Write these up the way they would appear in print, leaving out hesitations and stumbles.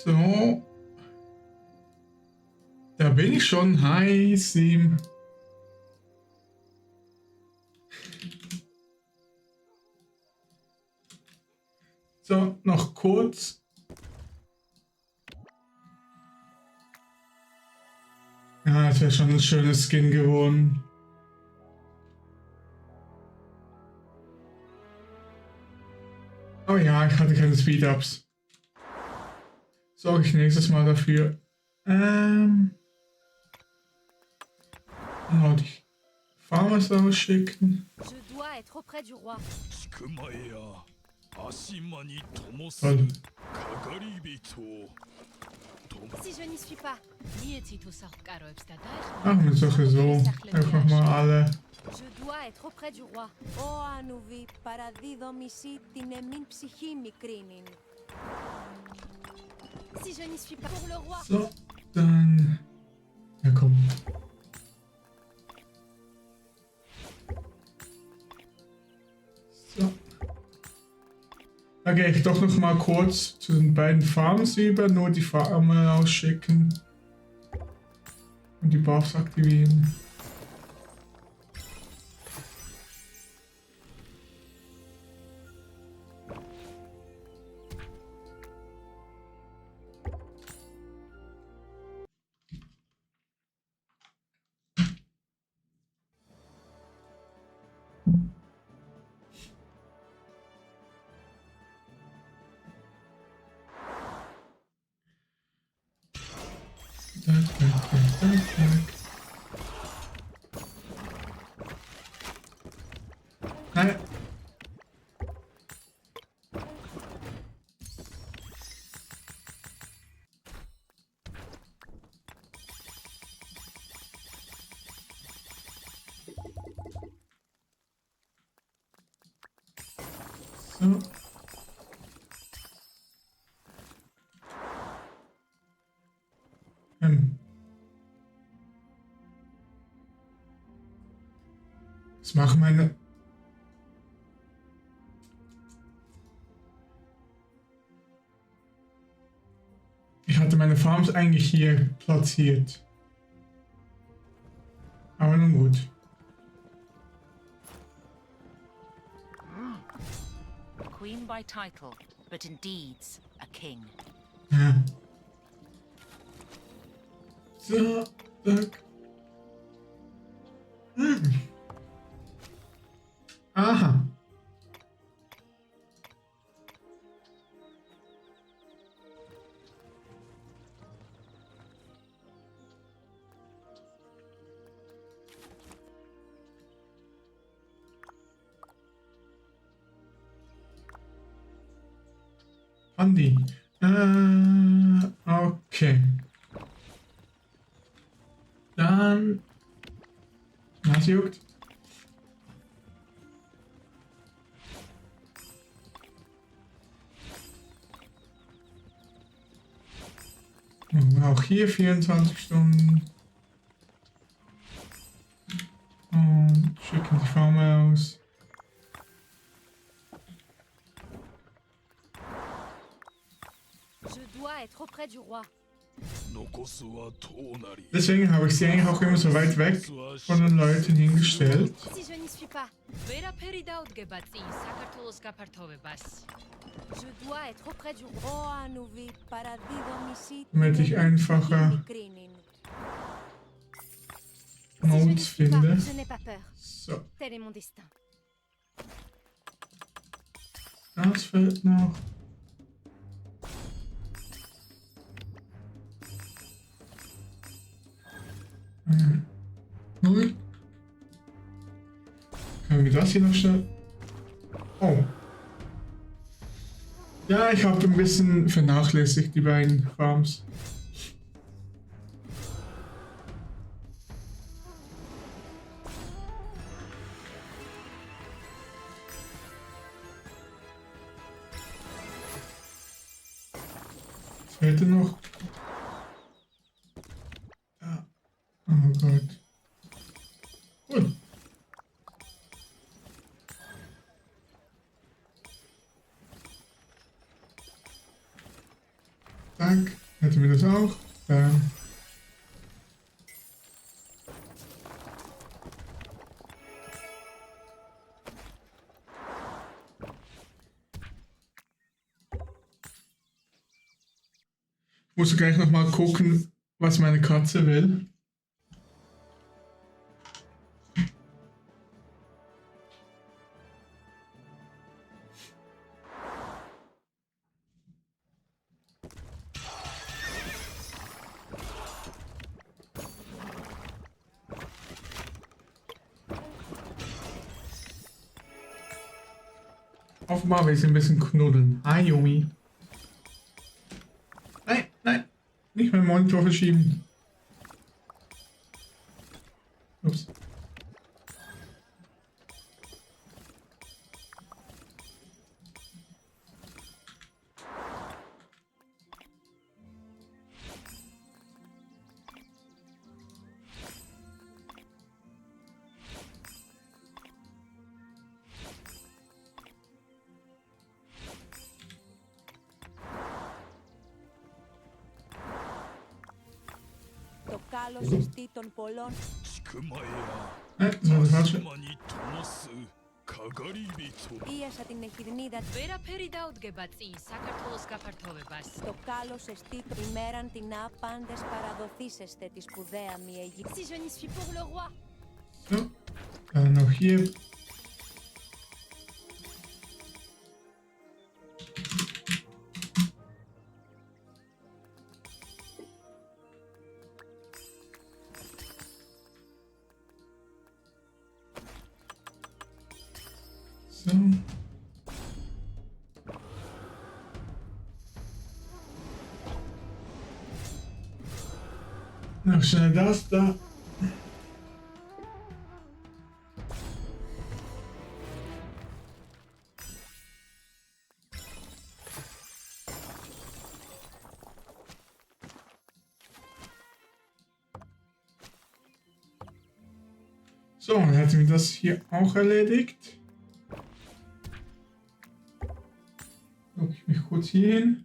So. Da bin ich schon. Hi, Sim. So, noch kurz. Ja, das wäre schon ein schönes Skin geworden. Oh ja, ich hatte keine Speed-Ups. Sorge ich nächstes Mal dafür. Wollte ich Farmers ausschicken. Toll. Machen wir solche so. Einfach mal alle. Je dois être auprès du roi. Ω ανουβή, παραδίδω μισή την εμήν ψυχή μικρήνην. Si je n'y suis pas pour le roi. So, dann. Ja, komm. So. Da gehe ich doch noch mal kurz zu den beiden Farms über, nur die Farmer ausschicken und die Buffs aktivieren. Nein. So. Was machen meine... Ich hatte meine Farms eigentlich hier platziert. Aber nun gut. Queen by title, but in deeds a king. Ja. So, zack. Aha. Andi. Okay. Dann. Was juckt? Und auch hier 24 Stunden. Und schicken die Farbe aus. Je dois être auprès du roi. Deswegen habe ich sie eigentlich auch immer so weit weg von den Leuten hingestellt. Si je n'y suis pas, je dois être auprès du roi. Anouvi paradido misi. Damit ich einfacher Notes finde. Je n'ai pas peur. So, Tel est mon destin. das fehlt noch. Null. Können wir das hier noch schnell? Oh. Ja, ich habe ein bisschen vernachlässigt die beiden Farms. Was fehlt denn noch? Ja. Oh Gott. Gut. Zack, hätten wir das auch. Ich muss gleich noch mal gucken, was meine Katze will. Offenbar will sie ein bisschen knuddeln. Hi, Yumi. Nein, nein. Nicht meinen Monitor verschieben. Ups. Το κάλος εστί των πολλών. Das war das Falsche. Ίασα την εχειρνίδα. Το κάλος εστί των ημέραν την άπαντες παραδοθήσεστε τη σπουδαία μη Αιγύ. Si je n'y suis pour le roi. So, dann noch hier. So. Noch schnell das da. So, dann hätten wir das hier auch erledigt. Logge ich mich kurz hier hin.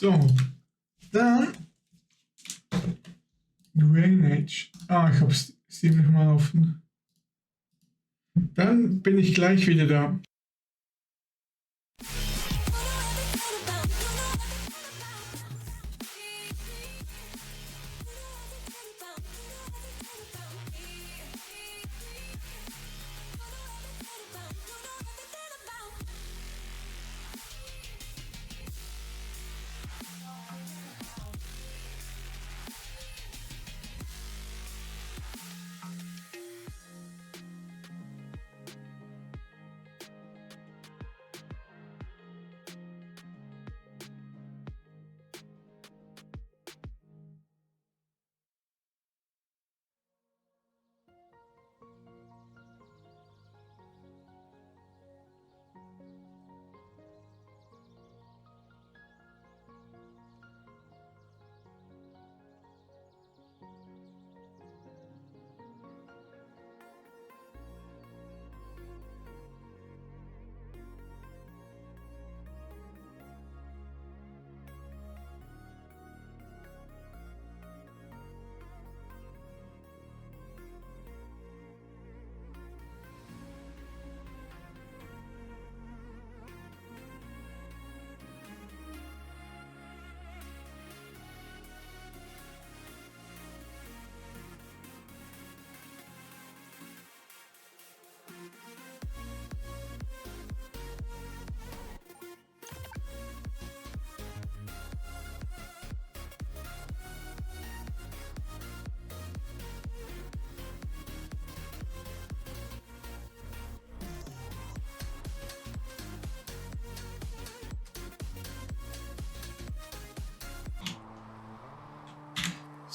So, dann Drainage. Ah, ich habe Steam nicht mal offen. Dann bin ich gleich wieder da.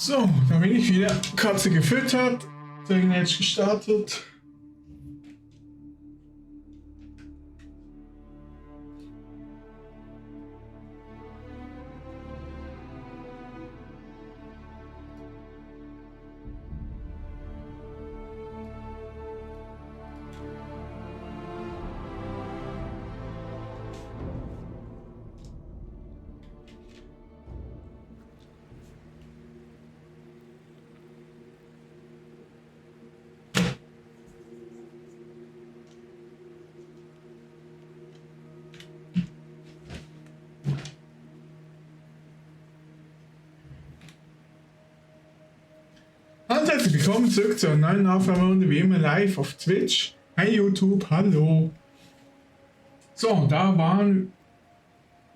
So, da bin ich wieder. Katze gefüttert. Dragon Age gestartet. Und herzlich willkommen zurück zu einer neuen Aufnahmerunde, wie immer live auf Twitch. Hey YouTube, hallo. So, da waren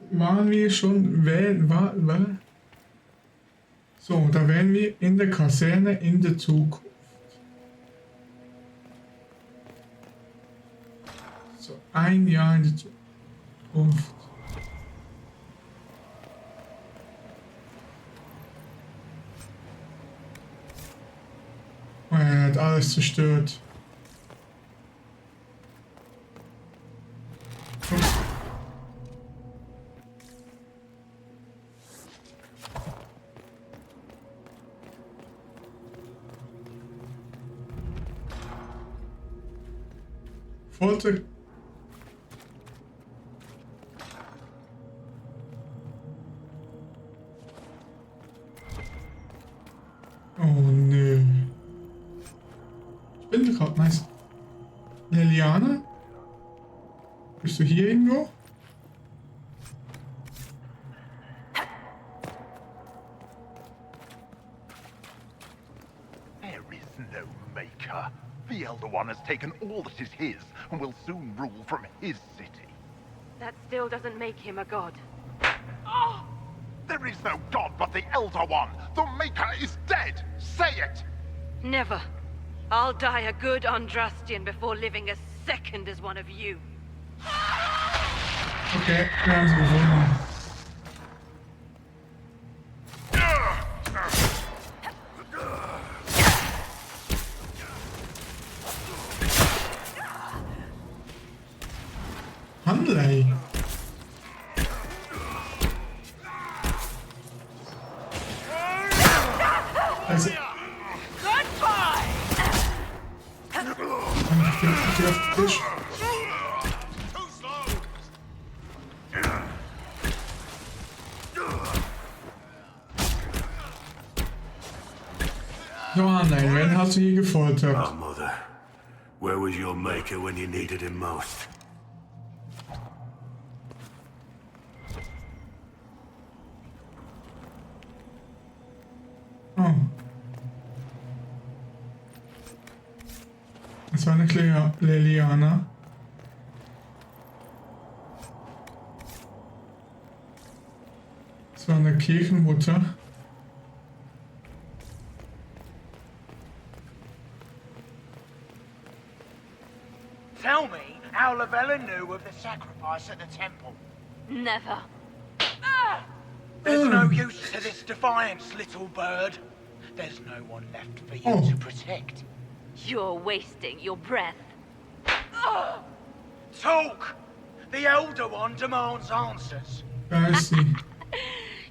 wir schon, so, da wären wir in der Kaserne in der Zukunft. So, ein Jahr in der Zukunft. Er hat alles zerstört. Folter. Oh nö. Spindelkraut, nice. Liliane? Bist du hier irgendwo? There is no maker. The Elder One has taken all that is his and will soon rule from his city. That still doesn't make him a god. Ah! There is no god but the Elder One. The Maker is dead. Say it. Never. I'll die a good Andrastian before living a second as one of you. Okay, wir haben sie gewonnen. Handley. Also. Geh auf den Tisch. Johanna, wen hast du hier gefoltert? Oh, Mother. Where was your maker when you needed him most? Oh. Das war nicht Liliana. Das war eine Kirchenmutter. Tell me how Lavella knew of the sacrifice at the temple. Never. There's no use to this defiance, little bird. There's no one left for you to protect. You're wasting your breath. Talk! The Elder One demands answers. Da ist sie.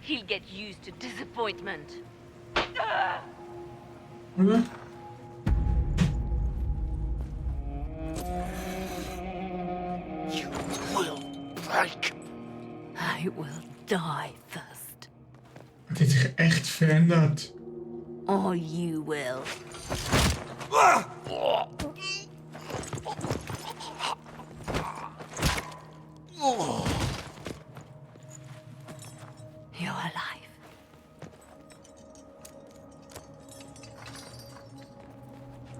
He'll get used to disappointment. Oder? You will break. I will die first. Hat die sich echt verändert? Or you will. You're alive.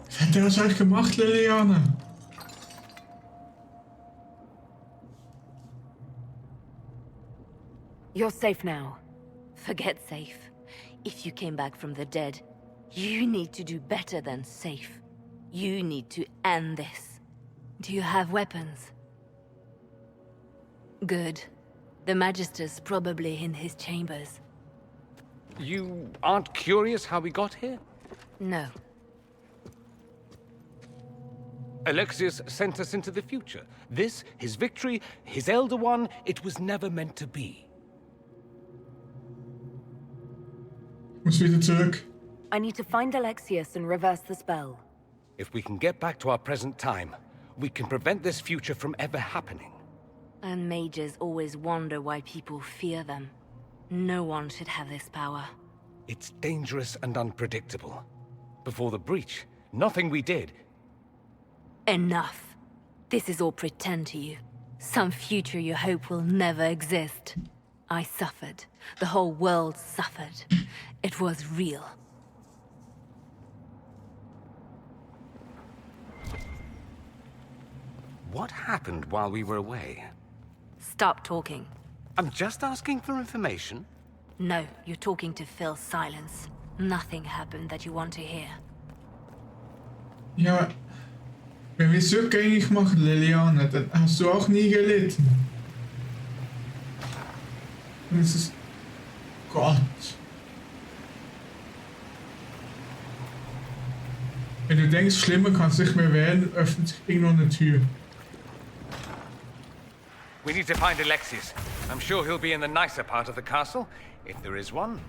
Was hat der aus euch gemacht, Liliane? You're safe now. Forget safe. If you came back from the dead, you need to do better than safe. You need to end this. Do you have weapons? Good. The Magister's probably in his chambers. You aren't curious how we got here? No. Alexius sent us into the future. This, his victory, his Elder One, it was never meant to be. Muss wieder zurück. I need to find Alexius and reverse the spell. If we can get back to our present time, we can prevent this future from ever happening. And mages always wonder why people fear them. No one should have this power. It's dangerous and unpredictable. Before the breach, nothing we did. Enough. This is all pretend to you. Some future you hope will never exist. I suffered. The whole world suffered. It was real. What happened while we were away? Stop talking. I'm just asking for information. No, you're talking to fill silence. Nothing happened that you want to hear. Ja, wenn wir es rückgängig machen, Liliane, dann hast du auch nie gelitten. Und es ist... Gott. Wenn du denkst, schlimmer kann es nicht mehr werden, öffnet sich irgendwo eine Tür. We need to find Alexius. I'm sure he'll be in the nicer part of the castle, if there is one.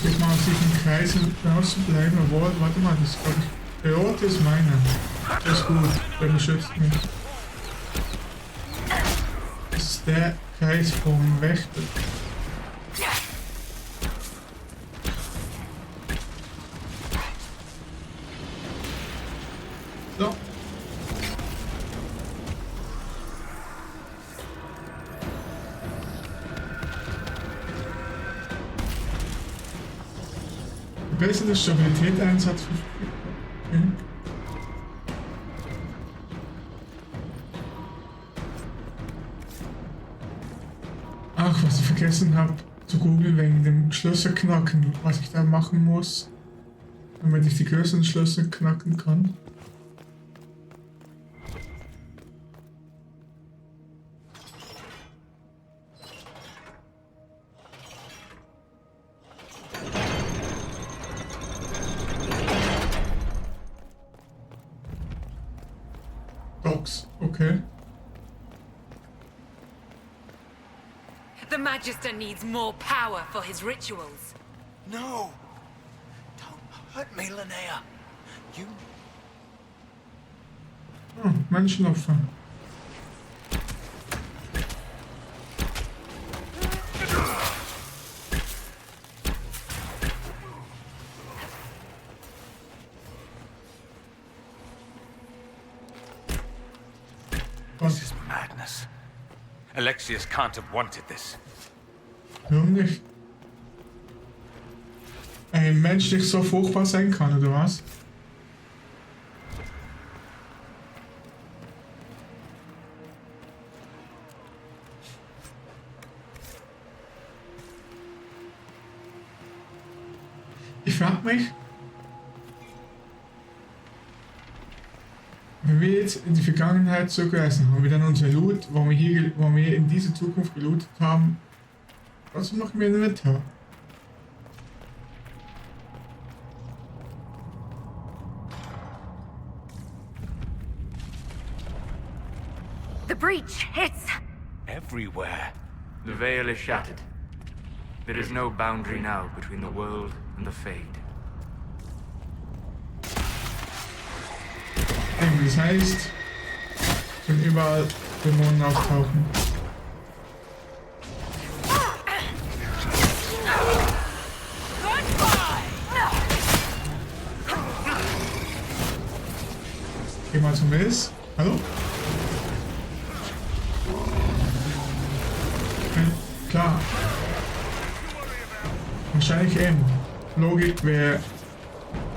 Jetzt mal aus diesem Kreis rauszubleiben, obwohl, warte mal, das ist, glaube ich, der rote ist meiner. Das ist gut, der beschützt mich. Das ist der Kreis vom Wächter. So. Bessere Stabilität-Einsatz für... Okay. Ach, was ich vergessen habe zu googeln wegen dem Schlösserknacken, was ich da machen muss, damit ich die größeren Schlösser knacken kann. Okay. The Magister needs more power for his rituals. No! Don't hurt me, Linnea. You... Oh, Menschenopfer. This is madness. Alexius can't have wanted this. Warum nicht? Ein Mensch nicht so furchtbar sein kann, oder was? Ich frag mich, wenn wir jetzt in die Vergangenheit zurückreisen, haben wir dann unser Loot, wo wir in dieser Zukunft gelootet haben, was machen wir in der Mitte? The breach! It's... Everywhere. The veil is shattered. There is no boundary now between the world and the Fade. Das heißt, können überall Dämonen auftauchen. Geh mal zum Miss. Hallo? Klar. Wahrscheinlich eben. Logik wäre,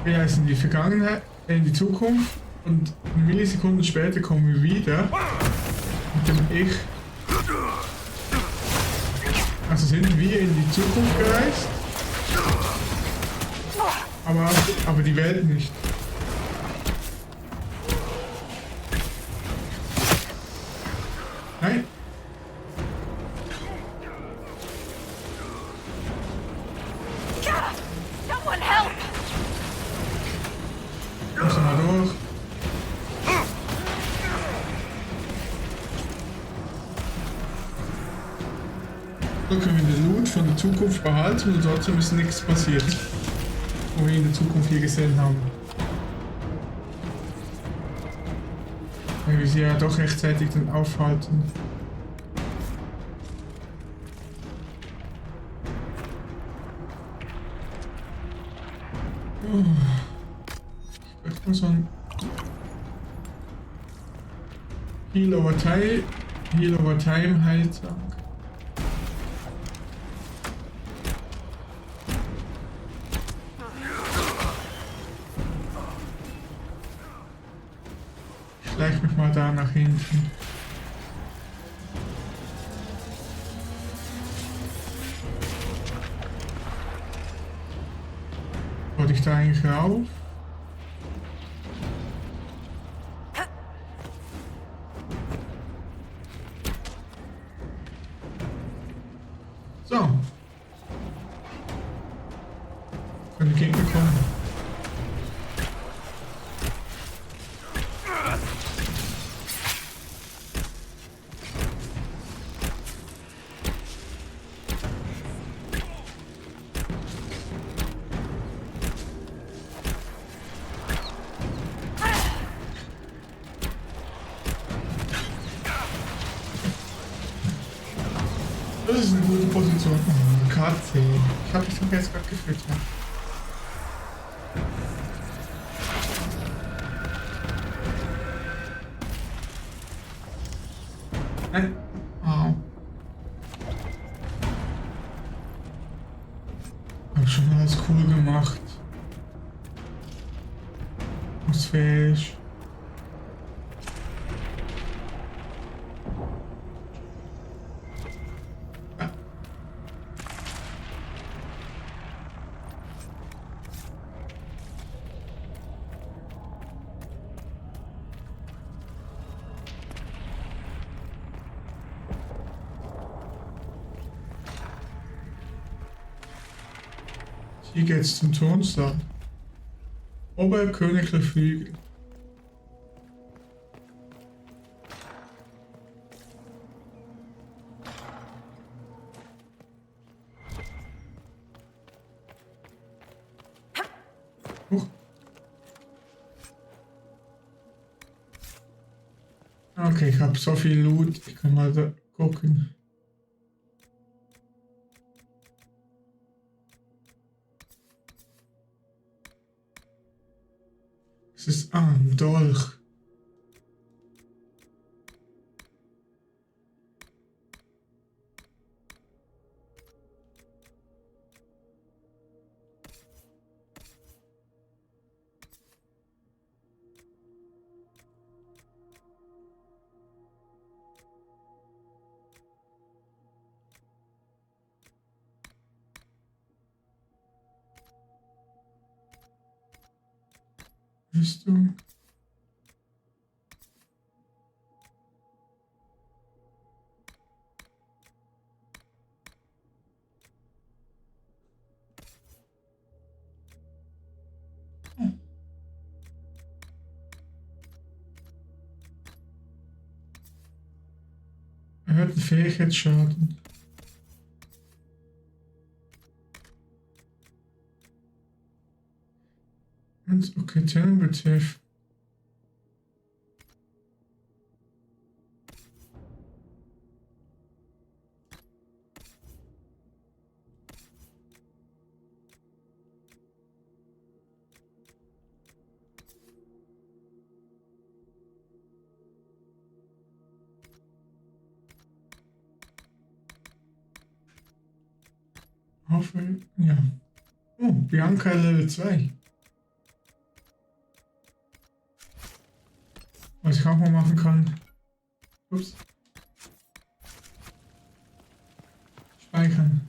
wir heißen die Vergangenheit. in die Zukunft und Millisekunden später kommen wir wieder mit dem Ich. Also sind wir in die Zukunft gereist, aber die Welt nicht. Nein. Someone help! Muss mal durch. So können wir den Loot von der Zukunft behalten und trotzdem ist nichts passiert, wo wir in der Zukunft hier gesehen haben. Weil wir sie ja doch rechtzeitig dann aufhalten. Oh. Ich möchte mal so ein Heal over Time Heiltrank. Ich schleich mich mal da nach hinten. Wollte ich da eigentlich rauf? So. Können die Gegner kommen? Das ist eine gute Position. Oh, Katze. Ich hab dich doch jetzt gerade gefüttert. Nein. Au. Hab schon alles cool gemacht. Atmosphärisch. Hier geht's zum Thronsaal. Oberkönigliche Flügel. Okay, ich habe so viel Loot, ich kann mal da gucken. Es ist ein Dolch. Rüstung. Erhöhten Fähigkeitsschaden. Okay, Temperative. Hoffe, ja. Oh, Bianca Level 2. Was ich auch mal machen kann. Ups. Speichern.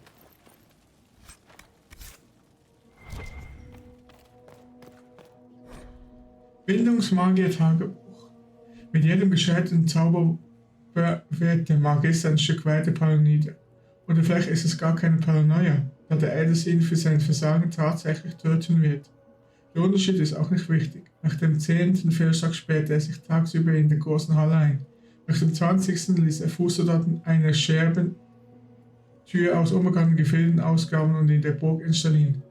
Bildungsmagier-Tagebuch. Mit jedem gescheiterten Zauber wird der Magister ein Stück weiter paranoid. Oder vielleicht ist es gar keine Paranoia, da der Elders ihn für sein Versagen tatsächlich töten wird. Der Unterschied ist auch nicht wichtig. Nach dem 10. Fehlschlag sperrte er sich tagsüber in der großen Halle ein. Nach dem 20. ließ er Fußsoldaten eine Scherbentür aus unbekannten Gefilden ausgraben und in der Burg installieren.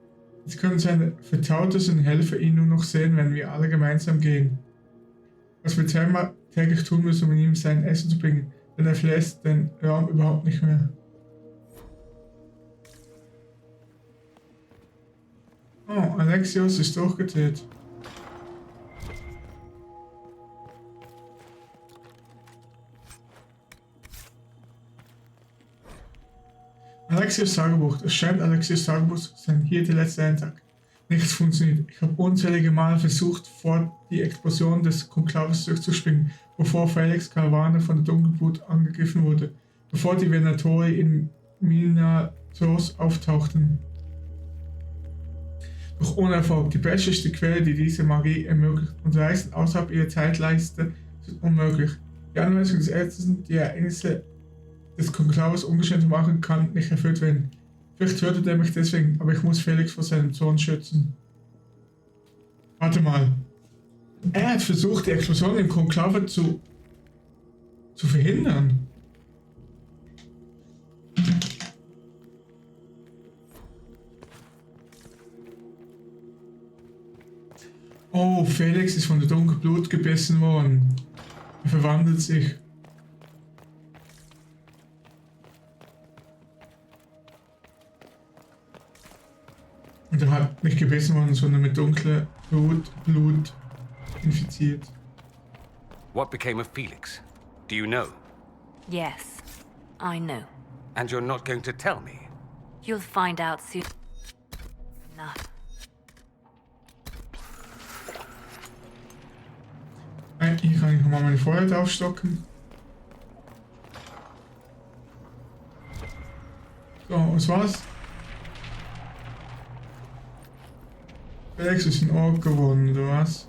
Jetzt können seine vertrautesten Helfer ihn nur noch sehen, wenn wir alle gemeinsam gehen. Was wir täglich tun müssen, um ihm sein Essen zu bringen, denn er verlässt den Raum überhaupt nicht mehr. Oh, Alexios ist durchgedreht. Alexios Tagebuch. Es scheint Alexios Tagebuch zu sein. Hier der letzte Eintag. Nichts funktioniert. Ich habe unzählige Male versucht, vor die Explosion des Konklaves durchzuspringen, bevor Felix Calvane von der Dunkelblut angegriffen wurde, bevor die Venatori in Minatos auftauchten. Doch ohne Erfolg. Die Bresche ist die Quelle, die diese Magie ermöglicht, und Reisen außerhalb ihrer Zeitleiste sind unmöglich. Die Anweisung des Ärzten, die Ereignisse des Konklaves ungeschehen zu machen, kann nicht erfüllt werden. Vielleicht tötet er mich deswegen, aber ich muss Felix vor seinem Sohn schützen. Warte mal. Er hat versucht, die Explosion im Konklave zu verhindern. Oh, Felix ist von der Dunkelblut gebissen worden. Er verwandelt sich. Und er hat nicht gebissen worden, sondern mit dunklem Blut infiziert. What became of Felix? Do you know? Yes, I know. And you're not going to tell me? You'll find out soon enough. Hier kann ich nochmal meine Feuer aufstocken. So, was war's? Felix ist ein Ork geworden, oder was?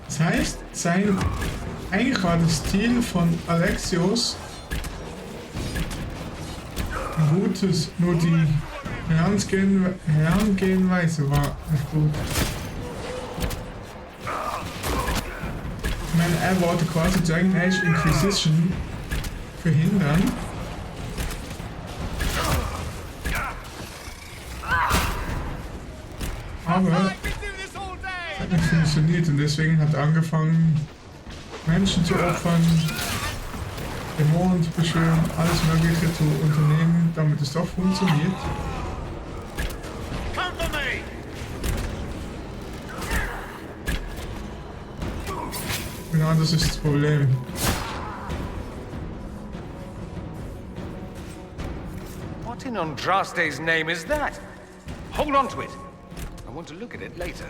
Das heißt, eigentlich war das Ziel von Alexios ein gutes, nur die Herangehenweise war nicht gut. Ich meine, er wollte quasi Dragon Age Inquisition verhindern. Aber es hat nicht funktioniert und deswegen hat er angefangen, Menschen zu opfern, Dämonen zu beschwören, alles Mögliche zu unternehmen, damit es doch funktioniert. Genau, das ist das Problem. What in Andraste's name is that? Hold on to it. I want to look at it later.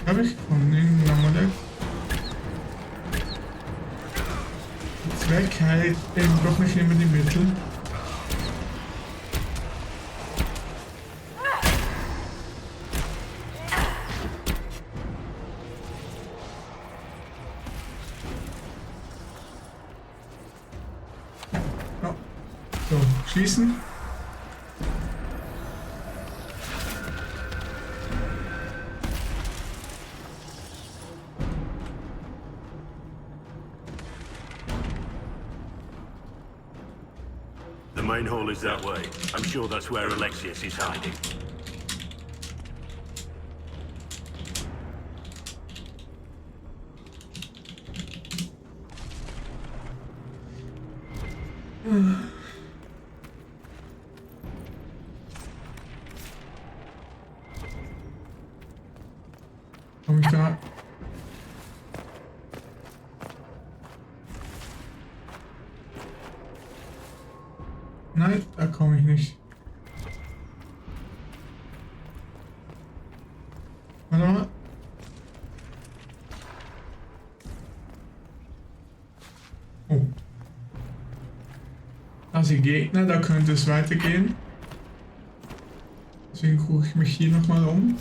Hab ich von irgendeinem Amulett. Zweck heilt eben doch nicht immer die Mittel. Oh. So, schießen. The main hall is that way. I'm sure that's where Alexios is hiding. Nein, da komme ich nicht. Warte mal. Oh. Da sind Gegner, da könnte es weitergehen. Deswegen gucke ich mich hier nochmal um.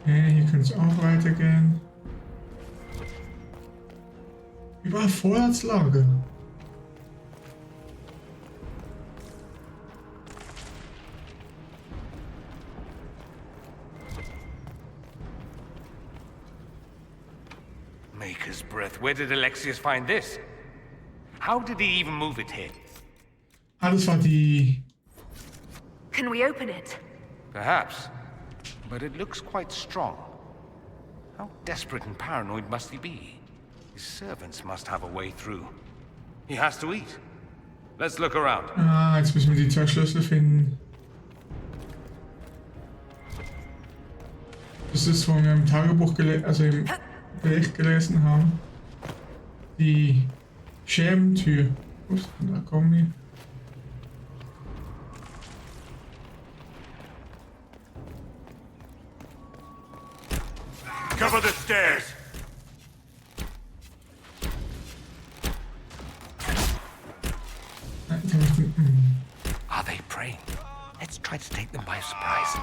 Okay, hier könnte es auch weitergehen. Überall Vorratslager. Maker's breath. Where did Alexius find this? How did he even move it here? Ah, das war die... Can we open it? Perhaps. But it looks quite strong. How desperate and paranoid must he be? His servants must have a way through. He has to eat. Let's look around. Ah, jetzt müssen wir die 2 Schlüssel finden. Das ist, wo wir im Tagebuch also im Bericht gelesen haben. Die Schermentür. Ups, da kommen wir. Cover the stairs! Are they praying? Let's try to take them by surprise.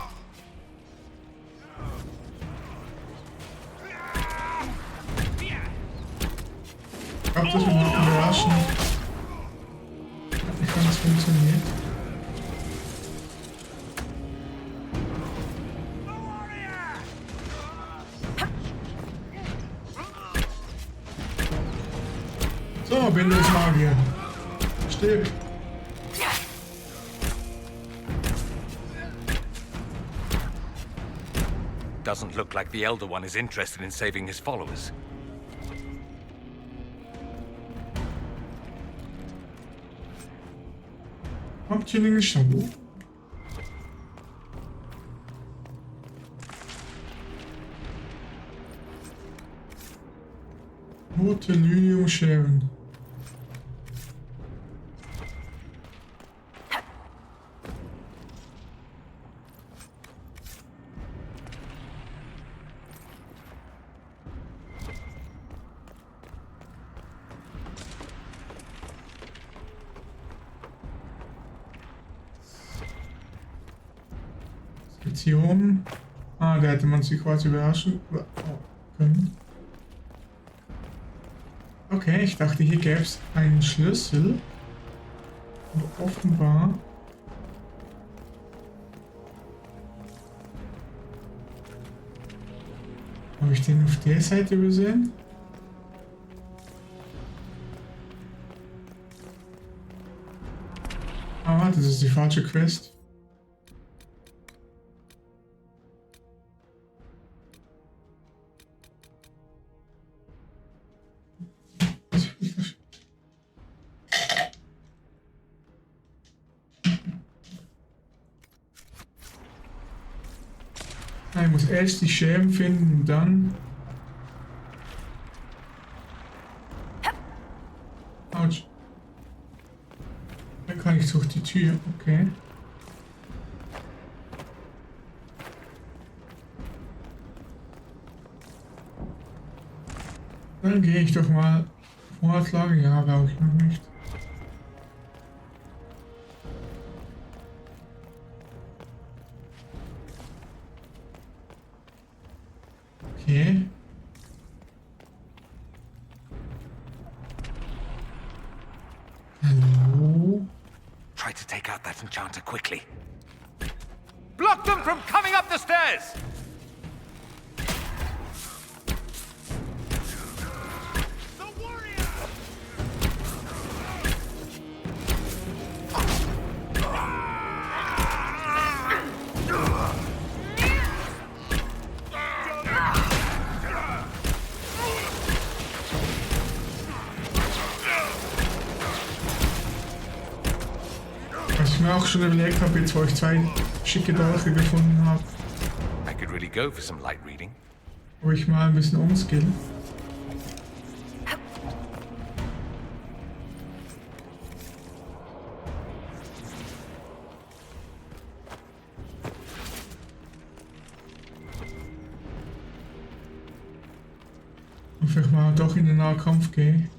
Ich glaube, das wird noch überraschen. Ich weiß nicht, wie es funktioniert. So, Bindungsmagier. Stirb. Doesn't look like the Elder One is interested in saving his followers. Hauptchilling Shadow. Rote Lilium-Scheren. Jetzt hier oben. Ah, da hätte man sich quasi überraschen können. Okay, ich dachte, hier gäbe es einen Schlüssel. Aber offenbar... Habe ich den auf der Seite übersehen? Ah, warte, das ist die falsche Quest. Ich muss erst die Scherben finden und dann... Autsch. Dann kann ich durch die Tür, okay. Dann gehe ich doch mal... Vorratslager? Ja, brauche ich noch nicht. Okay. Hallo? Try to take out that enchanter quickly. Block them from coming up the stairs! Was ich mir auch schon überlegt habe, jetzt wo ich 2 schicke Dolche gefunden habe, I could really go for some light reading. wo ich mal ein bisschen umskill. Und vielleicht mal doch in den Nahkampf gehe.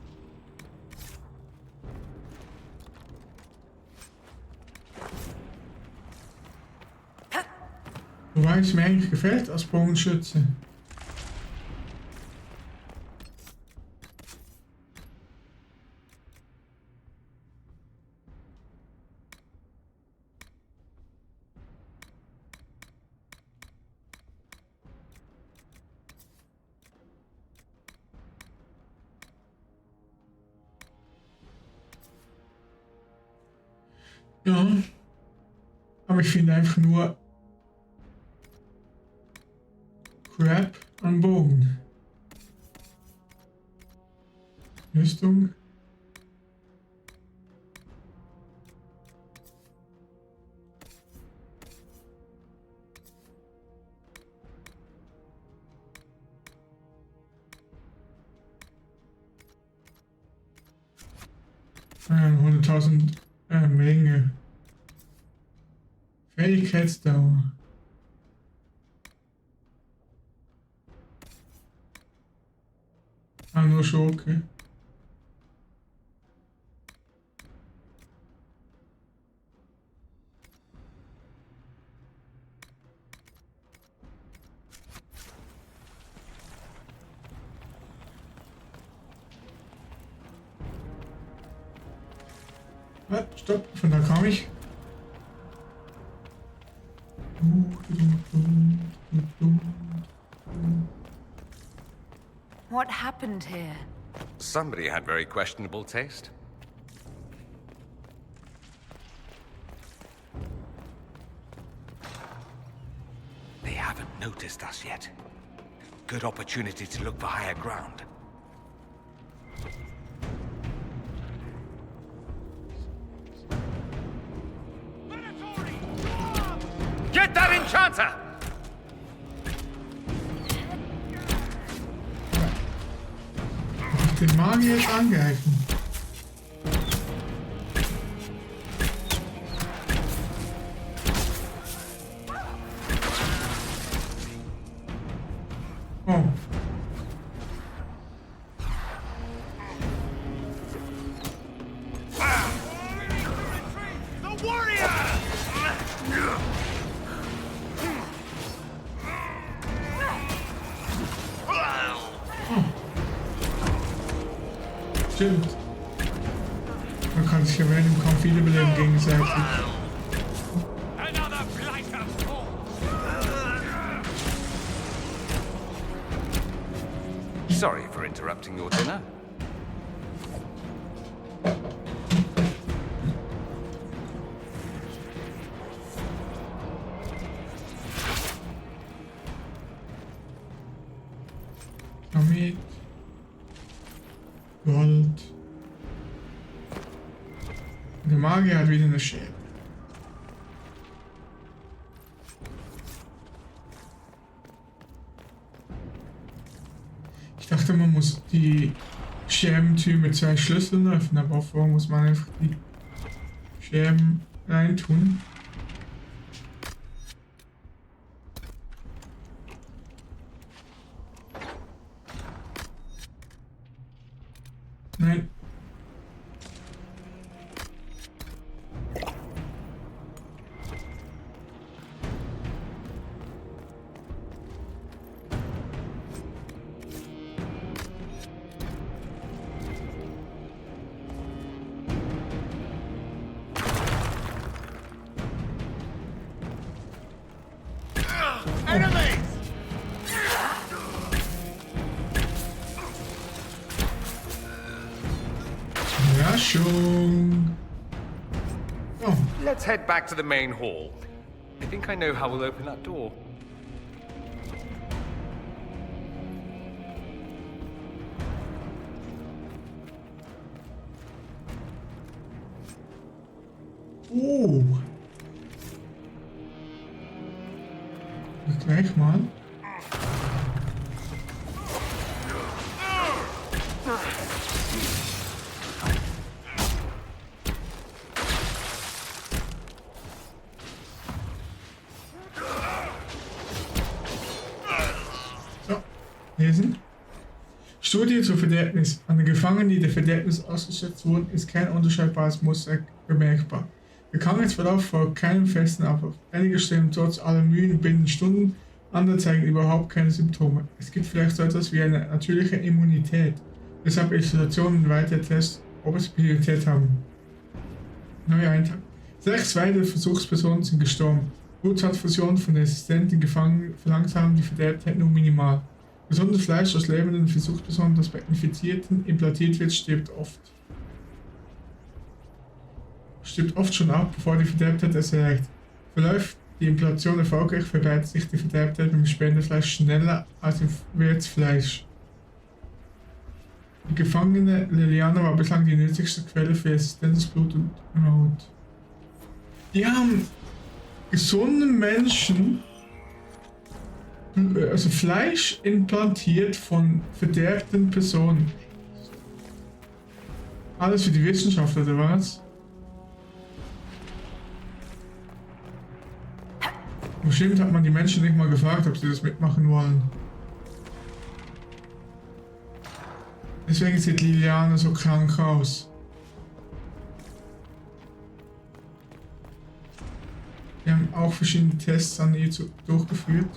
Wobei es mir eigentlich gefällt als Bogenschütze. Ja, aber ich finde einfach nur Crap an Bogen. Rüstung. Ja, 100.000 Menge. Fähigkeitsdauer. Ah, nur Schurke. Stopp, von da kam ich. What happened here? Somebody had very questionable taste. They haven't noticed us yet. Good opportunity to look for higher ground. Get that enchanter! Den Magier jetzt angreifen. Oh. The warrior! Stimmt. Man kann sich ja während dem Kampf wiederbeleben gegenseitig. Sorry for interrupting your dinner. Damit. Gold. Der Magier hat wieder eine Schere. Ich dachte, man muss die Scherbentür mit 2 Schlüsseln öffnen, aber vorher muss man einfach die Scherben reintun. Nein. Überraschung. Oh. Let's head back to the main hall. I think I know how we'll open that door. Gleich mal. So, lesen. Studie zur Verderbnis. An den Gefangenen, die der Verderbnis ausgesetzt wurden, ist kein unterscheidbares Muster bemerkbar. Der Krankheitsverlauf folgt keinem festen Ablauf. Einige sterben trotz aller Mühen binnen Stunden, andere zeigen überhaupt keine Symptome. Es gibt vielleicht so etwas wie eine natürliche Immunität, weshalb Isolationen weiter testen, ob es Priorität haben. Neuer Eintrag. 6 weitere Versuchspersonen sind gestorben. Bluttransfusionen von resistenten Gefangenen verlangsamen die Verderbtheit nur minimal. Gesundes Fleisch aus lebenden Versuchspersonen, das bei Infizierten implantiert wird, stirbt oft schon ab, bevor die Verderbtheit es erreicht. Verläuft die Implantation erfolgreich, verbreitet sich die Verderbtheit beim Spenderfleisch schneller als im Wirtsfleisch. Die gefangene Liliana war bislang die nützlichste Quelle für resistentes Blut und Haut. Die haben gesunden Menschen, also Fleisch implantiert von verderbten Personen. Alles für die Wissenschaft, oder was? Bestimmt hat man die Menschen nicht mal gefragt, ob sie das mitmachen wollen. Deswegen sieht Liliane so krank aus. Wir haben auch verschiedene Tests an ihr durchgeführt.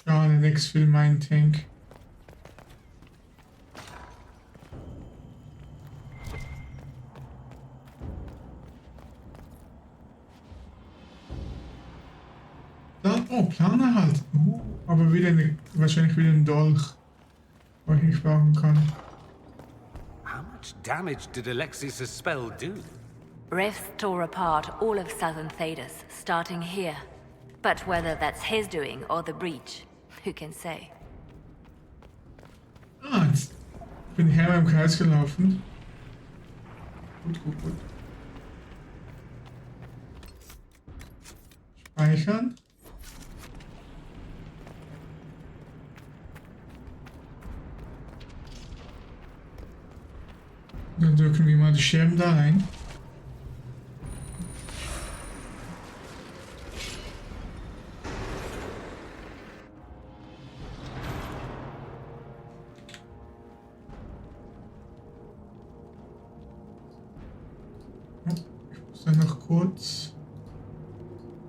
Ja, der nächste will meinen Tank. Oh, Planer halt. Aber wieder wahrscheinlich wieder ein Dolch, was ich brauchen kann. How much damage did Alexis' spell do? Rifts tore apart all of southern Thedas, starting here. But whether that's his doing or the breach, who can say? Ah, jetzt bin ich einmal im Kreis gelaufen. Gut. Speichern. Dann drücken wir mal die Scherben da rein. Dann noch kurz.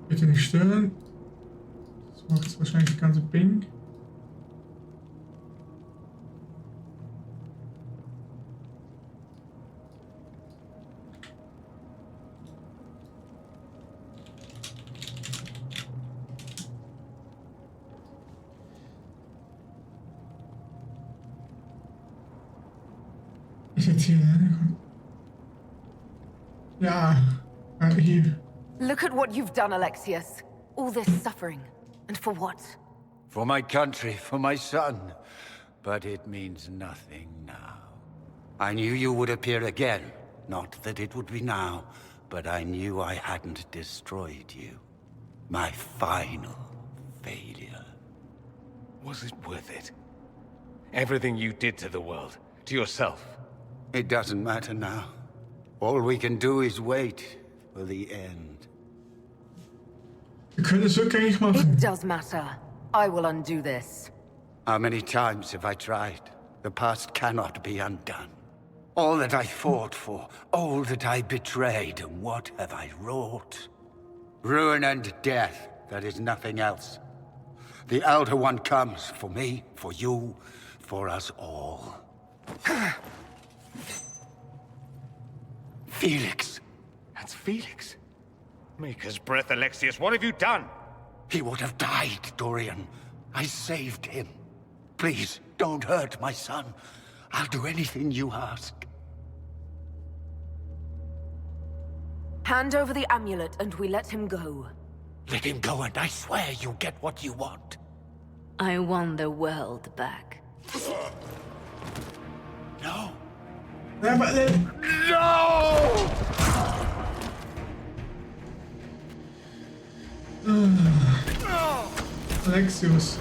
Bitte nicht stören. Das macht jetzt wahrscheinlich das ganze Ping. Ich erzähle. Ja. Here. Look at what you've done, Alexius. All this suffering. And for what? For my country, for my son. But it means nothing now. I knew you would appear again. Not that it would be now, but I knew I hadn't destroyed you. My final failure. Was it worth it? Everything you did to the world, to yourself. It doesn't matter now. All we can do is wait for the end. Wir können es rückgängig machen. It does matter. I will undo this. How many times have I tried? The past cannot be undone. All that I fought for, all that I betrayed, and what have I wrought? Ruin and death, that is nothing else. The Elder One comes for me, for you, for us all. Felix! That's Felix. Maker's breath, Alexius, what have you done? He would have died, Dorian. I saved him. Please, don't hurt my son. I'll do anything you ask. Hand over the amulet and we let him go. Let him go and I swear you'll get what you want. I want the world back. No. Ja, aber, No! Alexius.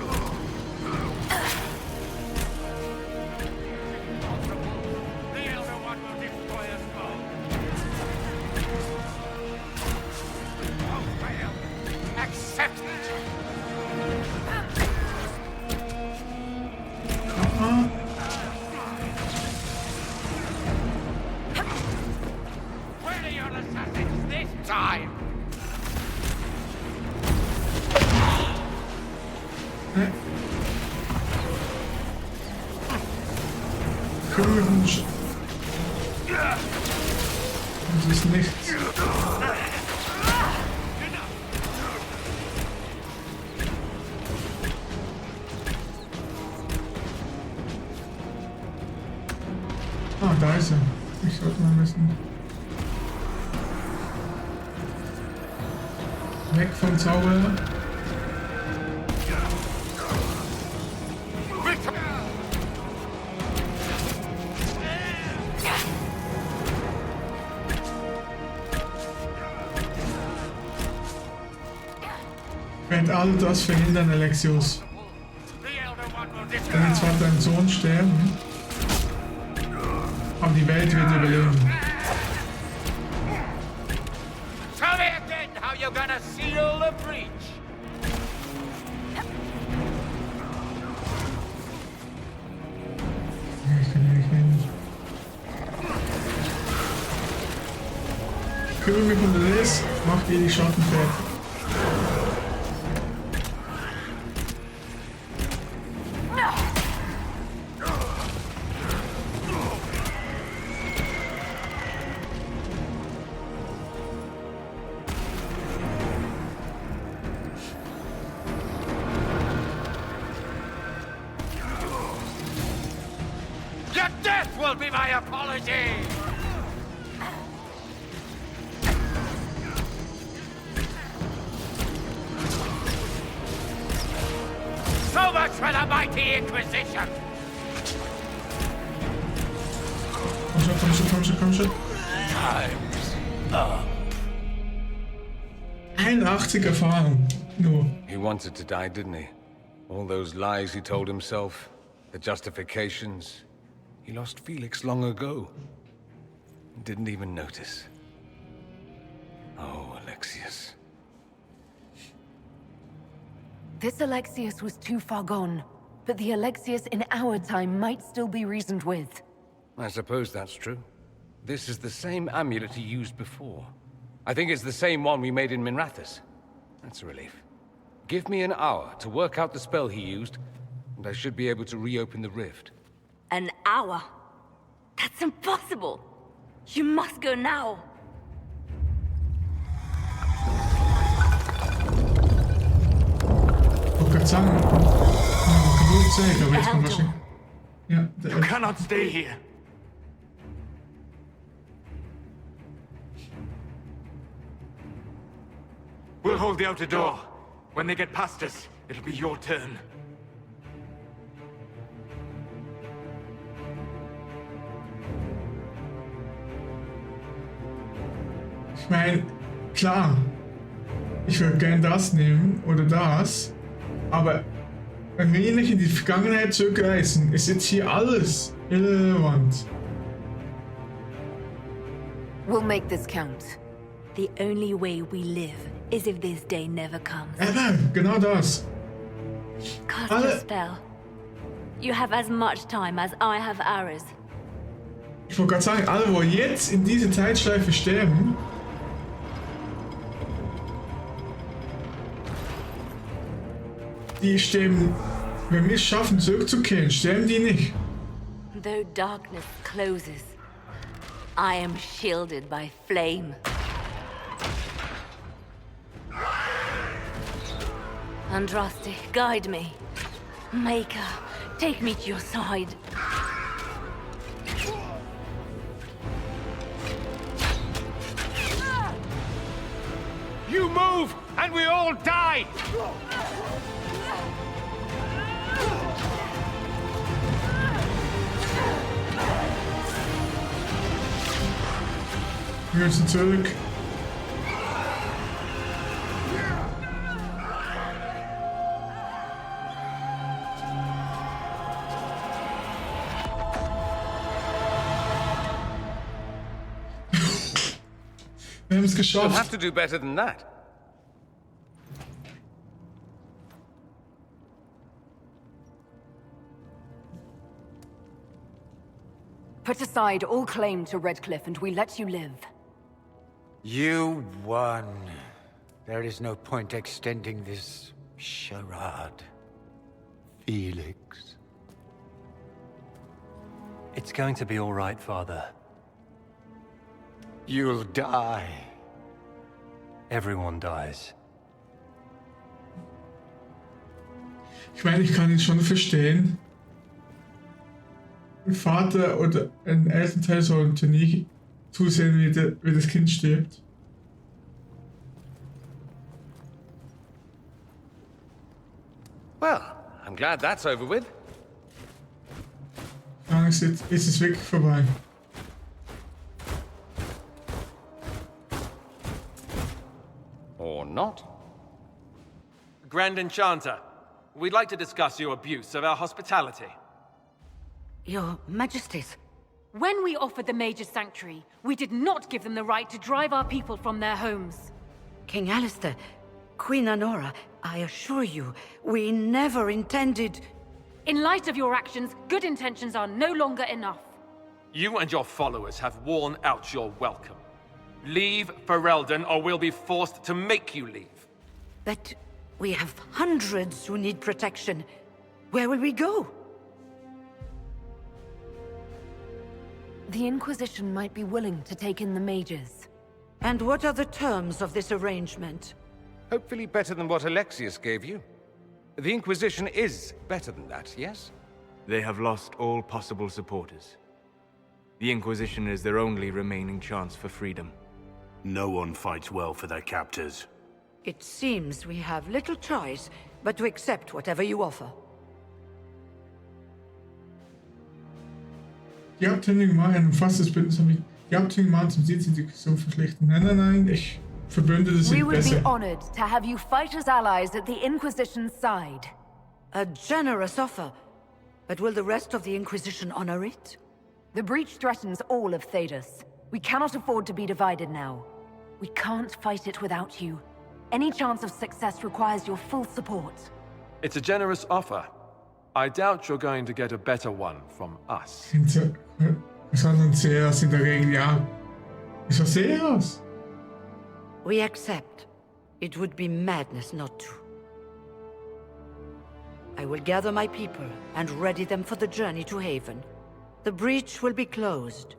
The Elder One will destroy us both. Oh, fail. Accept it. Where are your assassins this time? König. Das ist nichts. Ah, da ist er. Ich sollte mal wissen. Weg vom Zauberer. Ich werde all das verhindern, Alexius. Ich werde zwar dein Sohn sterben, aber die Welt wird überleben. Tell me again how you're gonna seal the breach. Ich kann ja nicht hin. Ich kümmere mich um den Lese, macht ihr die Schatten fertig. Your death will be my apology! So much for the mighty Inquisition! Komm schon. Time's up. 81 Erfahrung. Nur. He wanted to die, didn't he? All those lies he told himself, the justifications. He lost Felix long ago. Didn't even notice. Oh, Alexius. This Alexius was too far gone, but the Alexius in our time might still be reasoned with. I suppose that's true. This is the same amulet he used before. I think it's the same one we made in Minrathous. That's a relief. Give me an hour to work out the spell he used, and I should be able to reopen the rift. An hour? That's impossible! You must go now! Ich wollte gerade sagen, man kann gut zeigen, aber jetzt kommt wahrscheinlich. Ja, You cannot stay here. We'll hold the outer door. When they get past us, it'll be your turn. Ich meine, klar, ich würde gern das nehmen oder das, aber ein wenig in die Vergangenheit zurückreisen ist jetzt hier alles irrelevant. We'll make this count. The only way we live is if this day never comes. Genau das. Cast your spell. You have as much time as I have hours. Ich wollte gerade sagen, alle, wo jetzt in dieser Zeitschleife sterben, die sterben Wenn wir es schaffen, zurückzukehren, sterben die nicht. Though darkness closes, I am shielded by flame. Andraste, guide me. Maker, take me to your side. You move, and we all die! Wir müssen zurück. Wir haben es You'll have geschafft. to do better than that. Put aside all claim to Redcliffe and we let you live. You won. There is no point extending this charade. Felix. It's going to be all right, Father. You'll die. Everyone dies. Ich meine, ich kann ihn schon verstehen. Ein Vater oder ein Elternteil sollte nie zusehen, wie das Kind stirbt. Well, I'm glad that's over with. Dann ist es wirklich vorbei. Or not. Grand Enchanter, we'd like to discuss your abuse of our hospitality. Your Majesties. When we offered the Mage's Sanctuary, we did not give them the right to drive our people from their homes. King Alistair, Queen Honora, I assure you, we never intended... In light of your actions, good intentions are no longer enough. You and your followers have worn out your welcome. Leave Ferelden, or we'll be forced to make you leave. But we have hundreds who need protection. Where will we go? The Inquisition might be willing to take in the mages. And what are the terms of this arrangement? Hopefully better than what Alexius gave you. The Inquisition is better than that, yes? They have lost all possible supporters. The Inquisition is their only remaining chance for freedom. No one fights well for their captors. It seems we have little choice but to accept whatever you offer. Die Abtrünnigen machen ein umfassendes Bündnis, die Abtrünnigen machen zum Ziel, die Diskussion verschlechtern. Nein, ich Verbündete sind We would besser. be honored to have you fight as allies at the Inquisition's side. A generous offer. But will the rest of the Inquisition honor it? The breach threatens all of Thedas. We cannot afford to be divided now. We can't fight it without you. Any chance of success requires your full support. It's a generous offer. I doubt you're going to get a better one from us. Sondern Seras sind dagegen, ja. Wieso Seras? We accept. It would be madness not to. I will gather my people and ready them for the journey to Haven. The breach will be closed.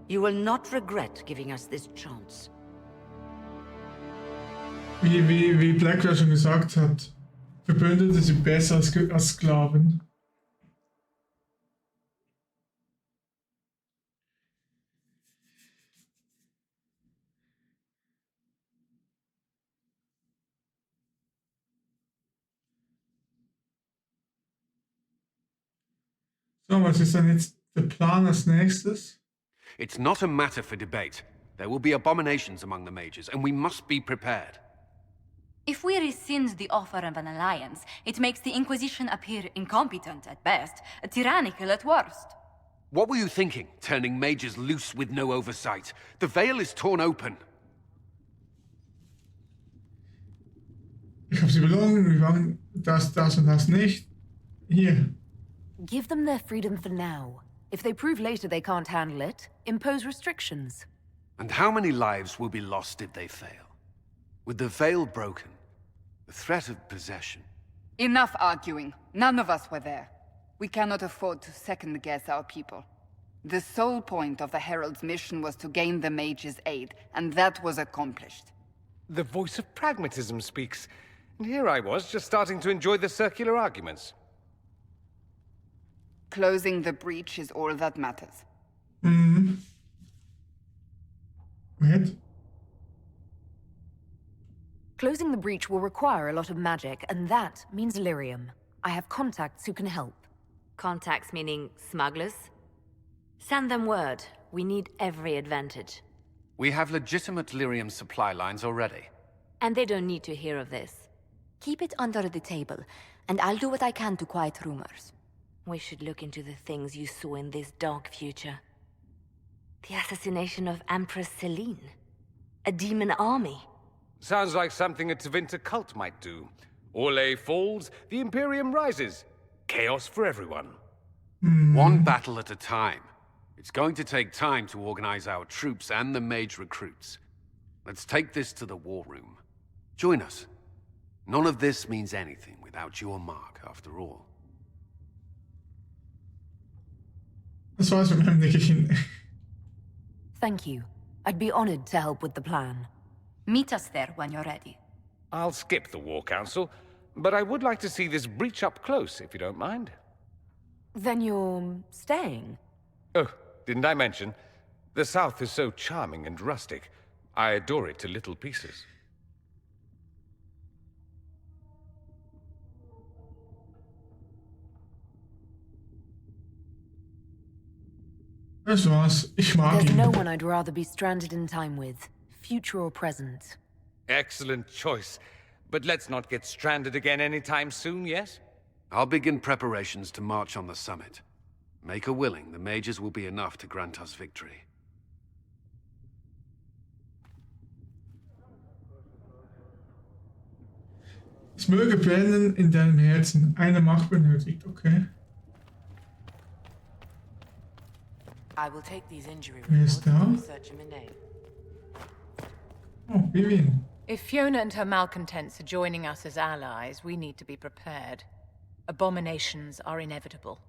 You will not regret giving us this chance. Wie Blackwell schon gesagt hat, Verbündete sind besser als Sklaven. So, was ist dann jetzt der Plan als nächstes? It's not a matter for debate. There will be abominations among the mages, and we must be prepared. If we rescind the offer of an alliance, it makes the Inquisition appear incompetent at best, tyrannical at worst. What were you thinking, turning mages loose with no oversight? The veil is torn open. Ich habe sie belogen, wir machen das und das nicht. Hier. Give them their freedom for now. If they prove later they can't handle it, impose restrictions. And how many lives will be lost if they fail? With the veil broken, the threat of possession. Enough arguing. None of us were there. We cannot afford to second-guess our people. The sole point of the Herald's mission was to gain the mage's aid, and that was accomplished. The voice of pragmatism speaks. And here I was, just starting to enjoy the circular arguments. Closing the breach is all that matters. What? Closing the breach will require a lot of magic, and that means lyrium. I have contacts who can help. Contacts meaning smugglers? Send them word. We need every advantage. We have legitimate lyrium supply lines already. And they don't need to hear of this. Keep it under the table, and I'll do what I can to quiet rumors. We should look into the things you saw in this dark future. The assassination of Empress Celine. A demon army. Sounds like something a Tevinter cult might do. Orlais falls, the Imperium rises. Chaos for everyone. One battle at a time. It's going to take time to organize our troops and the mage recruits. Let's take this to the war room. Join us. None of this means anything without your mark, after all. Das war's mit meinem Nickerchen. Thank you. I'd be honored to help with the plan. Meet us there when you're ready. I'll skip the War Council, but I would like to see this breach up close, if you don't mind. Then you're staying? Oh, didn't I mention? The South is so charming and rustic. I adore it to little pieces. Das war's. Ich mag There's ihn. no one I'd rather be stranded in time with, future or present. Excellent choice. But let's not get stranded again anytime soon, yes? I'll begin preparations to march on the summit. Make her willing, the mages will be enough to grant us victory. Es möge brennen in deinem Herzen. Eine Macht benötigt, okay? I will take these injury Wer ist reports da? and research them in name. Oh, Vivian. If Fiona and her malcontents are joining us as allies, we need to be prepared. Abominations are inevitable.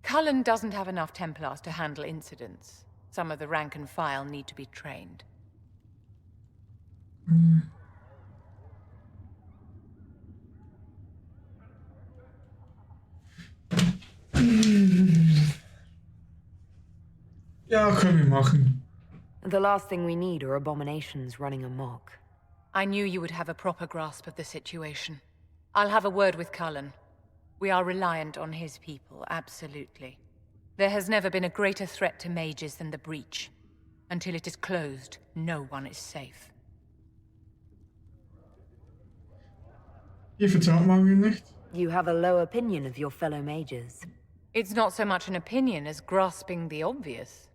Cullen doesn't have enough Templars to handle incidents. Some of the rank and file need to be trained. Ja, können wir machen. The last thing we need are abominations running amok. I knew you would have a proper grasp of the situation. I'll have a word with Cullen. We are reliant on his people, absolutely. There has never been a greater threat to mages than the breach. Until it is closed, no one is safe. Ihr vertraut Mario nicht? You have a low opinion of your fellow mages. It's not so much an opinion as grasping the obvious.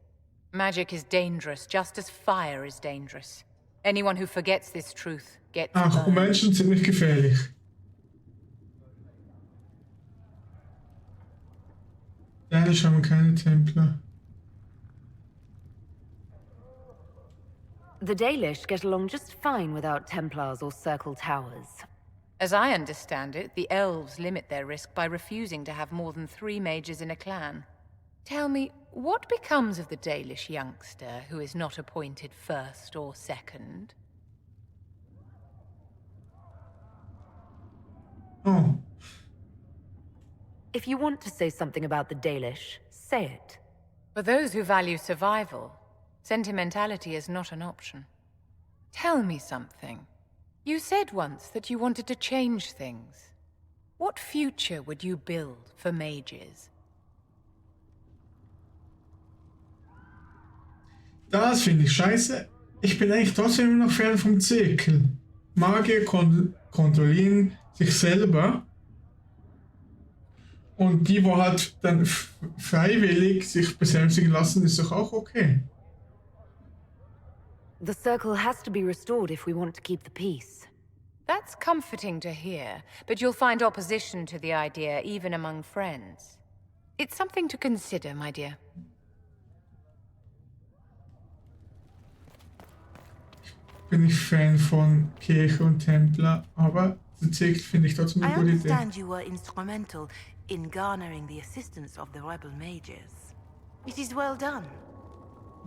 Magic is dangerous, just as fire is dangerous. Anyone who forgets this truth gets Ach, burned. Menschen sind nicht gefährlich. Ehrlich haben wir keine Templer. The Dalish get along just fine without Templars or Circle Towers. As I understand it, the elves limit their risk by refusing to have more than 3 mages in a clan. Tell me, what becomes of the Dalish youngster who is not appointed first or second? Oh. If you want to say something about the Dalish, say it. For those who value survival, sentimentality is not an option. Tell me something. You said once that you wanted to change things. What future would you build for mages? Das finde ich scheiße. Ich bin eigentlich trotzdem immer noch Fan vom Zirkel. Magier kontrollieren sich selber. Und die, wo halt dann freiwillig sich besänftigen lassen, ist doch auch okay. The Circle has to be restored if we want to keep the peace. That's comforting to hear, but you'll find opposition to the idea even among friends. It's something to consider, my dear. Bin ich Fan von Kirche und Templer, aber Der Zirkel finde ich trotzdem eine I gute Idee. understand you were instrumental in garnering the assistance of the rebel mages. It is well done.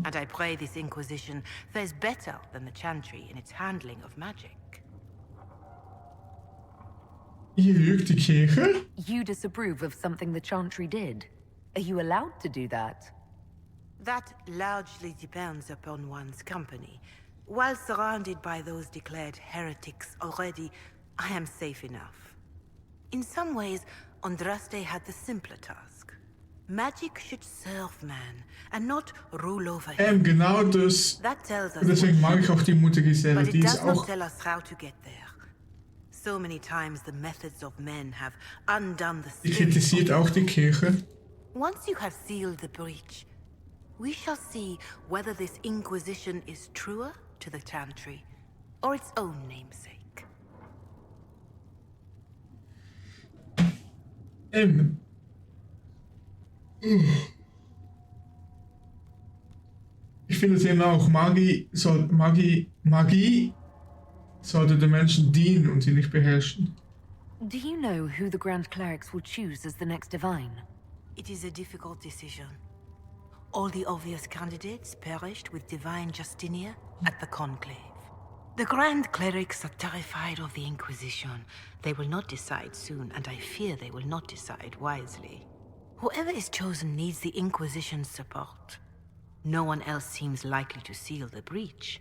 And I pray this Inquisition fares better than the Chantry in its handling of magic. Hier lügt die Kirche? You disapprove of something the Chantry did. Are you allowed to do that? That largely depends upon one's company. While surrounded by those declared heretics already, I am safe enough. In some ways, Andraste had the simpler task. Magic should serve man, and not rule over him. Genau das. That tells us Und deswegen mag ich auch die Muttergeselle. but Die it ist does not auch... tell us how to get there. So many times the methods of men have undone the Die spirit kritisiert of auch die Kirche. Once you have sealed the breach, we shall see whether this Inquisition is truer to the Chantry or its own namesake. Ich finde es eben auch, Magie sollte den Menschen dienen und sie nicht beherrschen. Do you know who the Grand Clerics will choose as the next Divine? It is a difficult decision. All the obvious candidates perished with Divine Justinia at the Conclave. The Grand Clerics are terrified of the Inquisition. They will not decide soon, and I fear they will not decide wisely. Whoever is chosen needs the Inquisition's support. No one else seems likely to seal the breach.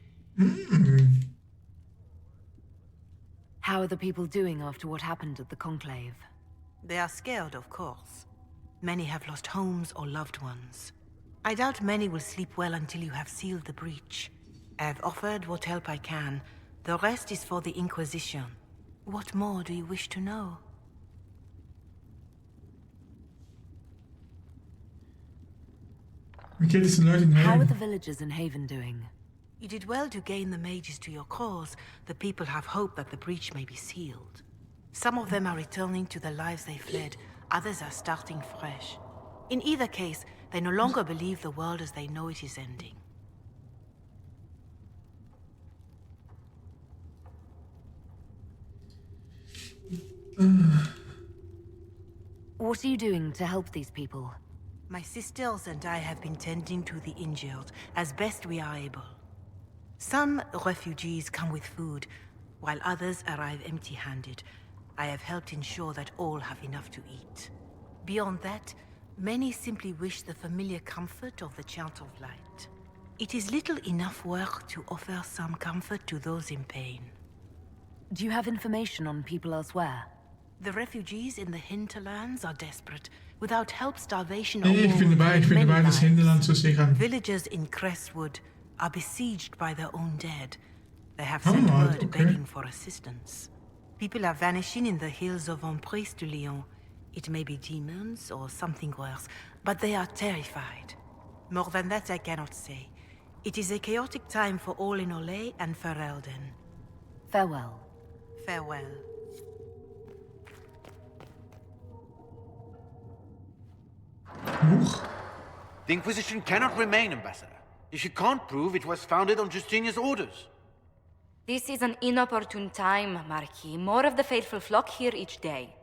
How are the people doing after what happened at the Conclave? They are scared, of course. Many have lost homes or loved ones. I doubt many will sleep well until you have sealed the breach. I have offered what help I can. The rest is for the Inquisition. What more do you wish to know? Wie geht es den Leuten in How are Haven? the villagers in Haven doing? You did well to gain the mages to your cause. The people have hope that the breach may be sealed. Some of them are returning to the lives they fled. Others are starting fresh. In either case, they no longer believe the world as they know it is ending. What are you doing to help these people? My sisters and I have been tending to the injured as best we are able. Some refugees come with food, while others arrive empty-handed. I have helped ensure that all have enough to eat. Beyond that, many simply wish the familiar comfort of the Chant of Light. It is little enough work to offer some comfort to those in pain. Do you have information on people elsewhere? The refugees in the hinterlands are desperate. Without help, starvation or Nee, ich war, bin dabei, das lives. Hinterland zu sichern. Villagers in Crestwood are besieged by their own dead. They have Oh, sent word okay. begging for assistance. People are vanishing in the hills of Emprise de Lyon. It may be demons or something worse, but they are terrified. More than that I cannot say. It is a chaotic time for all in Olay and Ferelden. Farewell. Farewell. The Inquisition cannot remain, Ambassador, if you can't prove it was founded on Justinian's orders. This is an inopportune time, Marquis. More of the faithful flock here each day.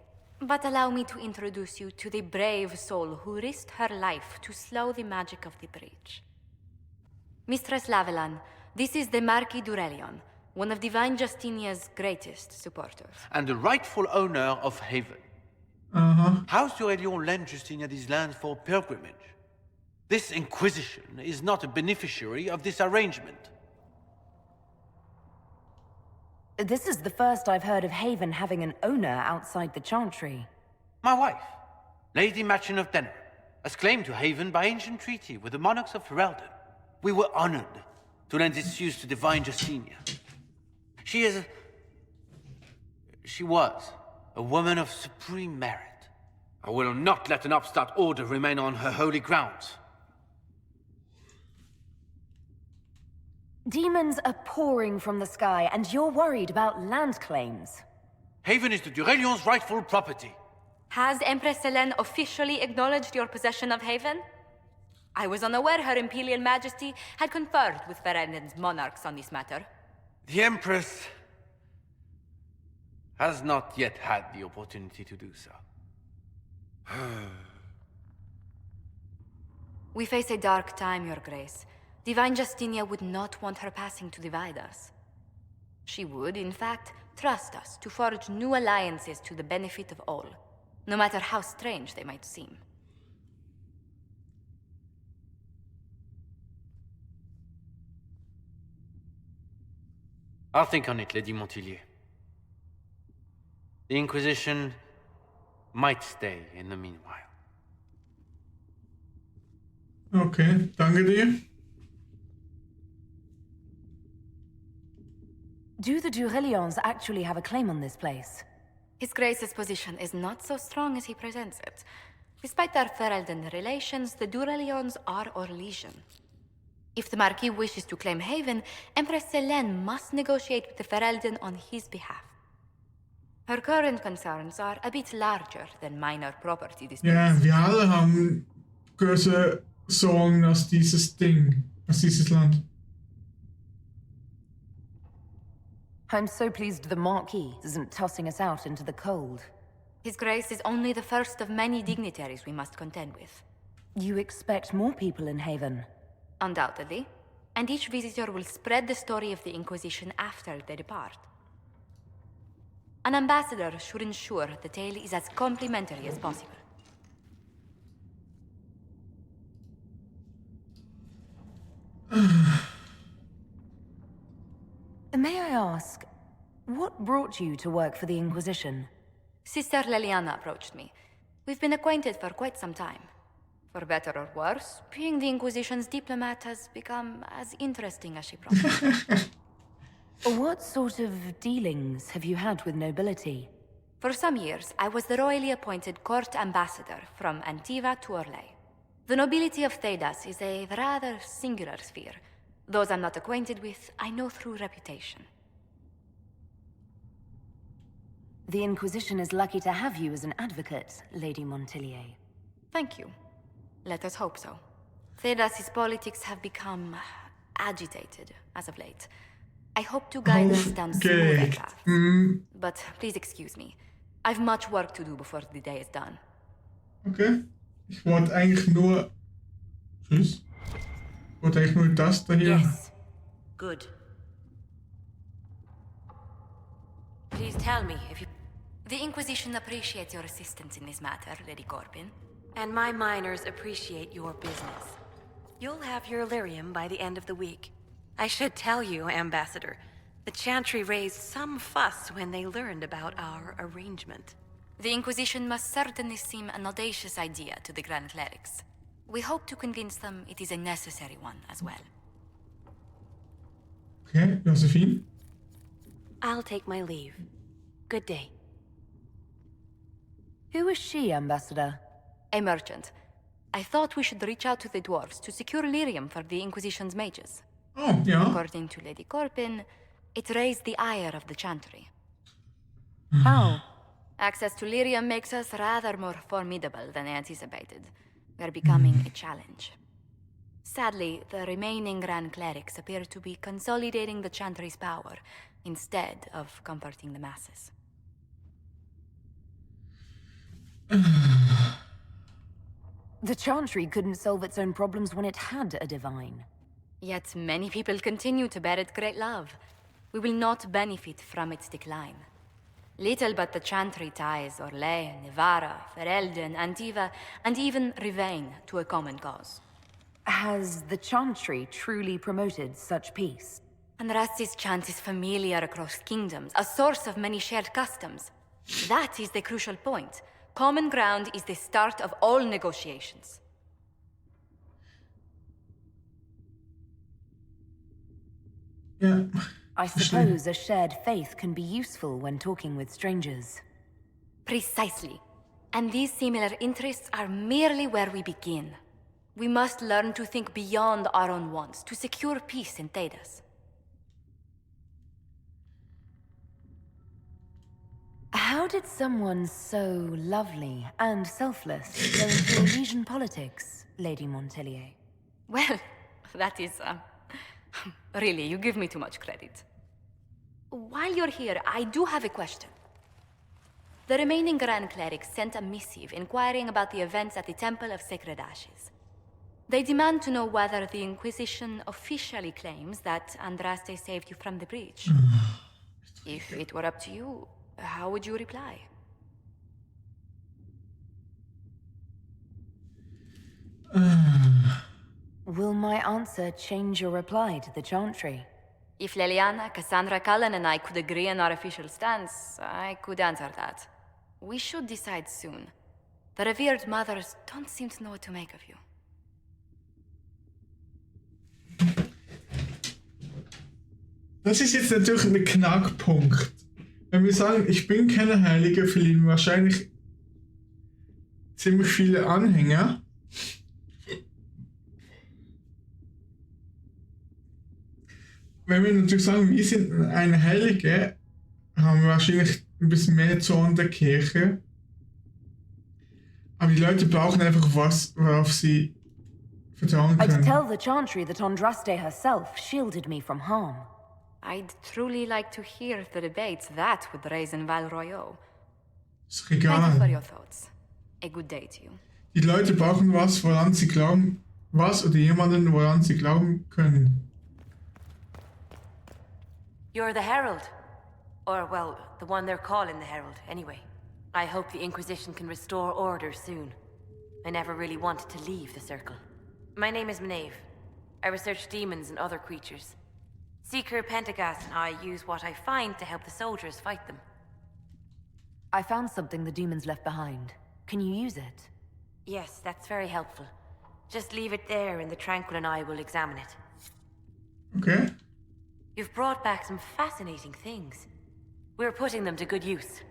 But allow me to introduce you to the brave soul who risked her life to slow the magic of the breach. Mistress Lavelan, this is the Marquis d'Aurelion, one of Divine Justinia's greatest supporters. And the rightful owner of Haven. House d'Aurelion lent Justinia these lands for pilgrimage. This Inquisition is not a beneficiary of this arrangement. This is the first I've heard of Haven having an owner outside the Chantry. My wife, Lady Machin of Denner, has claimed to Haven by ancient treaty with the monarchs of Ferelden. We were honored to lend its use to Divine Justinia. She was a woman of supreme merit. I will not let an upstart order remain on her holy grounds. Demons are pouring from the sky, and you're worried about land claims. Haven is the d'Aurelion's rightful property. Has Empress Selene officially acknowledged your possession of Haven? I was unaware Her Imperial Majesty had conferred with Ferenden's monarchs on this matter. The Empress has not yet had the opportunity to do so. We face a dark time, Your Grace. Divine Justinia would not want her passing to divide us. She would, in fact, trust us to forge new alliances to the benefit of all, no matter how strange they might seem. I'll think on it, Lady Montilyet. The Inquisition might stay in the meanwhile. Okay, danke dir. Do the Durelions actually have a claim on this place? His Grace's position is not so strong as he presents it. Despite their Ferelden relations, the Durelions are our legion. If the Marquis wishes to claim Haven, Empress Selene must negotiate with the Ferelden on his behalf. Her current concerns are a bit larger than minor property disputes. Ja, wir alle haben große Sorgen aus dieses Ding, aus dieses Land. I'm so pleased the Marquis isn't tossing us out into the cold. His Grace is only the first of many dignitaries we must contend with. You expect more people in Haven? Undoubtedly. And each visitor will spread the story of the Inquisition after they depart. An ambassador should ensure the tale is as complimentary as possible. May I ask, what brought you to work for the Inquisition? Sister Leliana approached me. We've been acquainted for quite some time. For better or worse, being the Inquisition's diplomat has become as interesting as she promised. What sort of dealings have you had with nobility? For some years, I was the royally appointed court ambassador from Antiva to Orlais. The nobility of Thedas is a rather singular sphere. Those I'm not acquainted with, I know through reputation. The Inquisition is lucky to have you as an advocate, Lady Montilyet. Thank you. Let us hope so. Thedas's politics have become agitated as of late. I hope to guide us down smoother paths. But please excuse me. I've much work to do before the day is done. Okay. Ich wollte eigentlich nur... Tschüss. Ich wollte eigentlich nur das da hier. Yes. Good. Please tell me if you... The Inquisition appreciates your assistance in this matter, Lady Corbin. And my miners appreciate your business. You'll have your lyrium by the end of the week. I should tell you, Ambassador, the Chantry raised some fuss when they learned about our arrangement. The Inquisition must certainly seem an audacious idea to the Grand Clerics. We hope to convince them it is a necessary one as well. Okay, Josephine? I'll take my leave. Good day. Who is she, Ambassador? A merchant. I thought we should reach out to the dwarves to secure lyrium for the Inquisition's mages. Oh, yeah. According to Lady Corbin, it raised the ire of the Chantry. How? Access to lyrium makes us rather more formidable than anticipated. We're becoming a challenge. Sadly, the remaining Grand Clerics appear to be consolidating the Chantry's power, instead of comforting the masses. The Chantry couldn't solve its own problems when it had a divine. Yet many people continue to bear it great love. We will not benefit from its decline. Little but the Chantry ties Orlais, Nevara, Ferelden, Antiva, and even Rivain to a common cause. Has the Chantry truly promoted such peace? Andrasti's chant is familiar across kingdoms, a source of many shared customs. That is the crucial point. Common ground is the start of all negotiations. Yeah. I suppose a shared faith can be useful when talking with strangers. Precisely. And these similar interests are merely where we begin. We must learn to think beyond our own wants to secure peace in Thedas. How did someone so lovely and selfless go into Elysian politics, Lady Montilyet? Well, that is, really, you give me too much credit. While you're here, I do have a question. The remaining Grand Clerics sent a missive inquiring about the events at the Temple of Sacred Ashes. They demand to know whether the Inquisition officially claims that Andraste saved you from the breach. If it were up to you, how would you reply? Will my answer change your reply to the Chantry? If Leliana, Cassandra, Cullen, and I could agree on our official stance, I could answer that. We should decide soon. The revered mothers don't seem to know what to make of you. Das ist jetzt natürlich ein Knackpunkt. Wenn wir sagen, ich bin keine Heilige, verlieren wahrscheinlich ziemlich viele Anhänger. Wenn wir natürlich sagen, wir sind eine Heilige, haben wir wahrscheinlich ein bisschen mehr Zorn der Kirche. Aber die Leute brauchen einfach was, worauf sie vertrauen können. I'd tell the Chantry that Andraste herself shielded me from harm. I'd truly like to hear the debates that would raise in Val Royaux. Ist egal. Thank you for your thoughts. A good day to you. Die Leute brauchen was, woran sie glauben, was oder jemanden, woran sie glauben können. You're the Herald. Or, well, the one they're calling the Herald, anyway. I hope the Inquisition can restore order soon. I never really wanted to leave the Circle. My name is Maeve. I research demons and other creatures. Seeker Pentagast and I use what I find to help the soldiers fight them. I found something the demons left behind. Can you use it? Yes, that's very helpful. Just leave it there and the Tranquil and I will examine it. Okay. You've brought back some fascinating things. We're putting them to good use.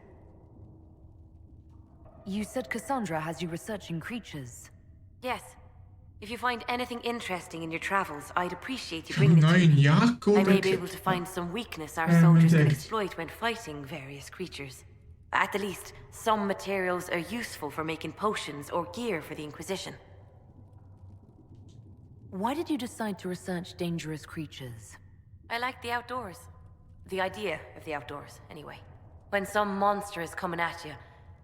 You said Cassandra has you researching creatures. Yes. If you find anything interesting in your travels, I'd appreciate you bringing it to me. I may be able to find some weakness our soldiers can exploit when fighting various creatures. At the least, some materials are useful for making potions or gear for the Inquisition. Why did you decide to research dangerous creatures? I like the outdoors. The idea of the outdoors, anyway. When some monster is coming at you,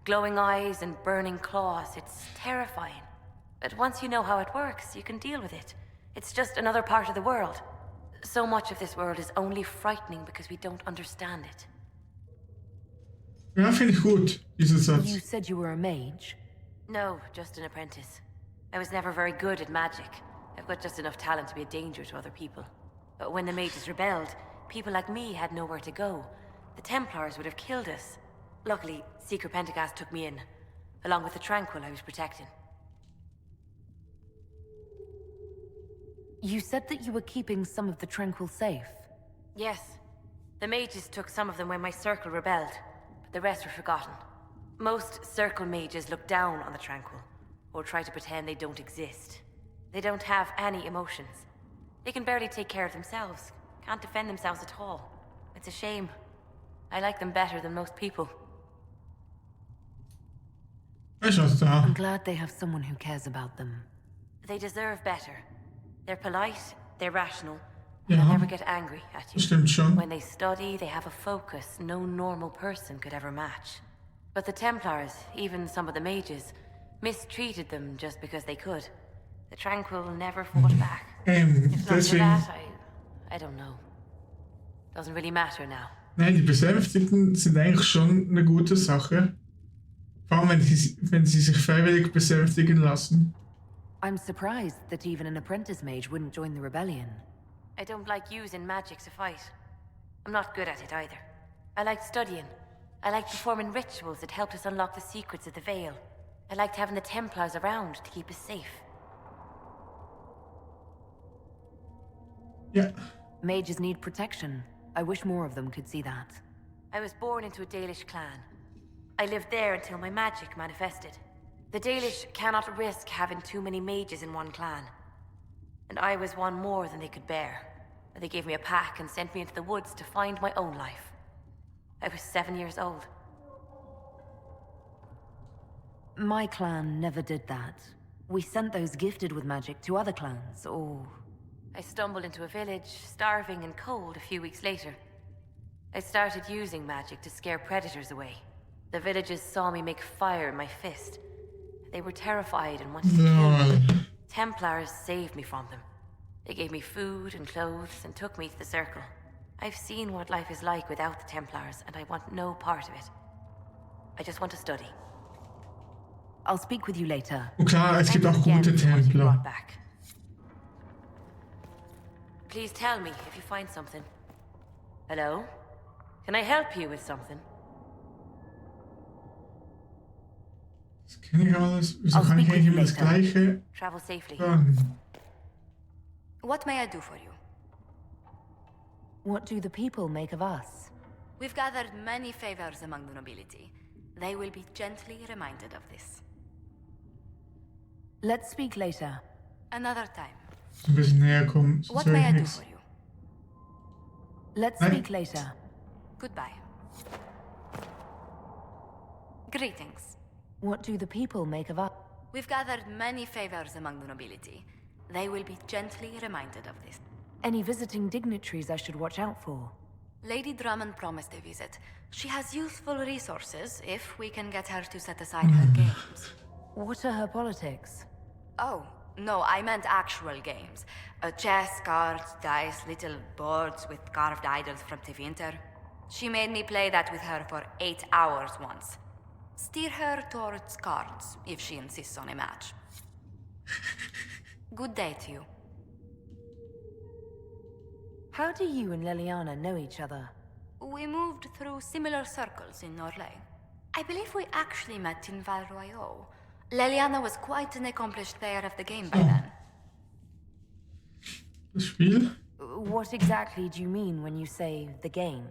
glowing eyes and burning claws, it's terrifying. But once you know how it works, you can deal with it. It's just another part of the world. So much of this world is only frightening because we don't understand it. Ja, finde ich gut, dieser Satz. You said you were a mage? No, just an apprentice. I was never very good at magic. I've got just enough talent to be a danger to other people. But when the mages rebelled, people like me had nowhere to go. The Templars would have killed us. Luckily, Seeker Pentagast took me in, along with the Tranquil I was protecting. You said that you were keeping some of the Tranquil safe. Yes. The mages took some of them when my Circle rebelled, but the rest were forgotten. Most Circle mages look down on the Tranquil, or try to pretend they don't exist. They don't have any emotions. They can barely take care of themselves, can't defend themselves at all. It's a shame. I like them better than most people. I'm glad they have someone who cares about them. They deserve better. They're polite, they're rational, Ja, they'll never get angry at you. stimmt schon. When they study, they have a focus no normal person could ever match. But the Templars, even some of the mages, mistreated them just because they could. The Tranquil never fought back. If not for Deswegen. that, I don't know. Doesn't really matter now. Nein, die Besänftigten sind eigentlich schon eine gute Sache. Vor allem, wenn sie sich freiwillig besänftigen lassen. I'm surprised that even an apprentice mage wouldn't join the rebellion. I don't like using magic to fight. I'm not good at it either. I like studying. I like performing rituals that helped us unlock the secrets of the Veil. I liked having the Templars around to keep us safe. Yeah. Mages need protection. I wish more of them could see that. I was born into a Dalish clan. I lived there until my magic manifested. The Dalish cannot risk having too many mages in one clan. And I was one more than they could bear. They gave me a pack and sent me into the woods to find my own life. I was 7 years old. My clan never did that. We sent those gifted with magic to other clans, or... I stumbled into a village, starving and cold a few weeks later. I started using magic to scare predators away. The villagers saw me make fire in my fist. They were terrified and wanted to kill me. Templars saved me from them. They gave me food and clothes and took me to the Circle. I've seen what life is like without the Templars, and I want no part of it. I just want to study. I'll speak with you later. Und klar, es gibt auch gute Templer. Please tell me if you find something. Hello? Can I help you with something? Das kenne ich alles. Wieso kann ich eigentlich immer das Gleiche Travel safely. sagen? What may I do for you? What do the people make of us? We've gathered many favors among the nobility. They will be gently reminded of this. Let's speak later. Another time. So ein bisschen näher kommen. What may I do for you? Let's speak later. Goodbye. Greetings. What do the people make of us? We've gathered many favors among the nobility. They will be gently reminded of this. Any visiting dignitaries I should watch out for? Lady Drummond promised a visit. She has useful resources if we can get her to set aside her games. What are her politics? Oh, no, I meant actual games. Chess, cards, dice, little boards with carved idols from the winter. She made me play that with her for 8 hours once. Steer her towards cards, if she insists on a match. Good day to you. How do you and Leliana know each other? We moved through similar circles in Norlay. I believe we actually met in Val Royaux. Leliana was quite an accomplished player of the game by then. Das Spiel? What exactly do you mean when you say the game?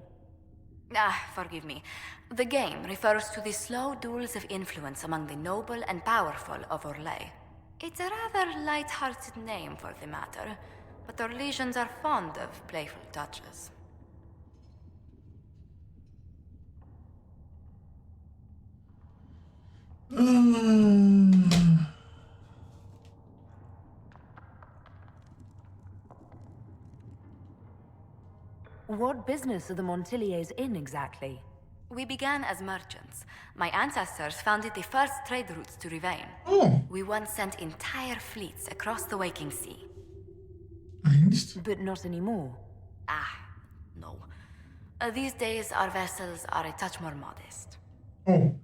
Forgive me. The game refers to the slow duels of influence among the noble and powerful of Orlais. It's a rather light-hearted name for the matter, but Orlesians are fond of playful touches. What business are the Montiliers in exactly? We began as merchants. My ancestors founded the first trade routes to Rivain. Oh. We once sent entire fleets across the waking sea. But not anymore. No. These days, our vessels are a touch more modest. Oh.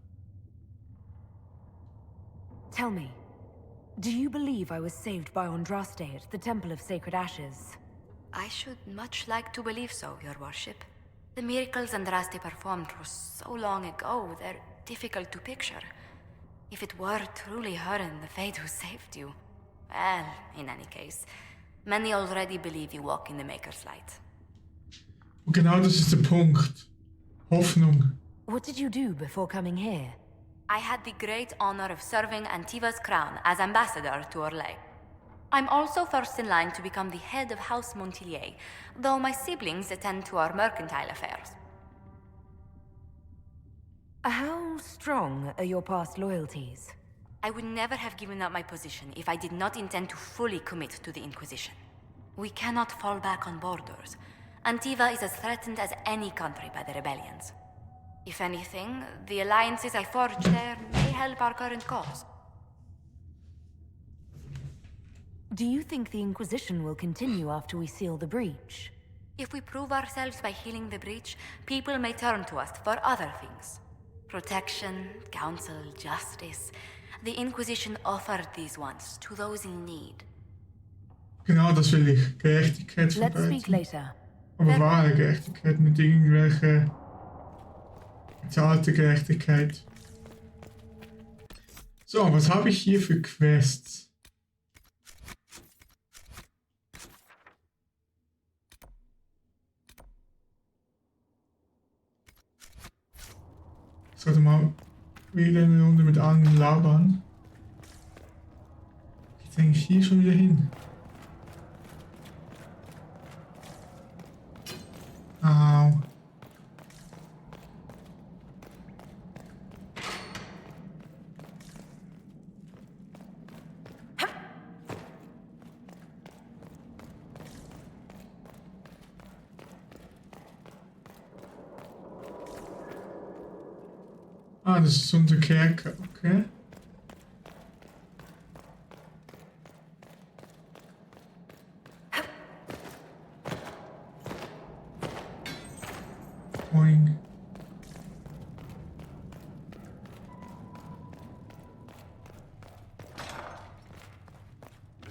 Tell me, do you believe I was saved by Andraste at the Temple of Sacred Ashes? I should much like to believe so, your worship. The miracles Andraste performed were so long ago, they're difficult to picture. If it were truly her and the Fate who saved you... Well, in any case, many already believe you walk in the Maker's light. Und genau das ist der Punkt. Hoffnung. What did you do before coming here? I had the great honor of serving Antiva's crown as ambassador to Orlais. I'm also first in line to become the head of House Montilier, though my siblings attend to our mercantile affairs. How strong are your past loyalties? I would never have given up my position if I did not intend to fully commit to the Inquisition. We cannot fall back on borders. Antiva is as threatened as any country by the rebellions. If anything, the alliances I forged there may help our current cause. Do you think the Inquisition will continue after we seal the breach? If we prove ourselves by healing the breach, people may turn to us for other things. Protection, counsel, justice. The Inquisition offered these once to those in need. Genau, das will ich. Gerechtigkeit Let's speak verbreiten. later. Aber wahre Gerechtigkeit, mit irgendwelche bezahlte Gerechtigkeit. So, was habe ich hier für Quests? Ich sollte mal wieder eine Runde mit allen labern. Geht's eigentlich hier schon wieder hin? Au. Ah, das ist unser Kerker, okay. Boing.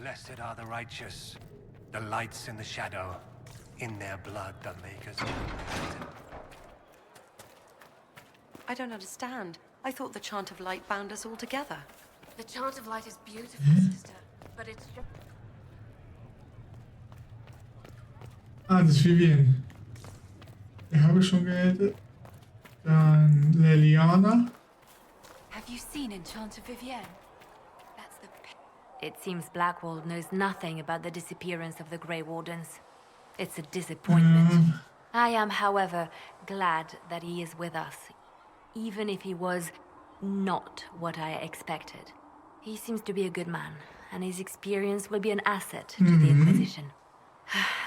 Blessed are the righteous, the lights in the shadow, in their blood the makers. I don't understand. I thought the chant of light bound us all together. The chant of light is beautiful, sister, but it's just... Ah, das ist Vivian. Die habe ich schon geredet. Dann Leliana. Have you seen Enchanter Vivienne? That's the... It seems Blackwall knows nothing about the disappearance of the Grey Wardens. It's a disappointment. I am, however, glad that he is with us, even if he was not what I expected. He seems to be a good man, and his experience will be an asset to the Inquisition.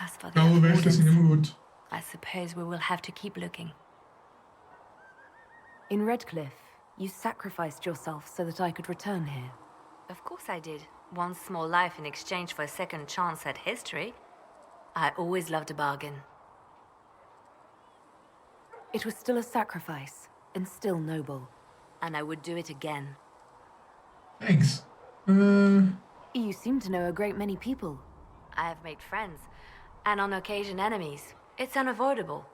As for the other wardens, I suppose we will have to keep looking. In Redcliffe, you sacrificed yourself so that I could return here. Of course I did. One small life in exchange for a second chance at history. I always loved a bargain. It was still a sacrifice, and still noble. And I would do it again. Thanks. You seem to know a great many people. I have made friends, and on occasion enemies. It's unavoidable.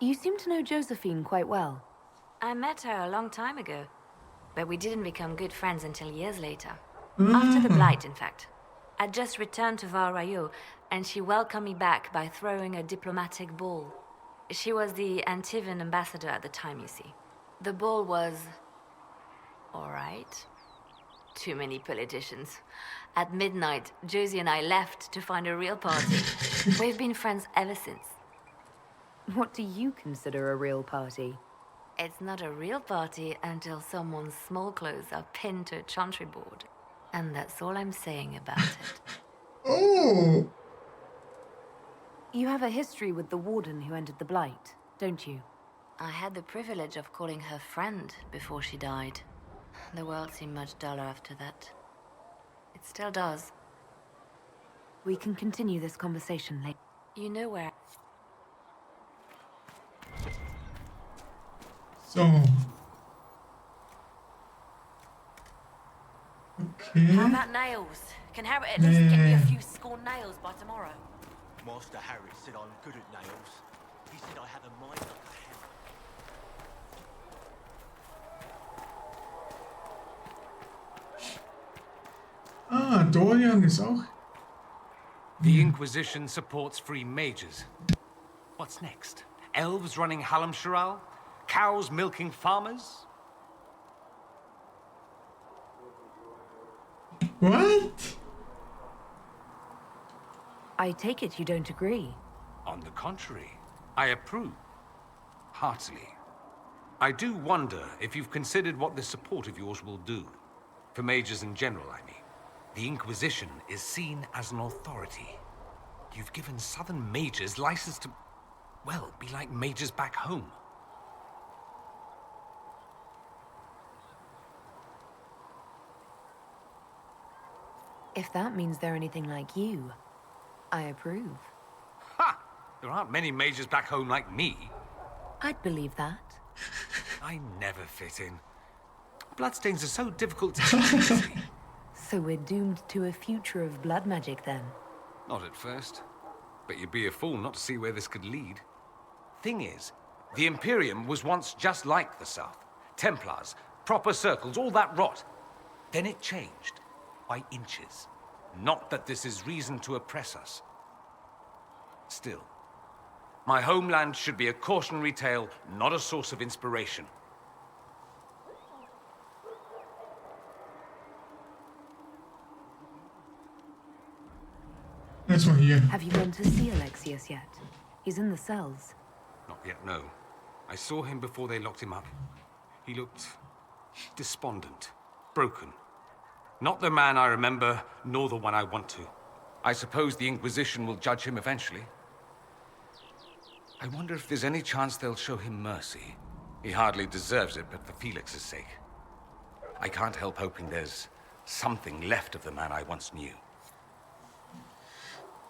You seem to know Josephine quite well. I met her a long time ago, but we didn't become good friends until years later. After the Blight, in fact. I'd just returned to Val Rayo, and she welcomed me back by throwing a diplomatic ball. She was the Antivan ambassador at the time, you see. The ball was... alright. Too many politicians. At midnight, Josie and I left to find a real party. We've been friends ever since. What do you consider a real party? It's not a real party until someone's small clothes are pinned to a chantry board. And that's all I'm saying about it. Oh! You have a history with the warden who entered the Blight, don't you? I had the privilege of calling her friend before she died. The world seemed much duller after that. It still does. We can continue this conversation later. You know where... So. Okay. How about nails? Can Harriet at least get me a few scorn nails by tomorrow? Master Harry said I'm good at nails. He said I have a mind like a Ah, Dorian ist auch. The Inquisition supports free mages. What's next? Elves running Hallam-Sharal? Cows milking farmers? What? I take it you don't agree. On the contrary, I approve. Heartily. I do wonder if you've considered what this support of yours will do. For mages in general, I mean. The Inquisition is seen as an authority. You've given southern mages license to, well, be like mages back home. If that means they're anything like you, I approve. Ha! There aren't many mages back home like me. I'd believe that. I never fit in. Bloodstains are so difficult to see. So we're doomed to a future of blood magic then? Not at first. But you'd be a fool not to see where this could lead. Thing is, the Imperium was once just like the South. Templars, proper circles, all that rot. Then it changed. By inches. Not that this is reason to oppress us. Still, my homeland should be a cautionary tale, not a source of inspiration. That's one here. Have you been to see Alexius yet? He's in the cells. Not yet, no. I saw him before they locked him up. He looked despondent, broken. Not the man I remember, nor the one I want to. I suppose the Inquisition will judge him eventually. I wonder if there's any chance they'll show him mercy. He hardly deserves it, but for Felix's sake. I can't help hoping there's something left of the man I once knew.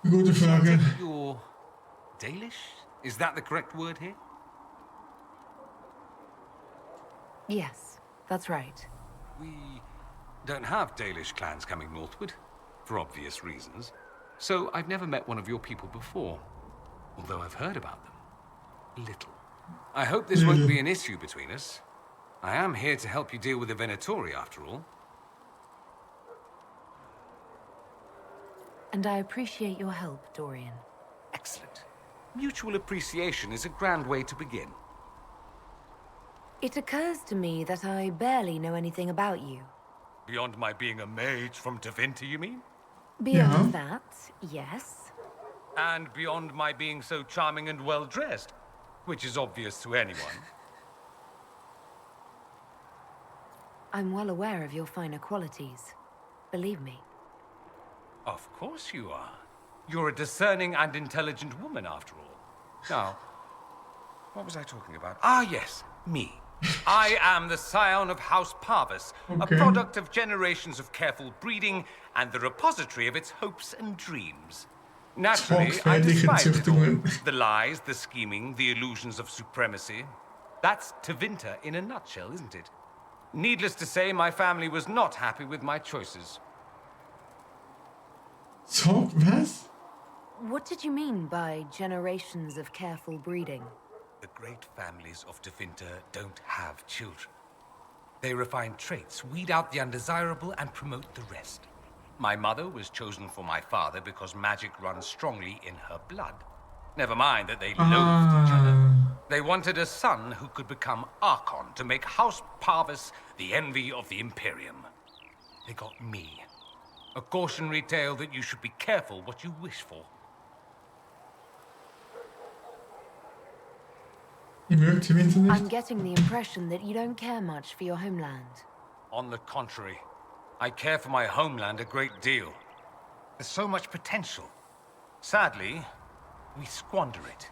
Goede vragen. You're Dalish? Is that the correct word here? Yes, that's right. We don't have Dalish clans coming northward, for obvious reasons. So I've never met one of your people before, although I've heard about them. Little. I hope this won't be an issue between us. I am here to help you deal with the Venatori, after all. And I appreciate your help, Dorian. Excellent. Mutual appreciation is a grand way to begin. It occurs to me that I barely know anything about you. Beyond my being a mage from Tevinter, you mean? Beyond that, yes. And beyond my being so charming and well-dressed, which is obvious to anyone. I'm well aware of your finer qualities. Believe me. Of course you are. You're a discerning and intelligent woman, after all. Now, what was I talking about? Ah, yes, me. I am the scion of House Parvis, a product of generations of careful breeding and the repository of its hopes and dreams. Naturally, I despise it all. The lies, the scheming, the illusions of supremacy. That's Tevinter in a nutshell, isn't it? Needless to say, my family was not happy with my choices. So, was? What did you mean by generations of careful breeding? The great families of Tevinter don't have children. They refine traits, weed out the undesirable, and promote the rest. My mother was chosen for my father because magic runs strongly in her blood. Never mind that they loathed each other. They wanted a son who could become Archon to make House Parvis the envy of the Imperium. They got me. A cautionary tale that you should be careful what you wish for. I'm getting the impression that you don't care much for your homeland. On the contrary, I care for my homeland a great deal. There's so much potential. Sadly, we squander it.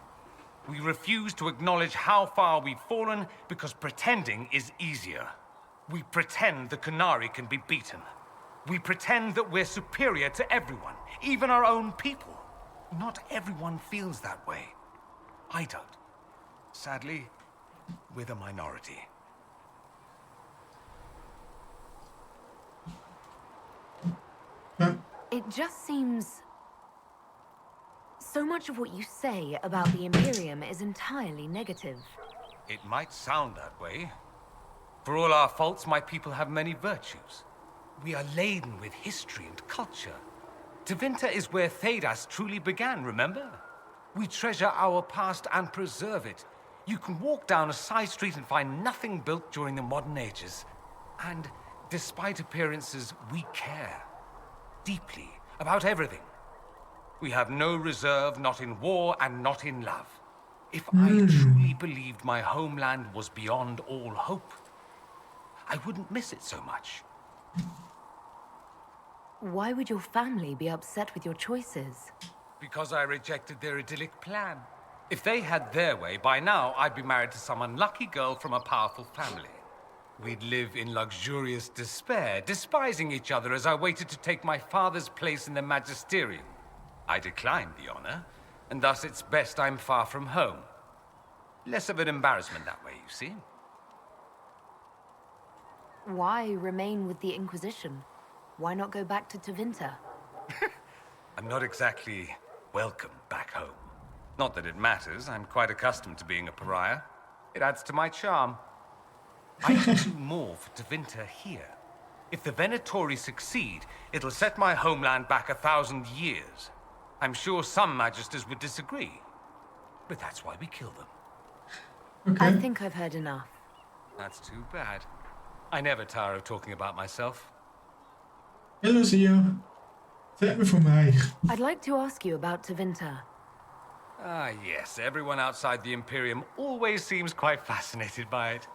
We refuse to acknowledge how far we've fallen because pretending is easier. We pretend the Qunari can be beaten. We pretend that we're superior to everyone, even our own people. Not everyone feels that way. I don't. Sadly, we're the minority. It just seems... So much of what you say about the Imperium is entirely negative. It might sound that way. For all our faults, my people have many virtues. We are laden with history and culture. Tevinter is where Thedas truly began, remember? We treasure our past and preserve it. You can walk down a side street and find nothing built during the modern ages. And despite appearances, we care. Deeply, about everything. We have no reserve, not in war and not in love. If I truly believed my homeland was beyond all hope, I wouldn't miss it so much. Why would your family be upset with your choices? Because I rejected their idyllic plan. If they had their way, by now I'd be married to some unlucky girl from a powerful family. We'd live in luxurious despair, despising each other as I waited to take my father's place in the magisterium. I declined the honor, and thus it's best I'm far from home. Less of an embarrassment that way, you see. Why remain with the Inquisition? Why not go back to Tevinter? I'm not exactly welcome back home. Not that it matters, I'm quite accustomed to being a pariah. It adds to my charm. I can do more for Tevinter here. If the Venatori succeed, it'll set my homeland back 1,000 years. I'm sure some magisters would disagree, but that's why we kill them. I think I've heard enough. That's too bad. I never tire of talking about myself. Hallo zie je. Zeg me voor mij. I'd like to ask you about Tevinter. Ah, yes. Everyone outside the Imperium always seems quite fascinated by it.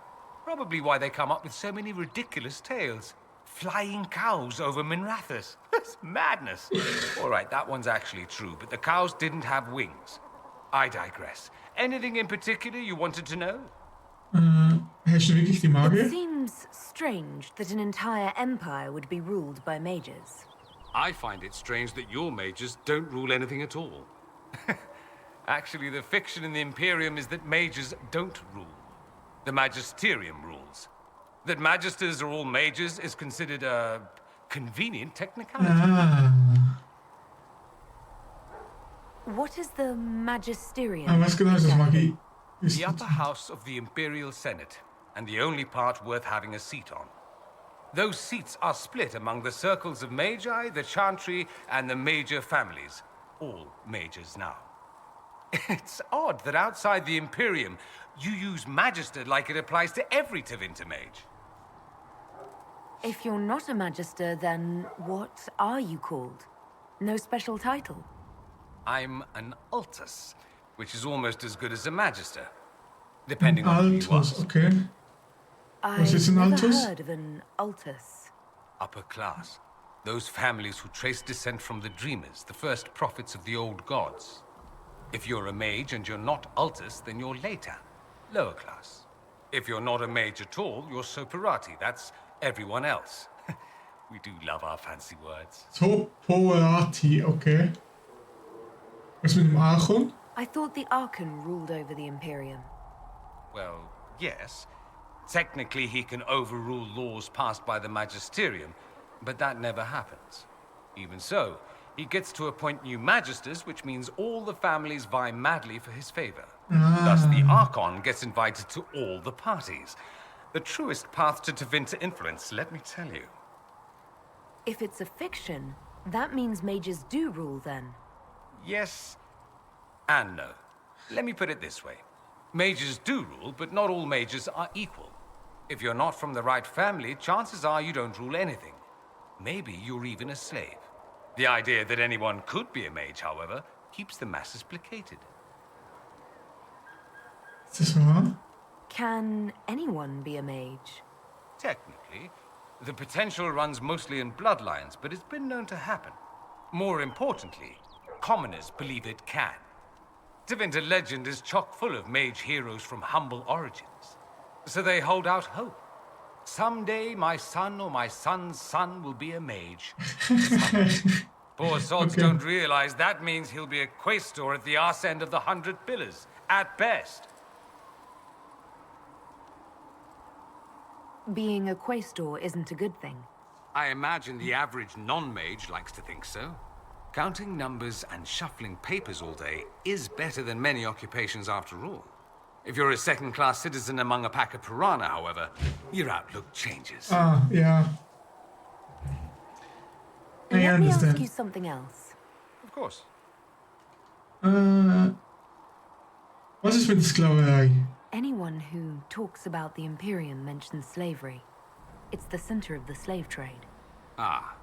Probably why they come up with so many ridiculous tales. Flying cows over Minrathous. That's madness. All right, that one's actually true, but the cows didn't have wings. I digress. Anything in particular you wanted to know? Hast du wirklich die Magier? It seems strange that an entire empire would be ruled by mages. I find it strange that your mages don't rule anything at all. Actually, the fiction in the Imperium is that mages don't rule. The Magisterium rules. That magisters are all mages is considered a convenient technicality. What is the Magisterium? Was genau ist das Magie? The upper house of the Imperial Senate, and the only part worth having a seat on. Those seats are split among the circles of Magi, the Chantry, and the major families. All majors now. It's odd that outside the Imperium, you use Magister like it applies to every Tevinter mage. If you're not a Magister, then what are you called? No special title? I'm an Altus, which is almost as good as a Magister, depending on who you ask. Okay. Was I've it an never Altus? heard of an Altus. Upper class. Those families who trace descent from the Dreamers, the first prophets of the old gods. If you're a mage and you're not Altus, then you're later, lower class. If you're not a mage at all, you're Soperati. That's everyone else. We do love our fancy words. Soperati, okay. Was mit dem Archon? I thought the Archon ruled over the Imperium. Well, yes. Technically, he can overrule laws passed by the Magisterium, but that never happens. Even so, he gets to appoint new Magisters, which means all the families vie madly for his favor. Thus, the Archon gets invited to all the parties. The truest path to Tevinter influence, let me tell you. If it's a fiction, that means mages do rule then. Yes and no. Let me put it this way. Mages do rule, but not all mages are equal. If you're not from the right family, chances are you don't rule anything. Maybe you're even a slave. The idea that anyone could be a mage, however, keeps the masses placated. Ist das wahr? Can anyone be a mage? Technically, the potential runs mostly in bloodlines, but it's been known to happen. More importantly, commoners believe it can. Tevinter legend is chock full of mage heroes from humble origins. So they hold out hope. Someday my son or my son's son will be a mage. Poor sods don't realize that means he'll be a quaestor at the arse end of the 100 Pillars, at best. Being a quaestor isn't a good thing. I imagine the average non-mage likes to think so. Counting numbers and shuffling papers all day is better than many occupations after all. If you're a second-class citizen among a pack of piranha, however, your outlook changes. Yeah. I Let me understand. ask you something else. Of course. Was ist mit der Sklaverei? Anyone who talks about the Imperium mentions slavery. It's the center of the slave trade. Ah.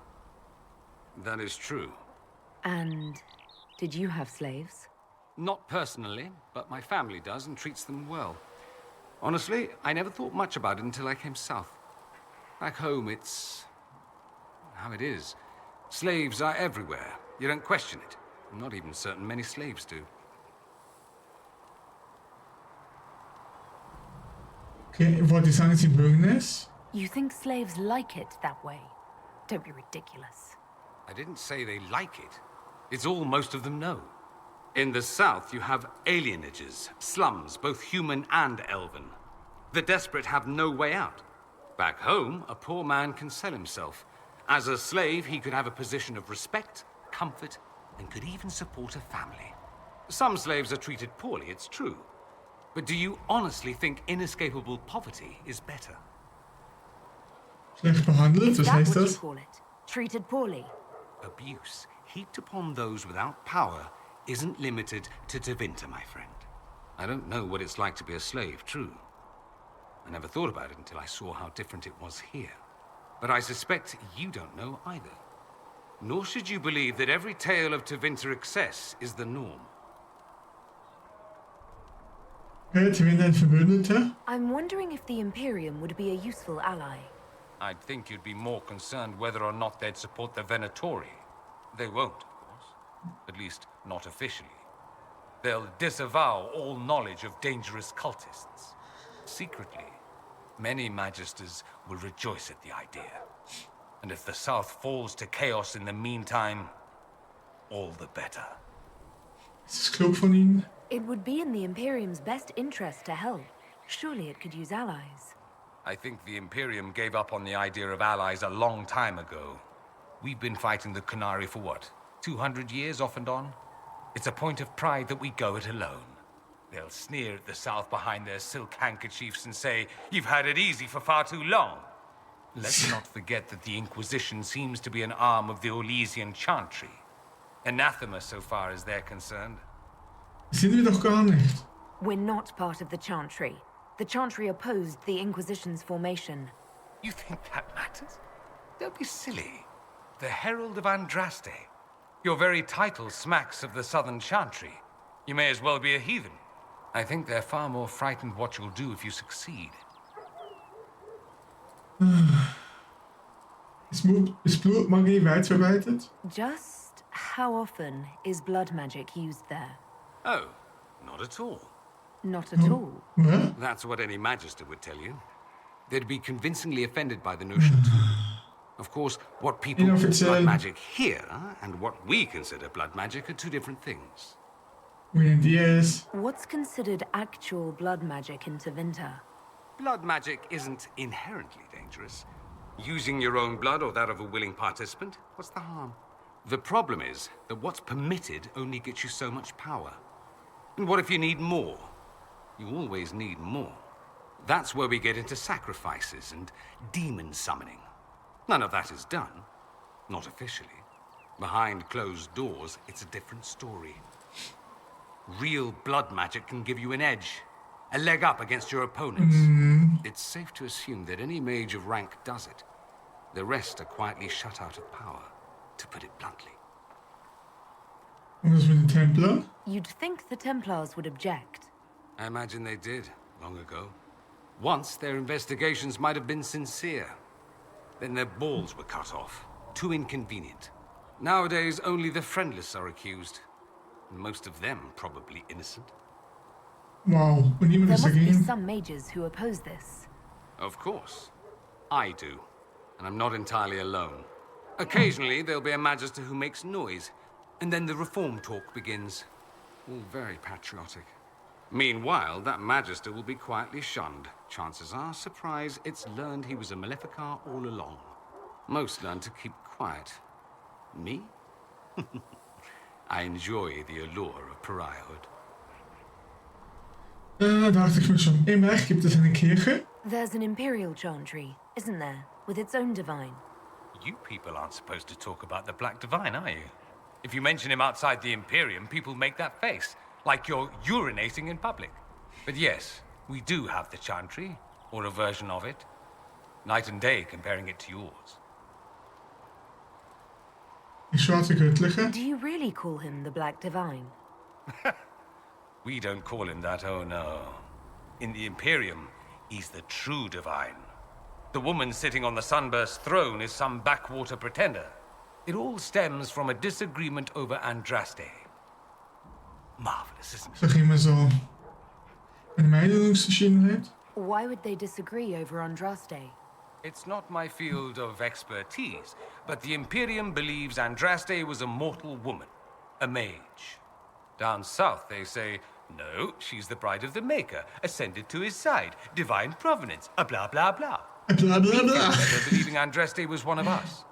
That is true. And did you have slaves? Not personally, but my family does and treats them well. Honestly, I never thought much about it until I came south. Back home, it's how it is. Slaves are everywhere. You don't question it. I'm not even certain many slaves do. Okay, wollte ich sagen, sie mögen es? You think slaves like it that way? Don't be ridiculous. I didn't say they like it. It's all most of them know. In the south, you have alienages, slums, both human and elven. The desperate have no way out. Back home, a poor man can sell himself. As a slave, he could have a position of respect, comfort, and could even support a family. Some slaves are treated poorly, it's true. But do you honestly think inescapable poverty is better? Schlecht behandelt, Is was that heißt what you das? call it? Treated poorly? Abuse heaped upon those without power isn't limited to Tevinter, my friend. I don't know what it's like to be a slave, true. I never thought about it until I saw how different it was here. But I suspect you don't know either. Nor should you believe that every tale of Tevinter excess is the norm. Tevinter ein Verbündeter? I'm wondering if the Imperium would be a useful ally. I'd think you'd be more concerned whether or not they'd support the Venatori. They won't, of course. At least, not officially. They'll disavow all knowledge of dangerous cultists. Secretly. Many magisters will rejoice at the idea. And if the South falls to chaos in the meantime, all the better. Is het klok van ihnen? It would be in the Imperium's best interest to help. Surely it could use allies. I think the Imperium gave up on the idea of allies a long time ago. We've been fighting the Qunari for what, 200 years off and on? It's a point of pride that we go it alone. They'll sneer at the South behind their silk handkerchiefs and say, "You've had it easy for far too long." Let's not forget that the Inquisition seems to be an arm of the Orlesian Chantry. Anathema so far as they're concerned. Sind wir doch gar nicht. We're not part of the Chantry. The Chantry opposed the Inquisition's formation. You think that matters? Don't be silly. The Herald of Andraste. Your very title smacks of the Southern Chantry. You may as well be a heathen. I think they're far more frightened what you'll do if you succeed. Is bloedmagie weit verbreitet? Just how often is blood magic used there? Oh, not at all. Not at all. That's what any magister would tell you. They'd be convincingly offended by the notion too. Of course, what people call blood magic here and what we consider blood magic are two different things. What's considered actual blood magic in Tevinter? Blood magic isn't inherently dangerous. Using your own blood or that of a willing participant, what's the harm? The problem is that what's permitted only gets you so much power. And what if you need more? You always need more. That's where we get into sacrifices and demon summoning. None of that is done. Not officially. Behind closed doors, it's a different story. Real blood magic can give you an edge, a leg up against your opponents. It's safe to assume that any mage of rank does it. The rest are quietly shut out of power, to put it bluntly. What was with the Templar? You'd think the Templars would object. I imagine they did, long ago. Once, their investigations might have been sincere. Then their balls were cut off. Too inconvenient. Nowadays, only the friendless are accused. And most of them probably innocent. Wow, There must be some mages who oppose this. Of course. I do. And I'm not entirely alone. Occasionally, there'll be a magister who makes noise. And then the reform talk begins. All very patriotic. Meanwhile, that magister will be quietly shunned. Chances are, surprise, it's learned he was a Maleficar all along. Most learn to keep quiet. Me? I enjoy the allure of pariahhood. Dachte ich mir schon. Im Reich gibt es eine Kirche. There's an Imperial Chantry, isn't there? With its own divine. You people aren't supposed to talk about the Black Divine, are you? If you mention him outside the Imperium, people make that face, like you're urinating in public. But yes, we do have the Chantry, or a version of it. Night and day comparing it to yours. Do you really call him the Black Divine? We don't call him that, oh no. In the Imperium, he's the true divine. The woman sitting on the Sunburst throne is some backwater pretender. It all stems from a disagreement over Andraste. Marvelous, isn't it? Zeg je maar zo. Een meningsverschiedenheid? Why would they disagree over Andraste? It's not my field of expertise, but the Imperium believes Andraste was a mortal woman, a mage. Down south, they say, no, she's the bride of the Maker, ascended to his side, divine provenance, a blah blah blah. Blah blah blah. Better believing Andraste was one of us.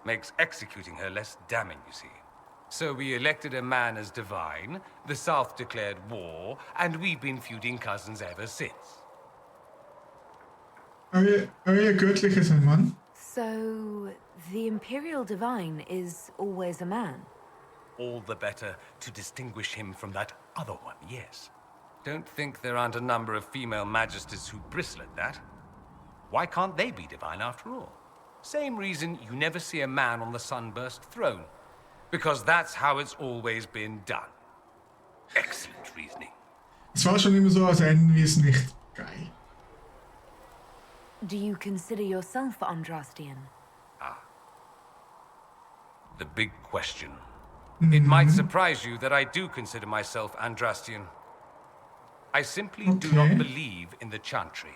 Makes executing her less damning, you see. So we elected a man as divine, the South declared war, and we've been feuding cousins ever since. Are je göttlich is een man? So, the Imperial Divine is always a man? All the better to distinguish him from that other one, yes. Don't think there aren't a number of female magisters who bristle at that. Why can't they be divine after all? Same reason you never see a man on the Sunburst throne. Because that's how it's always been done. Excellent reasoning. Es war schon immer so, als enden wir es nicht. Geil. Do you consider yourself Andrastian? The big question. It might surprise you that I do consider myself Andrastian. I simply do not believe in the Chantry.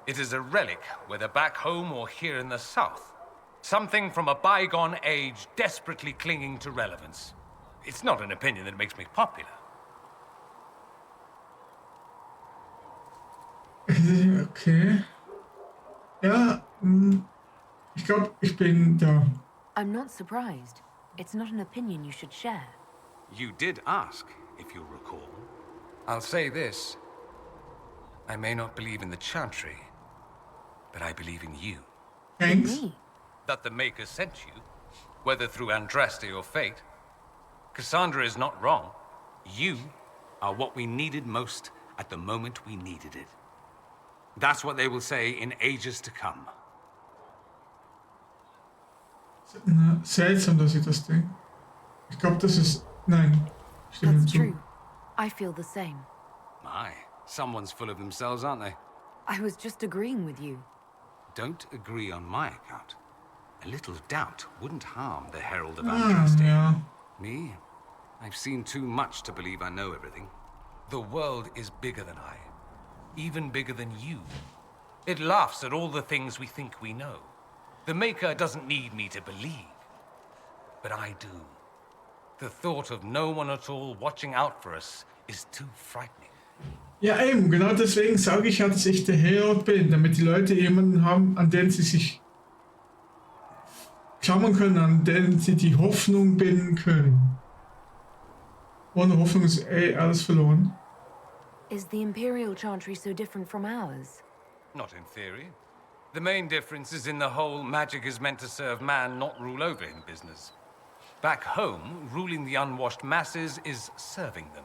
It is a relic, whether back home or here in the south. Something from a bygone age desperately clinging to relevance. It's not an opinion that makes me popular. Okay. Ja, ich glaube, ich bin da. I'm not surprised. It's not an opinion you should share. You did ask, if you'll recall. I'll say this. I may not believe in the Chantry, but I believe in you. Thanks. That the Maker sent you, whether through Andraste or fate. Cassandra is not wrong. You are what we needed most at the moment we needed it. That's what they will say in ages to come. Na, seltsam, dass ich das denke. Ich glaube, das ist... Nein. Stimme That's zu. true. I feel the same. My, someone's full of themselves, aren't they? I was just agreeing with you. Don't agree on my account. A little doubt wouldn't harm the Herald of Andraste. Ja. Me? I've seen too much to believe I know everything. The world is bigger than I. Even bigger than you. It laughs at all the things we think we know. The Maker doesn't need me to believe. But I do. The thought of no one at all watching out for us is too frightening. Ja, eben, genau deswegen sage ich ja, dass ich der Herald bin, damit die Leute jemanden haben, an den sie sich klammern können, an den sie die Hoffnung binden können. Ohne Hoffnung ist alles verloren. Is the Imperial Chantry so different from ours? Not in theory. The main difference is in the whole magic is meant to serve man, not rule over him business. Back home, ruling the unwashed masses is serving them,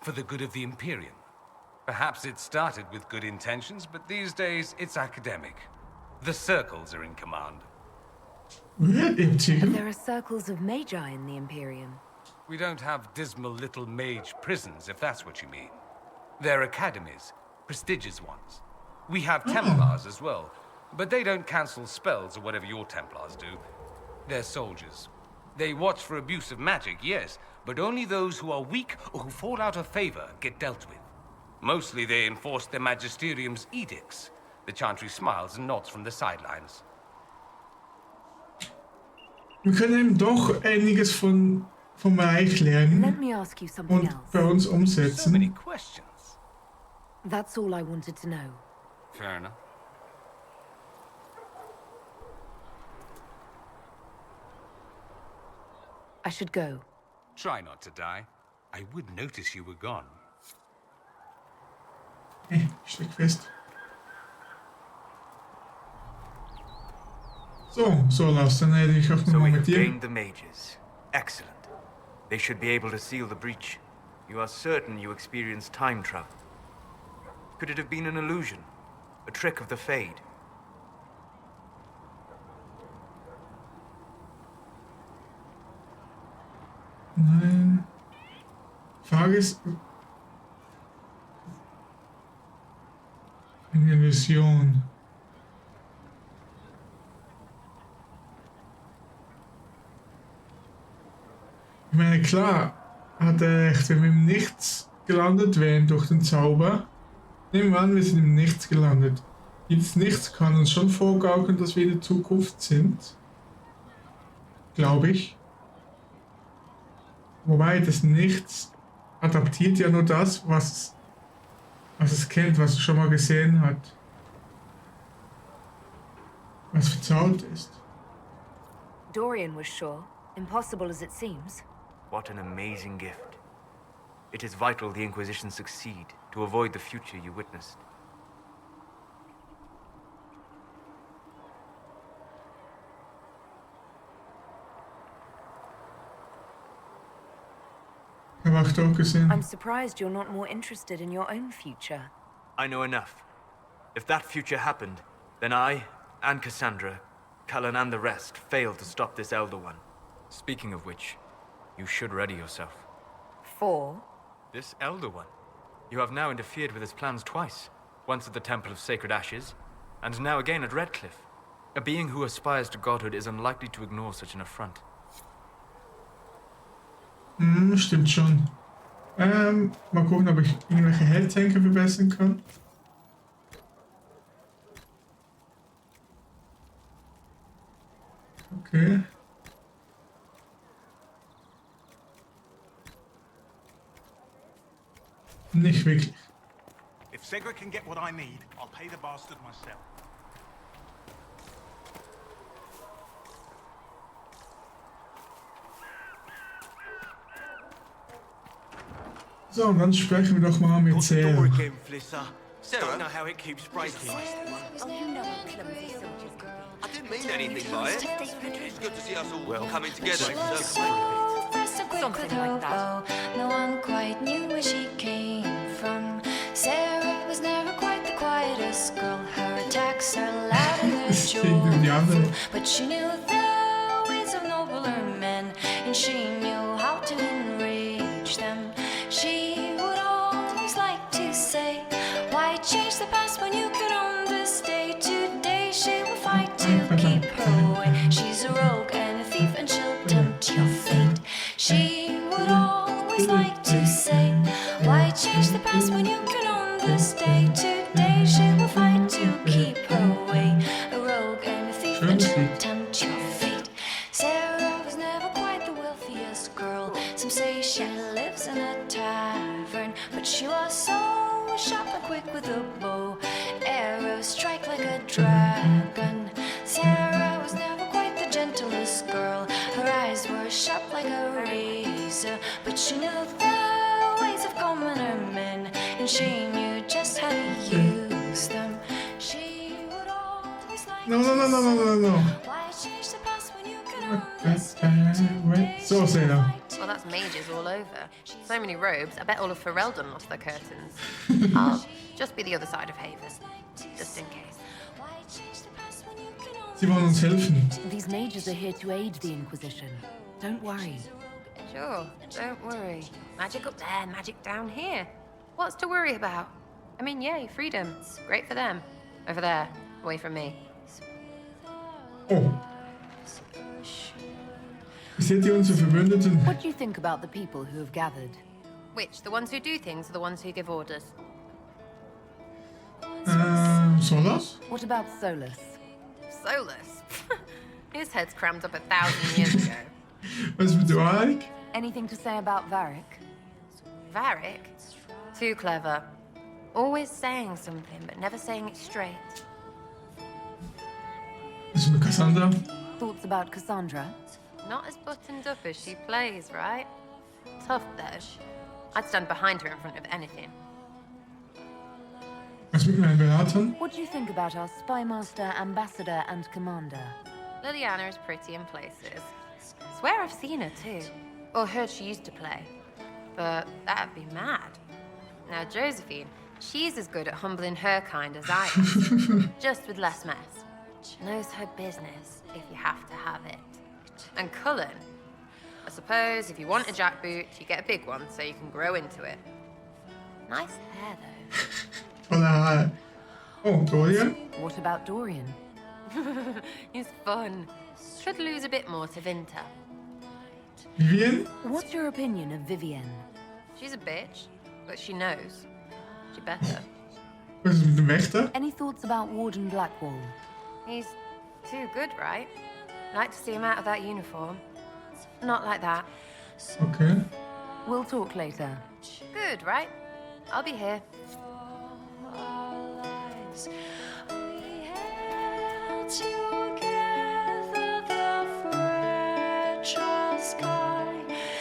for the good of the Imperium. Perhaps it started with good intentions, but these days it's academic. The circles are in command. There are circles of magi in the Imperium. We don't have dismal little mage prisons, if that's what you mean. They're academies, prestigious ones. We have Templars as well, but they don't cancel spells or whatever your Templars do. They're soldiers. They watch for abuse of magic, yes, but only those who are weak or who fall out of favor get dealt with. Mostly they enforce the Magisterium's edicts. The Chantry smiles and nods from the sidelines. Wir können eben doch einiges vom Reich lernen Let me ask you something und else. bei uns So many umsetzen. questions. That's all I wanted to know. Fair enough. I should go. Try not to die. I would notice you were gone. Hey, steck fest. So Lars, dann hätte ich auch So nochmal we mit dir. gained the mages. Excellent. They should be able to seal the breach. You are certain you experienced time travel. Could it have been an illusion? A trick of the Fade? Nein. Frage ist... Eine Illusion. Ich meine, klar, hat er recht, wenn wir im Nichts gelandet wären durch den Zauber. Nehmen wir an, wir sind im Nichts gelandet. Dieses Nichts kann uns schon vorgaukeln, dass wir in der Zukunft sind. Glaube ich. Wobei das Nichts adaptiert ja nur das, was es kennt, was es schon mal gesehen hat. Was verzaubert ist. Dorian was sure, impossible as it seems. What an amazing gift. It is vital the Inquisition succeed to avoid the future you witnessed. I'm surprised you're not more interested in your own future. I know enough. If that future happened, then I, and Cassandra, Cullen and the rest, failed to stop this Elder One. Speaking of which, you should ready yourself. For? This Elder One. You have now interfered with his plans twice. Once at the Temple of Sacred Ashes, and now again at Redcliffe. A being who aspires to godhood is unlikely to ignore such an affront. Stimmt schon. Mal gucken, ob ich irgendwelche Heldtanker verbessern kann. Okay. Nicht wirklich. If Segra can get what I need, I'll pay the bastard myself. So, dann sprechen wir doch mal mit Sarah. Don't know how it keeps breaking. I didn't mean anything by it. It's good to see us all coming together. Something like that. No one quite knew where she came from. Sarah was never quite the quietest girl. Her attacks are loud and they're joyful. But she knew the ways of nobler men, and she knew how to enrage them. She would always like to say, why change the past when you could understay? Today she will fight to keep her way. She's a rogue and a thief and she'll tempt your fate. She would always like to say, why change the past when you can understay? Today she will fight to keep her way. A rogue and a thief and she'll tempt your fate. Sarah was never quite the wealthiest girl. Some say she lives in a tavern, but she was so sharp and quick with a bow. Arrows strike like a dragon. Sarah was never quite the gentlest girl. Her eyes were sharp like a razor, but she knew the ways of commoner men, and she knew just how to use them. She would always like No. why change the past when you can Wait, so Sarah. Well, that's mages all over. So many robes, I bet all of Ferelden lost their curtains. I'll just be the other side of Haven, just in case. Sie wollen uns helfen. These mages are here to aid the Inquisition. Don't worry. Sure, don't worry. Magic up there, magic down here. What's to worry about? I mean, yay, freedom. Great for them. Over there, away from me. Oh. Seht ihr unsere Verbündeten? What do you think about the people who have gathered? Which, the ones who do things or the ones who give orders? Solas? What about Solus? Solus? His head's crammed up 1,000 years ago. Was mit Varric? Anything to say about Varric? Varric? Too clever. Always saying something, but never saying it straight. Was mit Cassandra? Thoughts about Cassandra? Not as buttoned up as she plays, right? Tough, though. I'd stand behind her in front of anything. Was mit meinen Beratern? What do you think about our spymaster, ambassador, and commander? Liliana is pretty in places. Swear I've seen her, too. Or heard she used to play. But that'd be mad. Now, Josephine, she's as good at humbling her kind as I am. Just with less mess. Knows her business, if you have to have it. And Cullen, I suppose if you want a jackboot, you get a big one so you can grow into it. Nice hair, though. Tolle. Oh, Dorian? What about Dorian? He's fun. Should lose a bit more to Vinta. Vivienne? What's your opinion of Vivienne? She's a bitch, but she knows. She better. Was mit dem Wächter? Any thoughts about Warden Blackwall? He's too good, right? Like to see him out of that uniform. Not like that. Okay. We'll talk later. Good, right? I'll be here.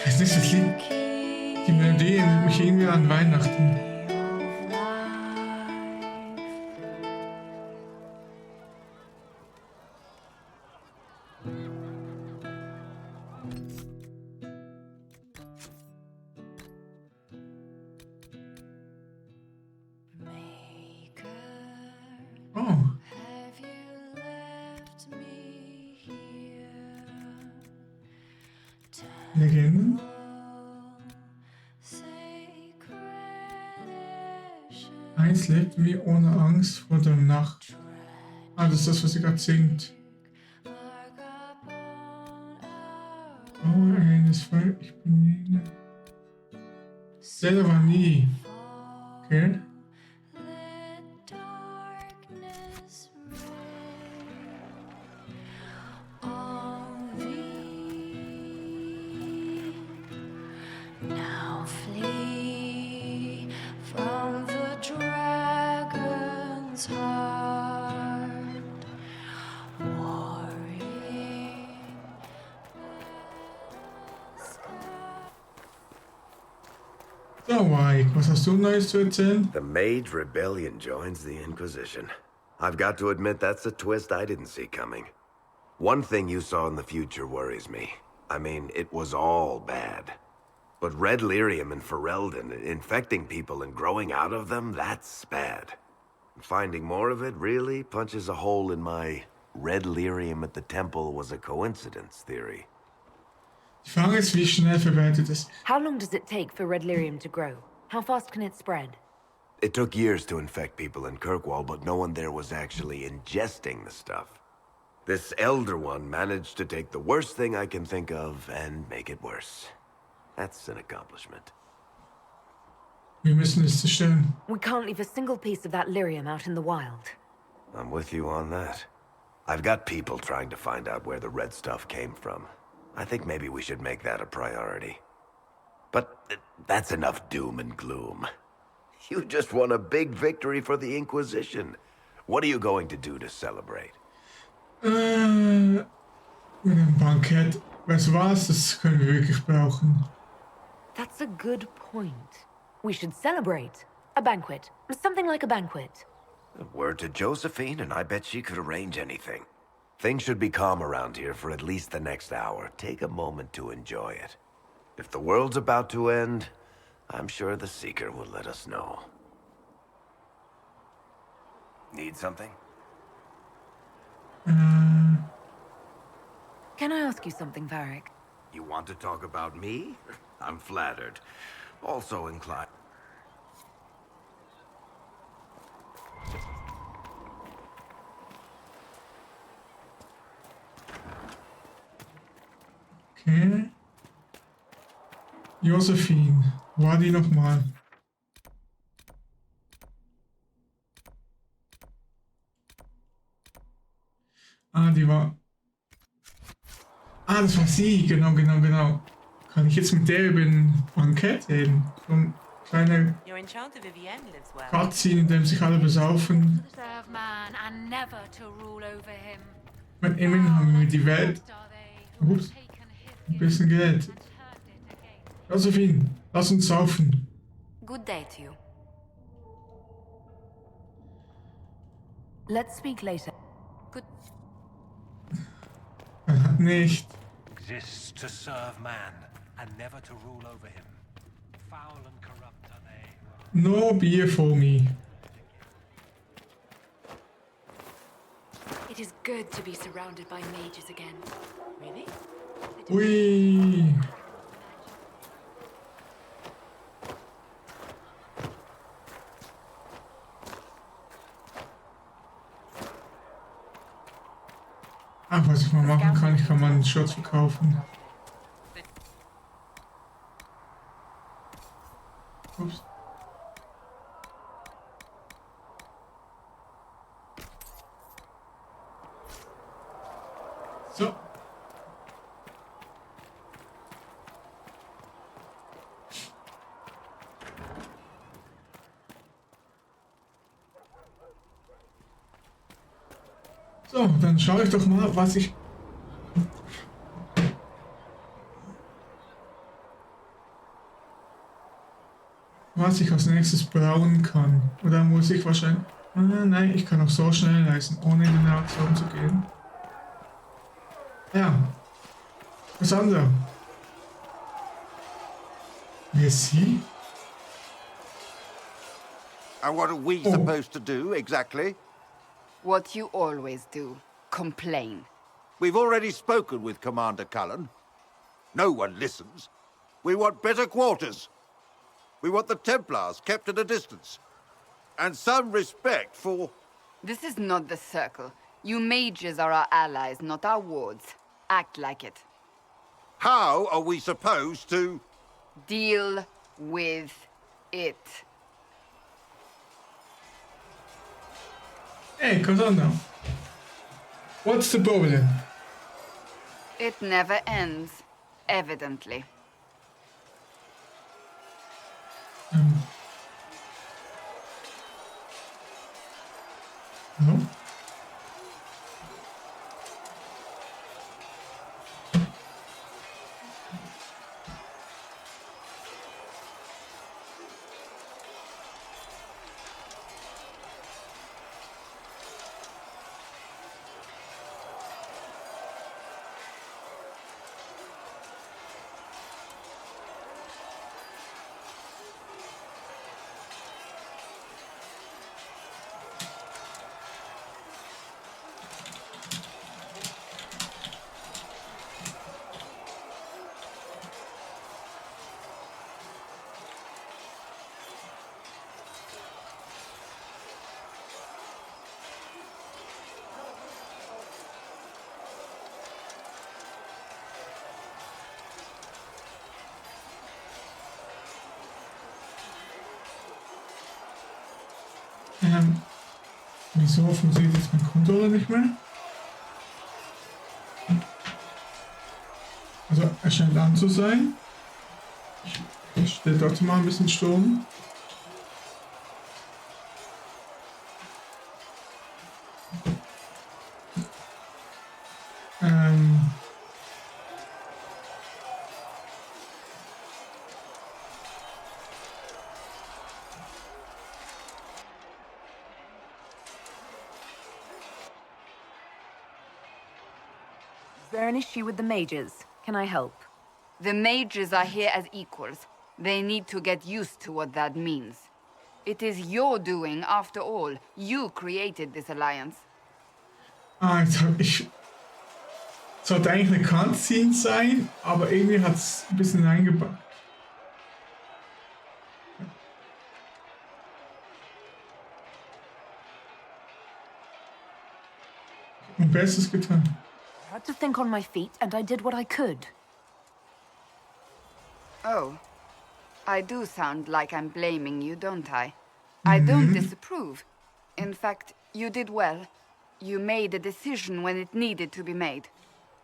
Ist nicht das Lied? Die Melodie erinnert mich irgendwie an Weihnachten. Oh. Legenden? Eins lebt wie ohne Angst vor der Nacht. Ah, das ist das, was sie gerade singt. Oh, eines Volk, ich bin jene. Selber war nie. Okay. So, Mike, was hast du Neues zu erzählen? The Mage Rebellion joins the Inquisition. I've got to admit that's a twist I didn't see coming. One thing you saw in the future worries me. I mean, it was all bad. But red lyrium and Ferelden, infecting people and growing out of them, that's bad. Finding more of it really punches a hole in my red lyrium at the temple was a coincidence theory. Die Frage ist, wie schnell verbreitet es. How long does it take for red lyrium to grow? How fast can it spread? It took years to infect people in Kirkwall, but no one there was actually ingesting the stuff. This Elder One managed to take the worst thing I can think of and make it worse. That's an accomplishment. Wir müssen es zerstören. We can't leave a single piece of that lyrium out in the wild. I'm with you on that. I've got people trying to find out where the red stuff came from. I think maybe we should make that a priority. But that's enough doom and gloom. You just won a big victory for the Inquisition. What are you going to do to celebrate? Mit einem Bankett. Was war's? Das können wir wirklich brauchen. That's a good point. We should celebrate. A banquet. Something like a banquet. Word to Josephine, and I bet she could arrange anything. Things should be calm around here for at least the next hour. Take a moment to enjoy it. If the world's about to end, I'm sure the Seeker will let us know. Need something? Can I ask you something, Varric? You want to talk about me? I'm flattered. Also inclined. Okay. Josephine, wo war die nochmal? Die war... das war sie, genau. Kann ich jetzt mit der über ein Bankett reden? So ein kleiner Cutscene, in dem sich alle besaufen. Und immerhin haben wir die Welt... Ups. Ein bisschen gerettet. Josephine, lass uns saufen. Good day to you. Let's speak later. Good. Nicht. Exists to serve man and never to rule over him. Foul and corrupt are they. No beer for me. It is good to be surrounded by mages again. Really? Ui. Was ich mal machen kann, ich kann mal einen Schutz verkaufen. Ups. So. So, dann schaue ich doch mal, was ich... als nächstes brauen kann. Oder muss ich wahrscheinlich... nein, ich kann auch so schnell leisten, ohne in die Reaktion zu gehen. Ja. Was anderes. Wer ist sie? And what are we supposed to do, exactly? What you always do. Complain. We've already spoken with Commander Cullen. No one listens. We want better quarters. We want the Templars kept at a distance. And some respect for... This is not the Circle. You mages are our allies, not our wards. Act like it. How are we supposed to... Deal with it. Hey, Cassandra. What's the problem? It never ends, evidently. No? Wieso funktioniert jetzt mein Controller nicht mehr? Also, er scheint an zu sein. Ich stelle dort mal ein bisschen Strom. Is there an issue with the mages? Can I help? The mages are here as equals. They need to get used to what that means. It is your doing, after all. You created this alliance. Jetzt hab ich... Sollte eigentlich eine Cutscene sein, aber irgendwie hat es ein bisschen eingebaut. Mein Bestes getan. I had to think on my feet, and I did what I could. Oh. I do sound like I'm blaming you, don't I? I don't disapprove. In fact, you did well. You made a decision when it needed to be made.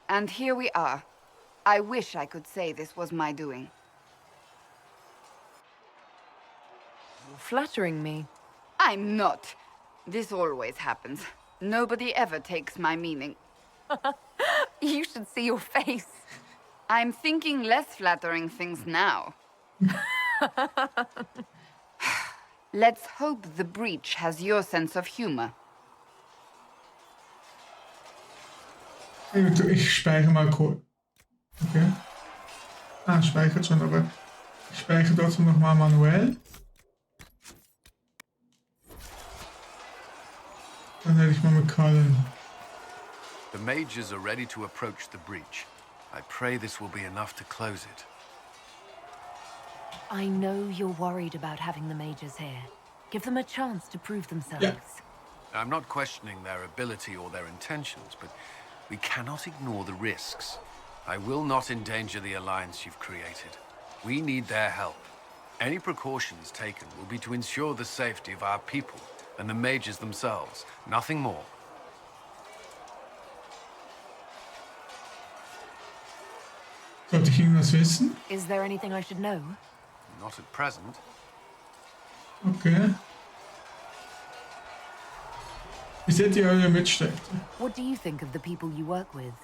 And here we are. I wish I could say this was my doing. You're flattering me. I'm not. This always happens. Nobody ever takes my meaning. You should see your face. I'm thinking less flattering things now. Let's hope the breach has your sense of humor. Ich speichere mal kurz. Okay. Speichert schon, aber ich speichere trotzdem nochmal manuell. Dann hätte ich mal mit Colin. The mages are ready to approach the breach. I pray this will be enough to close it. I know you're worried about having the mages here. Give them a chance to prove themselves. Yeah. I'm not questioning their ability or their intentions, but we cannot ignore the risks. I will not endanger the alliance you've created. We need their help. Any precautions taken will be to ensure the safety of our people and the mages themselves. Nothing more. Sollte ich irgendwas wissen? Is there anything I should know? Not at present. Okay. Wie seht ihr eure Mitstreiter? What do you think of the people you work with?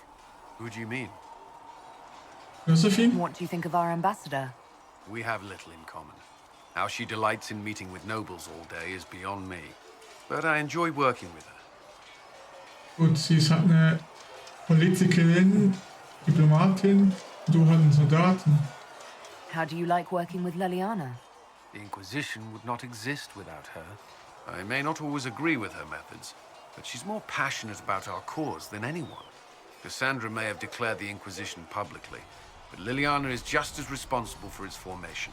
Who do you mean? Josephine? What do you think of our ambassador? We have little in common. How she delights in meeting with nobles all day is beyond me. But I enjoy working with her. Gut, sie ist halt eine Politikerin, Diplomatin, du halt ein Soldaten. How do you like working with Leliana? The Inquisition would not exist without her. I may not always agree with her methods, but she's more passionate about our cause than anyone. Cassandra may have declared the Inquisition publicly, but Liliana is just as responsible for its formation.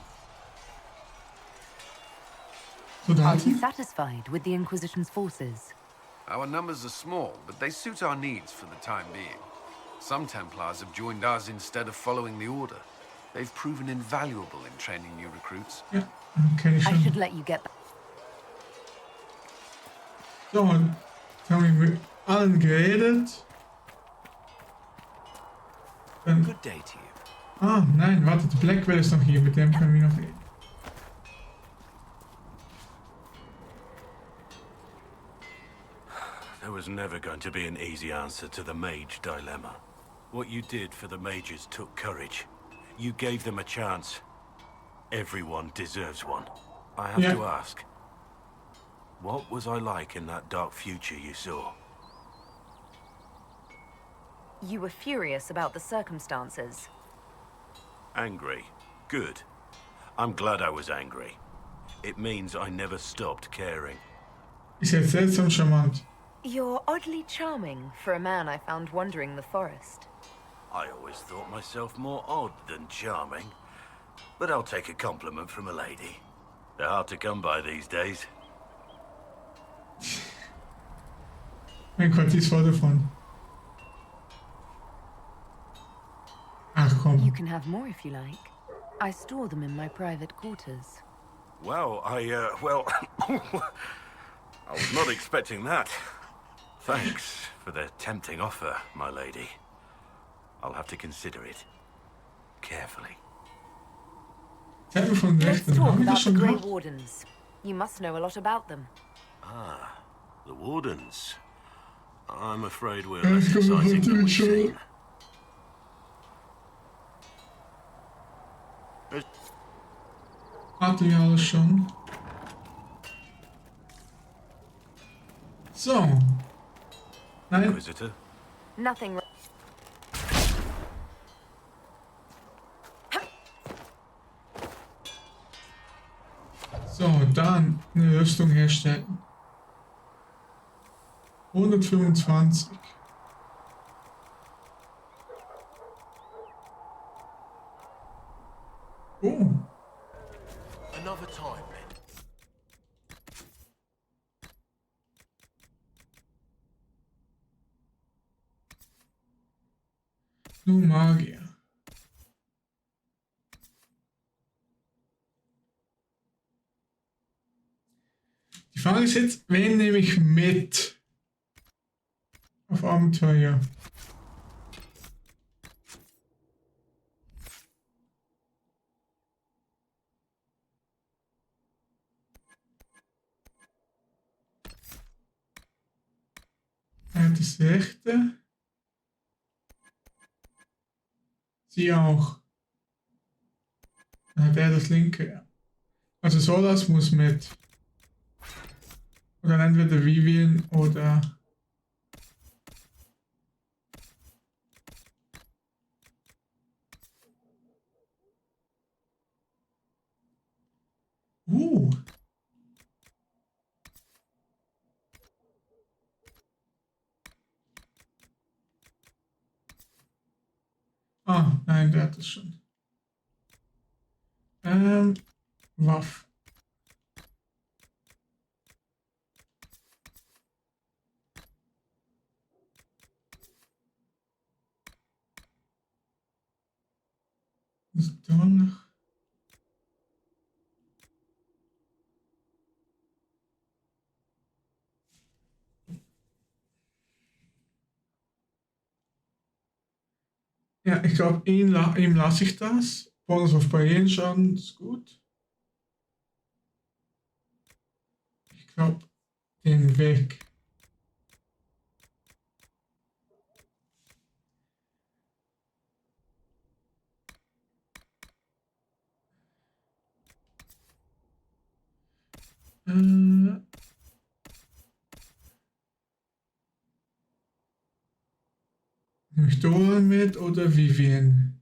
Are you satisfied with the Inquisition's forces? Our numbers are small, but they suit our needs for the time being. Some Templars have joined us instead of following the Order. They've proven invaluable in training new recruits. Ja, kenn ich schon. I should let you get back. So, und haben wir mit allen geredet. Dann, Good day to you. ah, nein, wartet, Blackwell ist noch hier, mit dem können wir noch reden. There was never going to be an easy answer to the mage dilemma. What you did for the mages took courage. You gave them a chance. Everyone deserves one. I have to ask, what was I like in that dark future you saw? You were furious about the circumstances. Angry. Good. I'm glad I was angry. It means I never stopped caring. Ist jetzt seltsam charmant. You're oddly charming for a man I found wandering the forest. I always thought myself more odd than charming. But I'll take a compliment from a lady. They're hard to come by these days. Mein Gott, die ist voll davon. Ach komm. You can have more if you like. I store them in my private quarters. Well, I was not expecting that. Thanks for the tempting offer, my lady. I'll have to consider it carefully. Let's talk about the Grey Wardens. You must know a lot about them. Ah, the Wardens. I'm afraid we're less exciting than we seem. Hatten wir alles schon. So. Nein. Inquisitor? Nothing. So, dann eine Rüstung herstellen. 125. Oh. Another time, then. Nur Magier. Die Frage ist jetzt, wen nehme ich mit auf Abenteuer? Er hat das rechte. Sie auch. Dann hat er das linke. Also Solas muss mit. Oder entweder Vivian oder... Ah, nein, der hat das schon. Waff. Was ist da noch? Ja, ich glaube, ihm lasse ich das. Bonus auf Barrierenschaden ist gut. Ich glaube, den weg. Nehme ich Doran mit oder Vivian?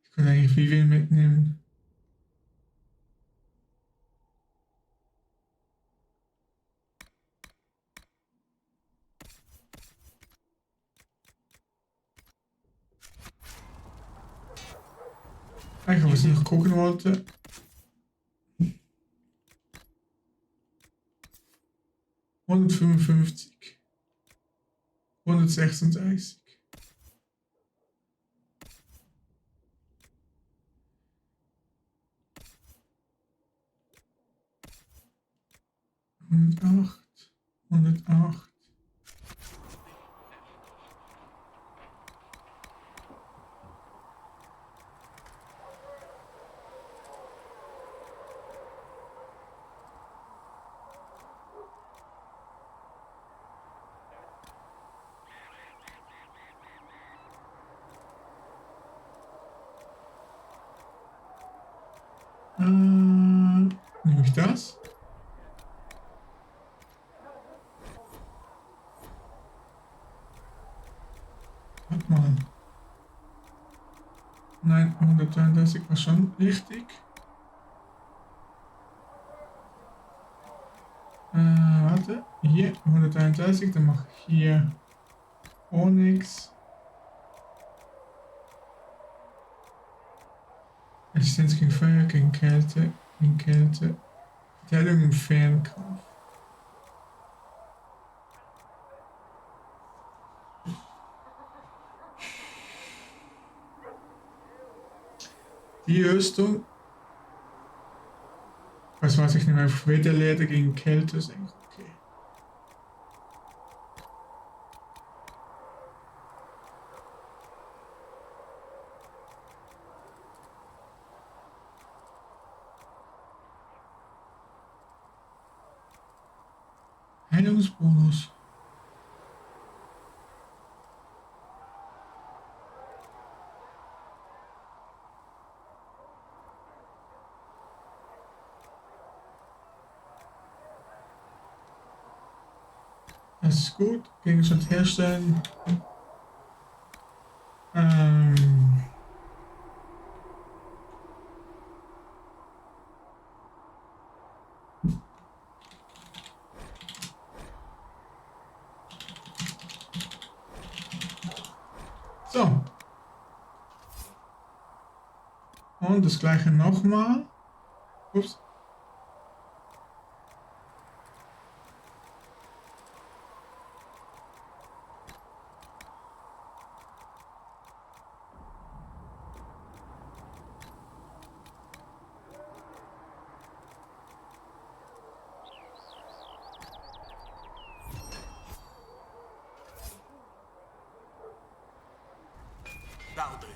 Ich kann eigentlich Vivian mitnehmen. Eigentlich, was ich noch gucken wollte. ...155. 136. ...108. 108. Nehme ich das? Warte mal. Nein, 133 war schon richtig. Warte, hier 133, dann mache ich hier Onyx. Resistenz gegen Feuer, gegen Kälte, Verteidigung im Fernkampf. Die Rüstung. Was weiß ich nicht mehr. Federleder gegen Kälte ist eigentlich okay. Heilungsbonus. Das ist gut. Gegenstand herstellen. So. Und das gleiche nochmal. Ups. That'll do.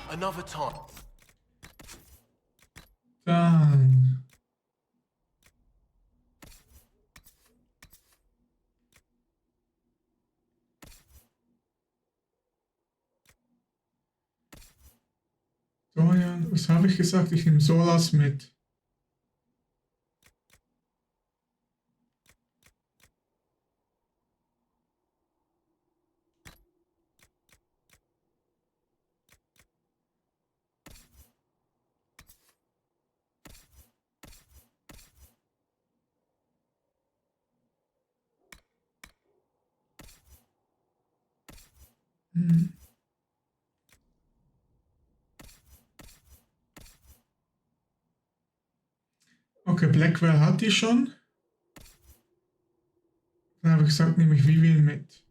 Another time. Dann. Dorian, was habe ich gesagt? Ich nehme Solas mit. Okay, Blackwell hat die schon. Dann habe ich gesagt, nehme ich Vivian mit.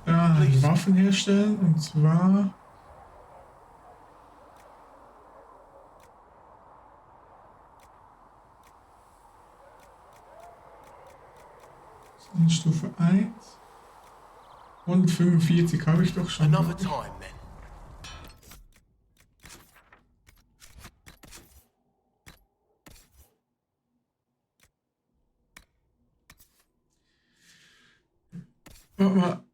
Dann Waffen herstellen und zwar in Stufe 1 und 45 habe ich doch schon. Another time, then. Warte mal.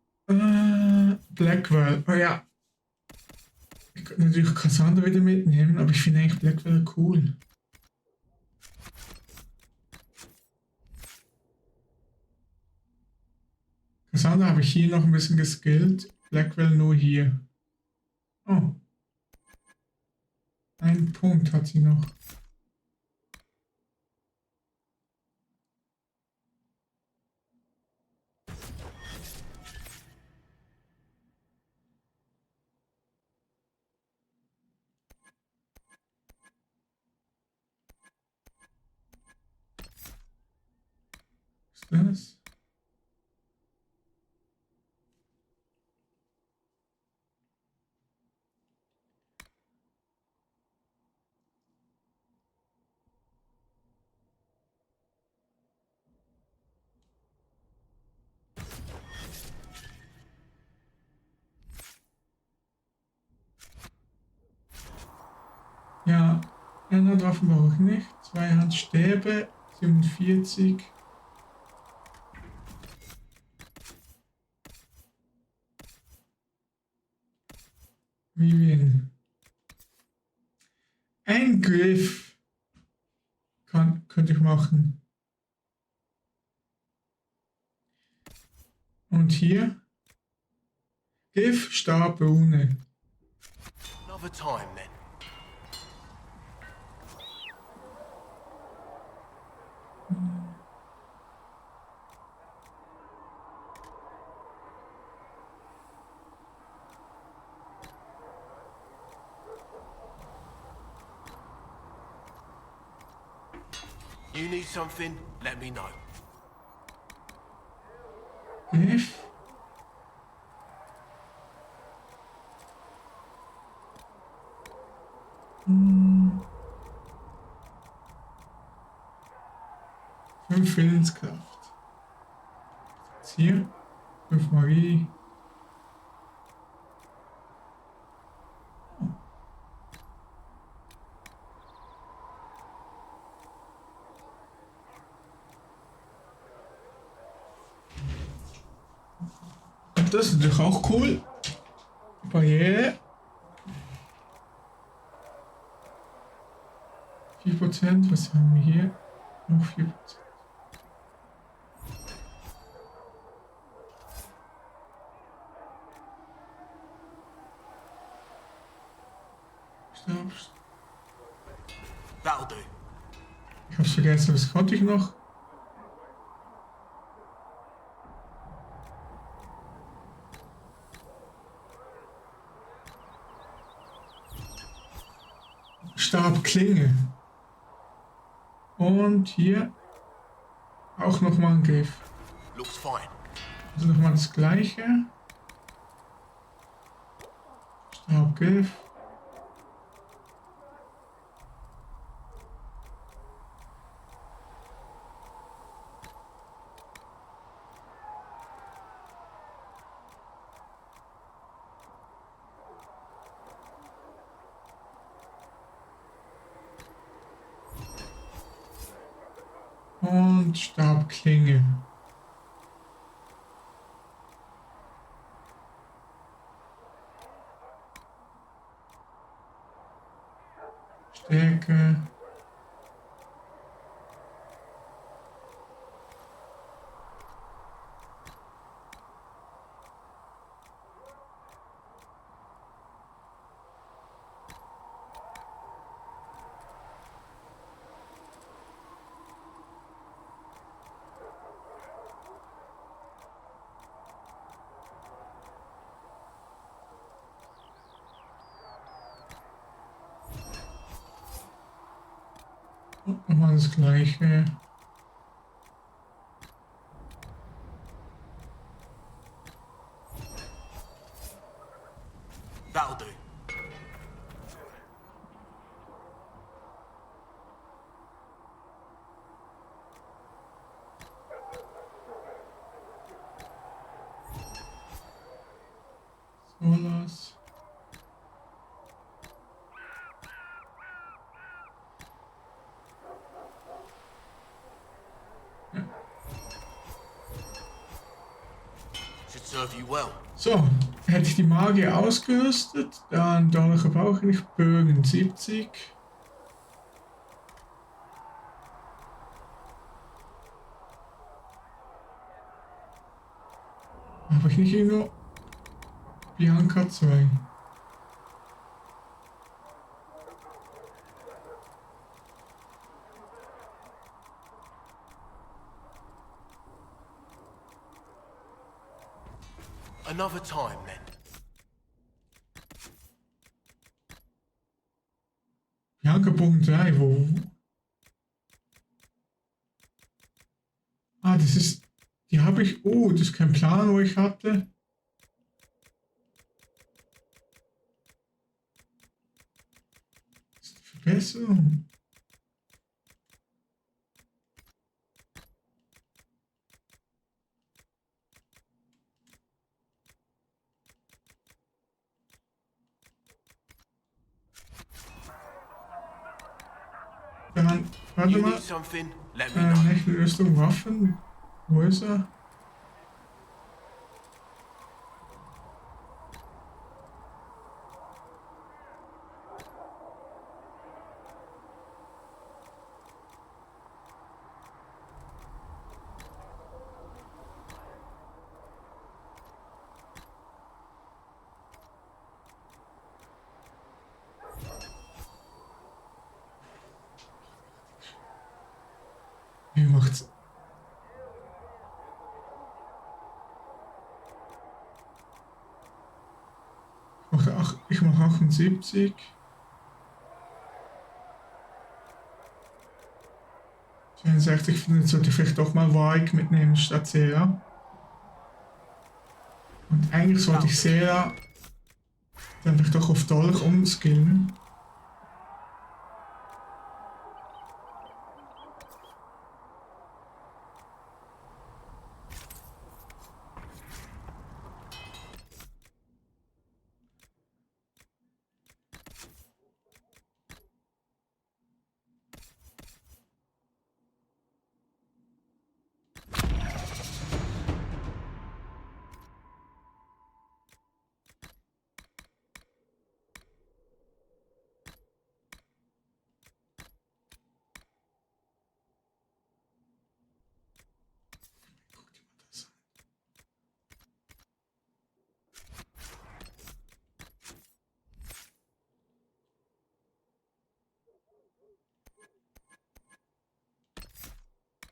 Blackwell. Oh ja. Ich könnte natürlich Cassandra wieder mitnehmen, aber ich finde eigentlich Blackwell cool. Cassandra habe ich hier noch ein bisschen geskillt. Blackwell nur hier. Oh. Einen Punkt hat sie noch. Was ist das? Ja, Waffen brauche ich nicht. Zweihandstäbe, 47. Vivian. Ein Griff könnte ich machen. Und hier Griff, Stab, Rune. Another time, then. You need something? Let me know. F. Fünf Willenskraft. Jetzt hier. 5 Magie. Das ist natürlich auch cool. Barriere. 4%, was haben wir hier? Noch 4%. Stopp. That'll do. Ich hab's vergessen, was konnte ich noch? Stabklinge. Und hier auch nochmal ein Griff. Looks fine. Also nochmal das gleiche. Stabgriff. Und Stabklinge. Stärke. Und nochmal das gleiche. That'll do. Solas. Should serve you well. So, hätte ich die Magie ausgerüstet, dann Dolche brauche ich nicht, Bögen 70. Habe ich nicht irgendwo Bianca 2? Another time, then. Bianca Punkt 3, wo? Ah, das ist... Die habe ich... Oh, das ist kein Plan, wo ich hatte. Das ist eine Verbesserung. Dann, warte You mal. need something? Let me know. Nächte Rüstung, Waffen. Wo ist er? Wie macht's? Ich mache 78. 64 finde, sollte ich vielleicht doch mal Weig mitnehmen statt Sera. Und eigentlich sollte ich Sera dann vielleicht doch auf Dolch umskillen.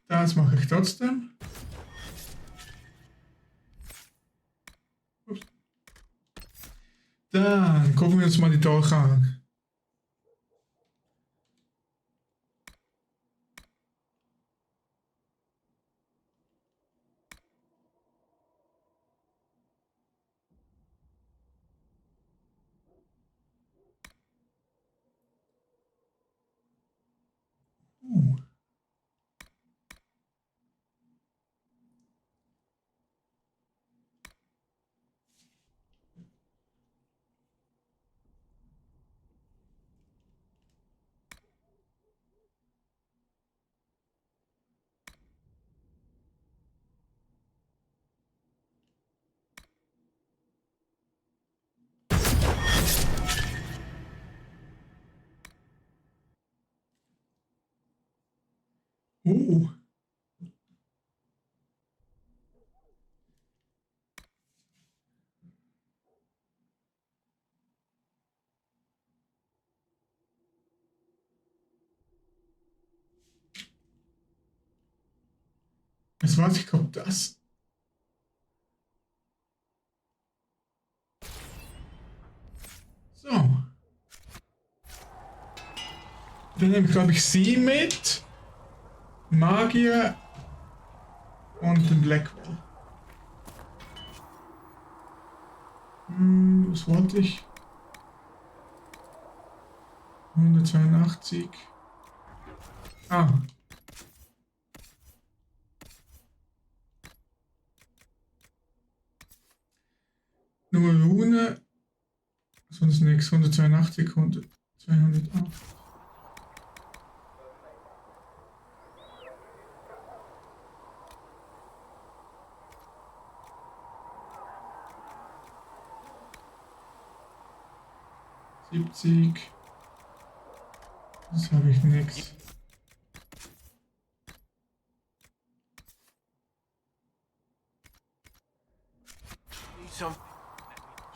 Das mache ich trotzdem. Ups. Dann gucken wir uns mal die Dolche an. Jetzt weiß ich, ob das. So. Dann nehme ich, glaube ich, sie mit. Magier und den Blackwell. Was wollte ich? 182. Ah. Nur Rune. Sonst nichts. 182, 208. Das habe ich nichts.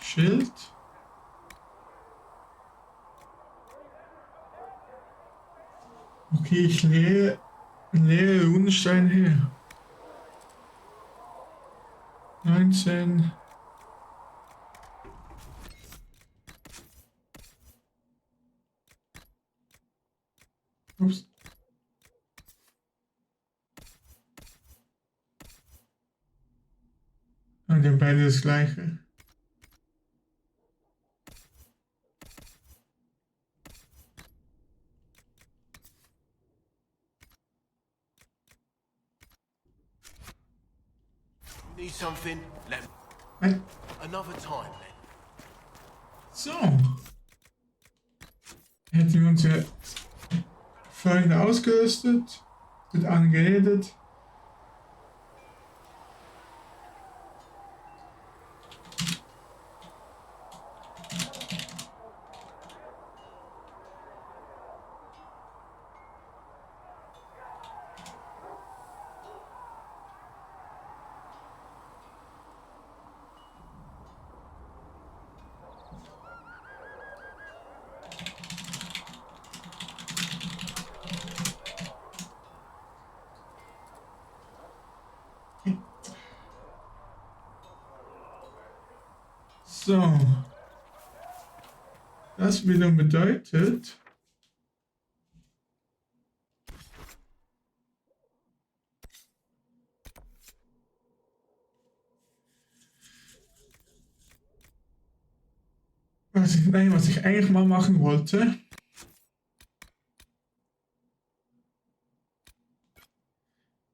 Schild. Okay, ich leere Runenstein her. 19. Ups. Und die haben beide das gleiche. Need something? Another time, then. So. Hätten wir uns ja vorhin ausgerüstet, mit angeredet. So. Das wiederum bedeutet, Was ich eigentlich mal machen wollte.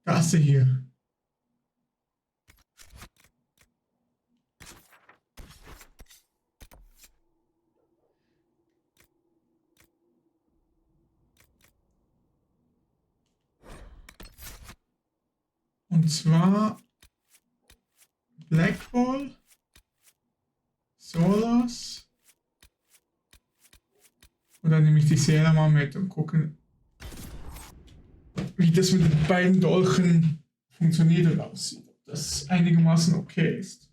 Das hier. Und zwar Blackball, Solas. Und dann nehme ich die Seele mal mit und gucken, wie das mit den beiden Dolchen funktioniert und aussieht. Ob das einigermaßen okay ist.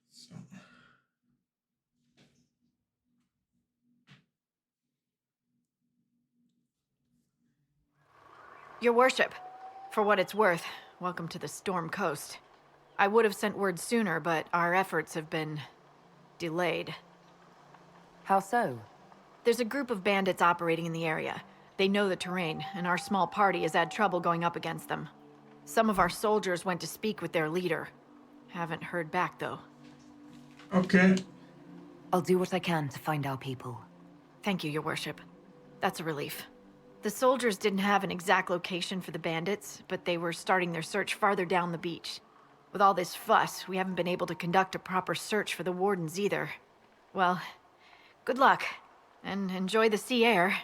So. Your worship, for what it's worth, welcome to the Storm Coast. I would have sent word sooner, but our efforts have been delayed. How so? There's a group of bandits operating in the area. They know the terrain, and our small party has had trouble going up against them. Some of our soldiers went to speak with their leader. Haven't heard back, though. Okay. I'll do what I can to find our people. Thank you, your worship. That's a relief. The soldiers didn't have an exact location for the bandits, but they were starting their search farther down the beach. With all this fuss, we haven't been able to conduct a proper search for the wardens either. Well, good luck, and enjoy the sea air.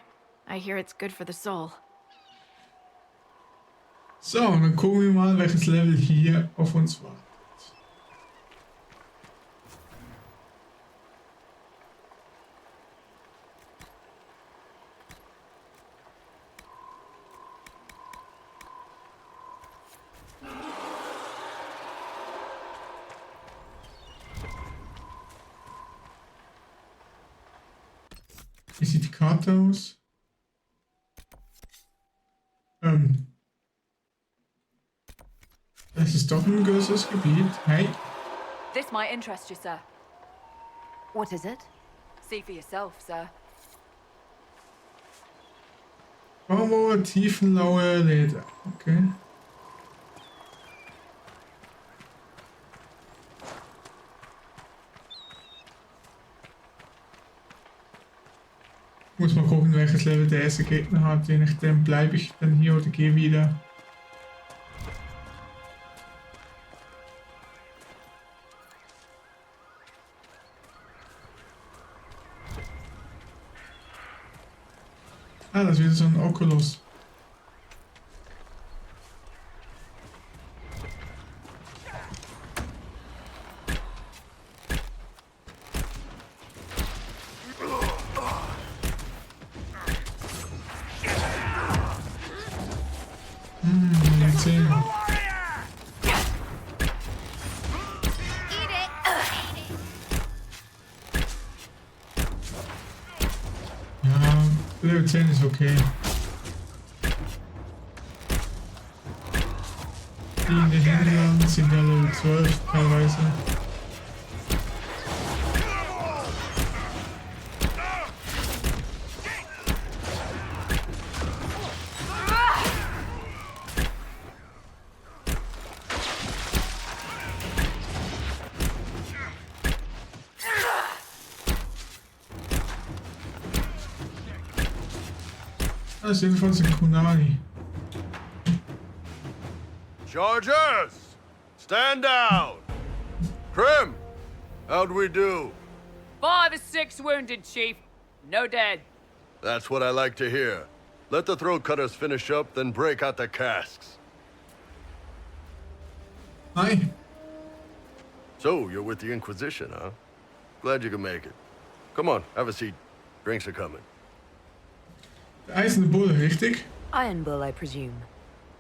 I hear it's good for the soul. So, und dann gucken wir mal, welches Level hier auf uns wartet. Wie sieht die Karte aus? Das ist doch ein größeres Gebiet. Hey. This might interest you, sir. What is it? See for yourself, sir. Baumwolle, tiefenlaue Leder. Okay. Ich muss mal gucken, welches Level der erste Gegner hat. Je nachdem bleibe ich dann hier oder gehe wieder. Ah, das ist wieder so ein Oculus. Level 10 ist okay. Die in den Händlern sind ja Level 12 teilweise. Das ist jedenfalls ein Kunani. Chargers! Stand down! Krim! How'd we do? 5 or 6 wounded, Chief. No dead. That's what I like to hear. Let the throat cutters finish up, then break out the casks. Hi. So, you're with the Inquisition, huh? Glad you could make it. Come on, have a seat. Drinks are coming. Der eiserne Bulle, richtig? Iron Bull, I presume.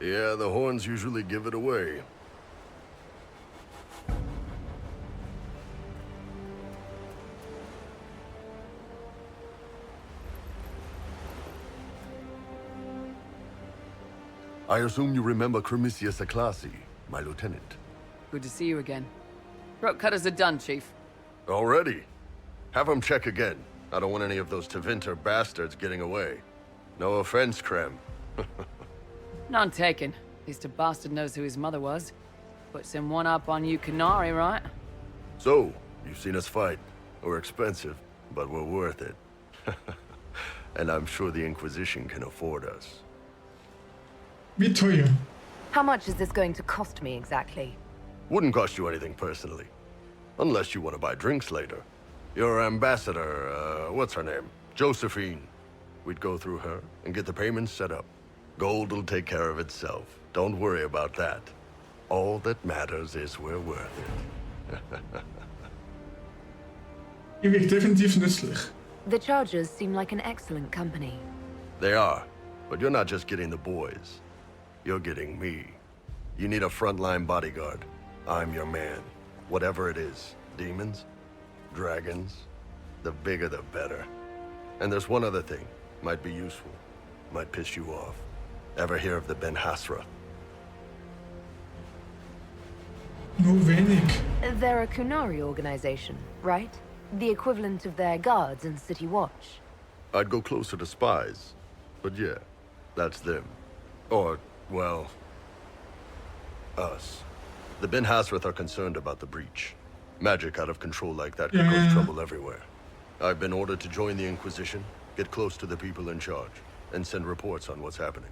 Yeah, the horns usually give it away. I assume you remember Cremisius Aclassi, my lieutenant. Good to see you again. Throat cutters are done, Chief. Already? Have them check again. I don't want any of those Tevinter bastards getting away. No offense, Krem. None taken. At least a bastard knows who his mother was. Puts him one up on you Canary, right? So, you've seen us fight. We're expensive, but we're worth it. And I'm sure the Inquisition can afford us. Wie teuer? How much is this going to cost me exactly? Wouldn't cost you anything personally. Unless you want to buy drinks later. Your ambassador, what's her name? Josephine. We'd go through her and get the payments set up. Gold will take care of itself. Don't worry about that. All that matters is we're worth it. Die wirkt definitiv nützlich. The Chargers seem like an excellent company. They are, but you're not just getting the boys. You're getting me. You need a frontline bodyguard. I'm your man. Whatever it is. Demons? Dragons? The bigger the better. And there's one other thing. Might be useful. Might piss you off. Ever hear of the Ben Hasra? Nur wenig. They're a Kunari organization, right? The equivalent of their guards in City Watch. I'd go closer to spies. But yeah, that's them. Or, well, us. The Ben Hasrath are concerned about the breach. Magic out of control like that could cause trouble everywhere. I've been ordered to join the Inquisition, get close to the people in charge, and send reports on what's happening.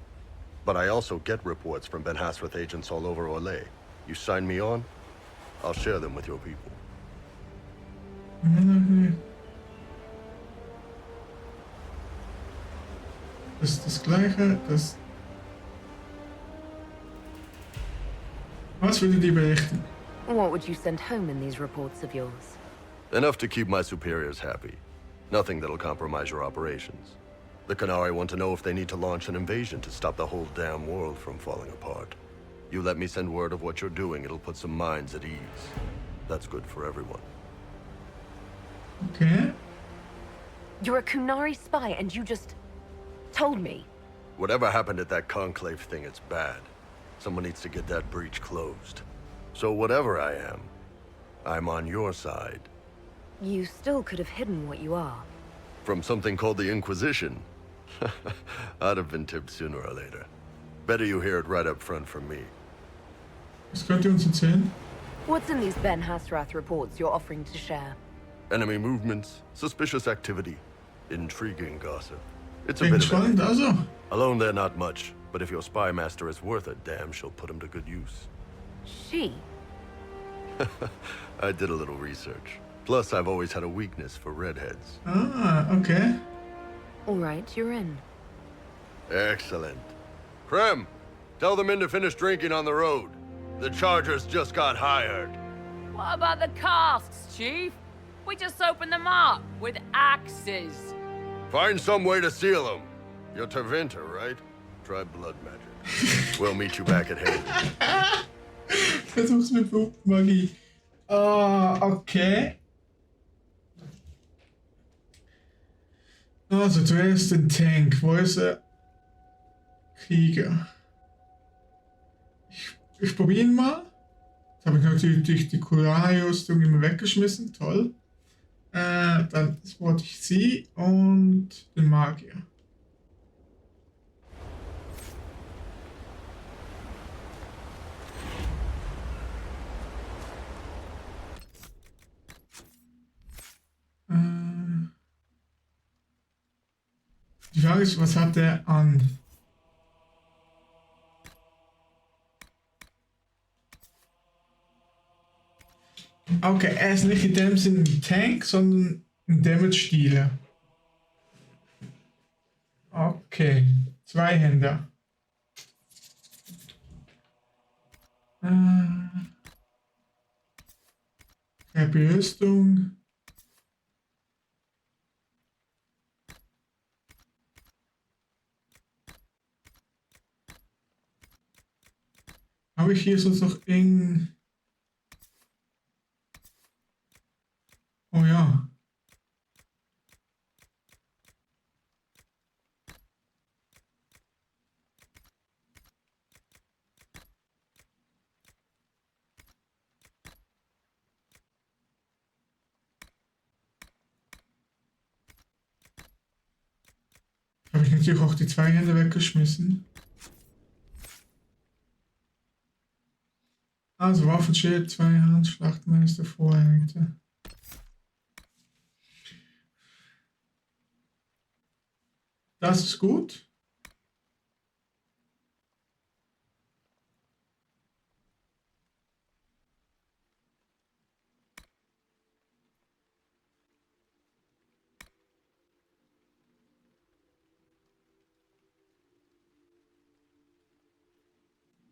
But I also get reports from Ben Hasrath agents all over Orlais. You sign me on, I'll share them with your people. Das ist das Gleiche, das... Was würdet ihr berichten? What would you send home in these reports of yours? Enough to keep my superiors happy. Nothing that'll compromise your operations. The Canari want to know if they need to launch an invasion to stop the whole damn world from falling apart. You let me send word of what you're doing, it'll put some minds at ease. That's good for everyone. Okay. You're a Kunari spy and you just... told me? Whatever happened at that conclave thing, it's bad. Someone needs to get that breach closed. So whatever I am, I'm on your side. You still could have hidden what you are. From something called the Inquisition. I'd have been tipped sooner or later. Better you hear it right up front from me. Was könnt ihr uns erzählen? What's in these Ben Hasrath reports you're offering to share? Enemy movements, suspicious activity, intriguing gossip. It's a Klingt bit of spannend, everything. also. Alone they're not much, but if your spy master is worth a damn, she'll put him to good use. She? I did a little research. Plus, I've always had a weakness for redheads. Ah, okay. All right, you're in. Excellent. Krem, tell the men to finish drinking on the road. The Chargers just got hired. What about the casks, Chief? We just opened them up with axes. Find some way to seal them. You're Tervinter, right? Try blood magic. We'll meet you back at Hayden. Versuch's mit Magie. Ah, okay. Also zuerst den Tank. Wo ist er? Krieger. Ich probiere ihn mal. Jetzt habe ich natürlich die Kurari-Rüstung immer weggeschmissen. Toll. Dann wollte ich sie und den Magier. Die Frage ist, was hat er an? Okay, er ist nicht in dem Sinne ein Tank, sondern ein Damage-Dealer. Okay, Zweihänder. Rüstung. Habe ich hier sonst noch irgendein... Oh ja. Habe ich natürlich auch die 2 Hände weggeschmissen. Also Waffenschild, 2 Hand, Schlachtmeister, Vorhänge. Das ist gut.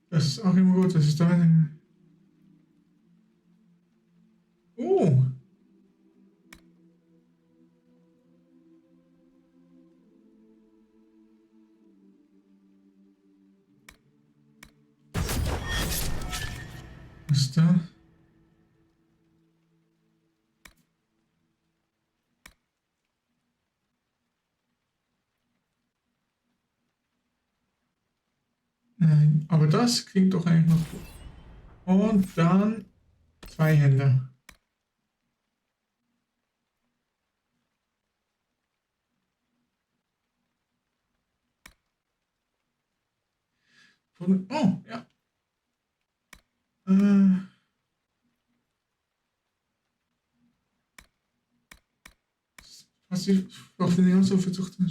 Das ist auch immer gut, das ist deine... Oh! Was ist da? Nein, aber das klingt doch eigentlich noch gut. Und dann 2 Hände. Oh, ja. Was ich auf den so versucht habe.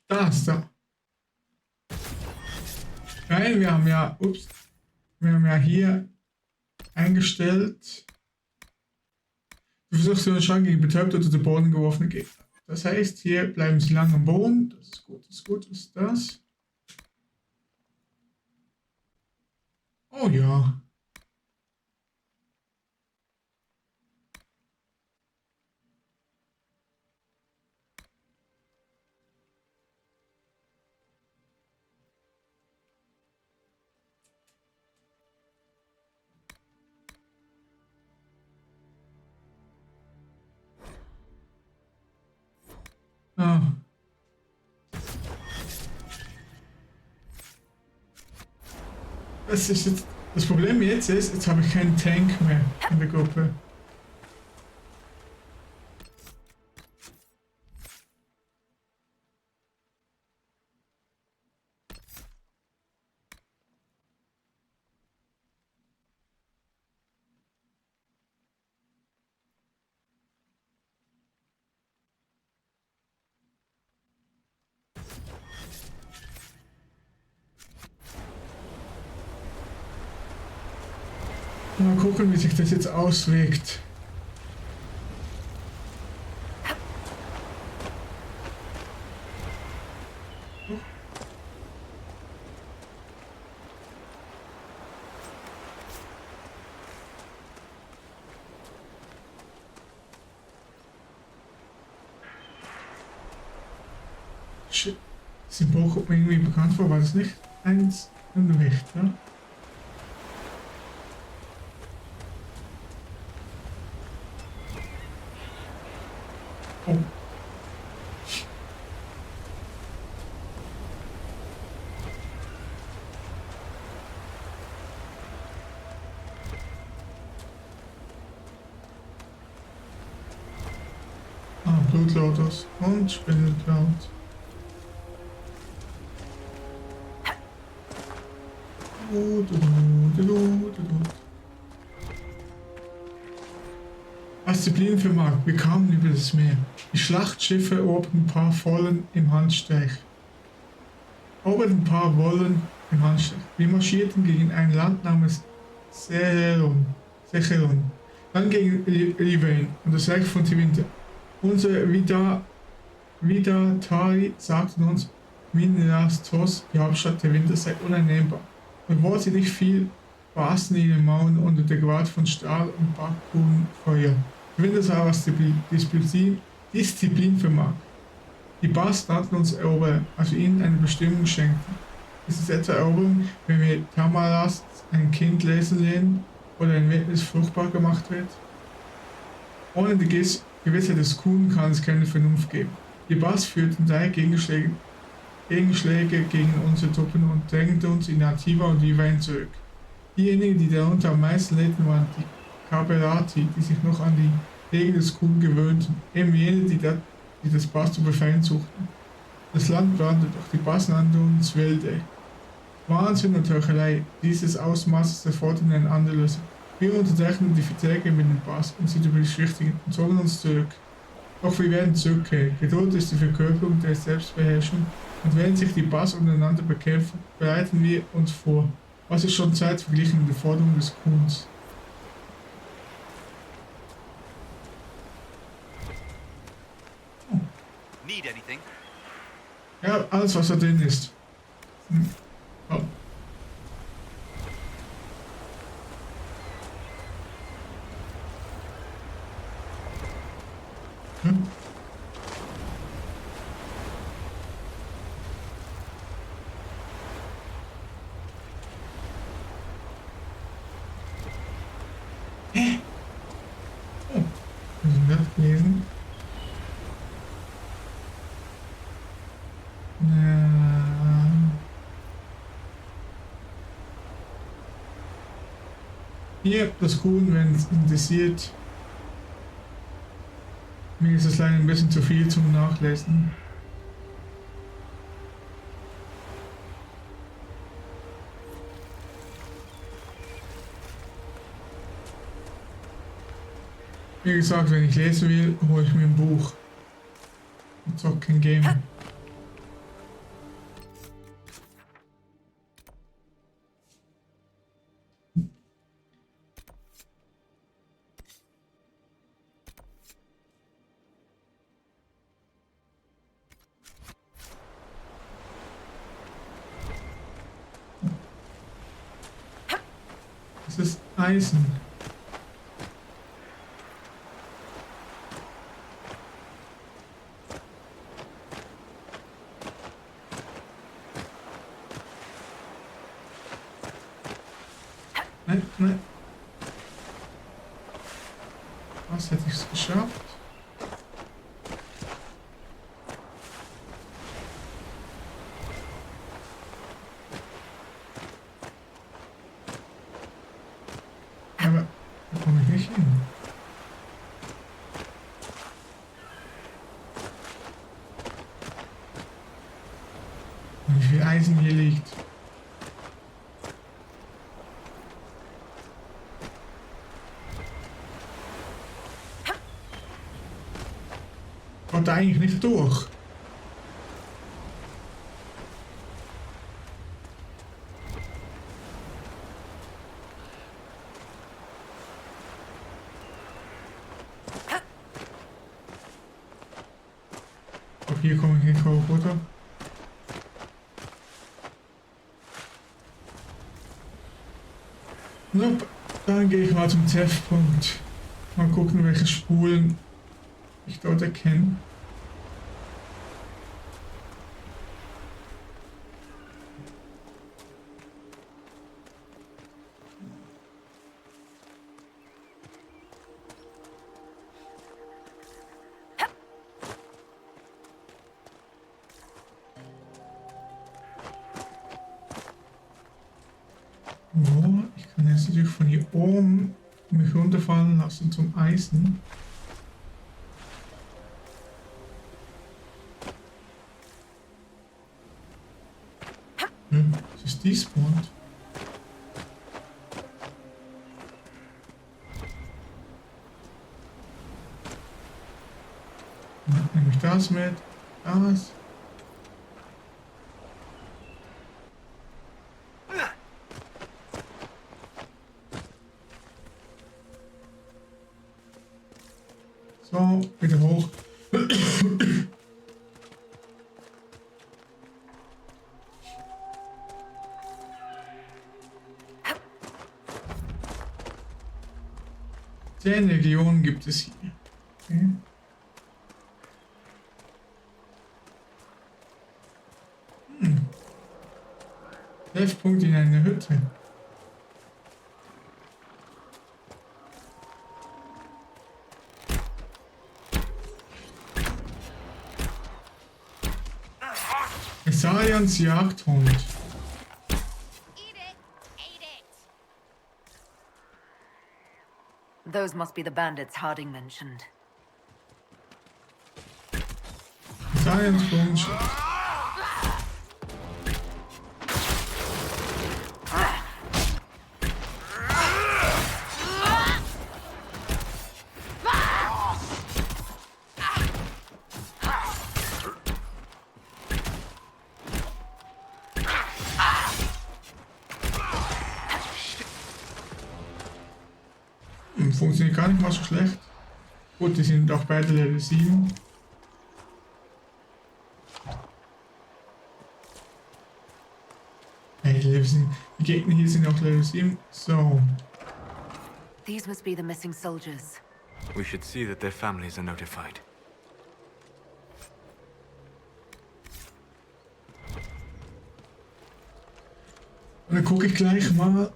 Das da. Nein, wir haben ja hier eingestellt. Du versuchst so einen Schrank gegen betäubt oder zu Boden geworfene Gegner. Das heißt, hier bleiben sie lang am Boden. Das ist gut, das ist gut, was ist das? Oh ja. Ah. Das ist jetzt, das Problem jetzt ist, jetzt habe ich keinen Tank mehr in der Gruppe. Mal gucken, wie sich das jetzt auswirkt. Shit. Das Symbol kommt mir irgendwie bekannt vor, war das nicht eins und nicht, ja? Oh. Ah, Blutlotus und Spindelkraut. Disziplin für Mark. Wir kamen über das Meer. Die Schlachtschiffe eroberten ein paar Vollen im Handstreich. Wir marschierten gegen ein Land namens Sechelon. Dann gegen Livain und das Reich von Tevinter. Unsere Vidatari sagten uns, Minastos, die Hauptstadt der Winter, sei uneinnehmbar. Und wo sie nicht viel baßen ihre Mauern unter der Gewalt von Stahl und Bakunfeuer. Der Winter sah, was Disziplin vermag. Die Bas nannten uns Eroberer, als wir ihnen eine Bestimmung schenkten. Ist es etwa Eroberung, wenn wir Tamaras ein Kind lesen lernen oder ein Wildnis fruchtbar gemacht wird? Ohne die Gewissheit des Kuhn kann es keine Vernunft geben. Die Bas führten 3 Gegenschläge gegen unsere Truppen und drängten uns in Nativa und Livain zurück. Diejenigen, die darunter am meisten litten, waren die Kaberati, die sich noch an die gegen das Kuhn gewöhnten, eben jene, die das Bass zu befreien suchten. Das Land brannte, doch die Basslandungen zwillte. Wahnsinn und Heuchelei dieses Ausmaßes erforderten eine andere Lösung. Wir unterzeichneten die Verträge mit dem Bass und sie beschwichtigen und zogen uns zurück. Doch wir werden zurückkehren. Geduld ist die Verkörperung der Selbstbeherrschung, und wenn sich die Bass untereinander bekämpfen, bereiten wir uns vor, was ist schon Zeit verglichen mit der Forderung des Kuhns. Need anything? Ja, alles was da drin ist. Oh. Lesen. Hier, das Kuhn, wenn es interessiert. Mir ist es leider ein bisschen zu viel zum Nachlesen. Wie gesagt, wenn ich lesen will, hole ich mir ein Buch und zocke kein Game. Das ist Eisen. Nein. Was hätte ich es geschafft? Aber da komme ich nicht hin. Wie viel Eisen hier liegt. Kommt eigentlich nicht durch. Auch hier komme ich nicht hoch, oder? Nope. Dann gehe ich mal zum Treffpunkt. Mal gucken, welche Spuren ich dort erkenne. Oh, ich kann jetzt natürlich von hier oben mich runterfallen lassen zum Eisen. Es ist despawned. Dann nehme ich das mit. Das. So, wieder hoch. Zehn Regionen gibt es hier. Okay. Treffpunkt in einer Hütte. Messians Jagdhund. Those must be the bandits Harding mentioned. Science Wunsch. Funktioniert gar nicht mal so schlecht. Gut, die sind auch beide Level 7. Hey, Level 7. Die Gegner hier sind auch Level 7. So. These must be the missing soldiers. We should see that their families are notified. Und dann gucke ich gleich mal,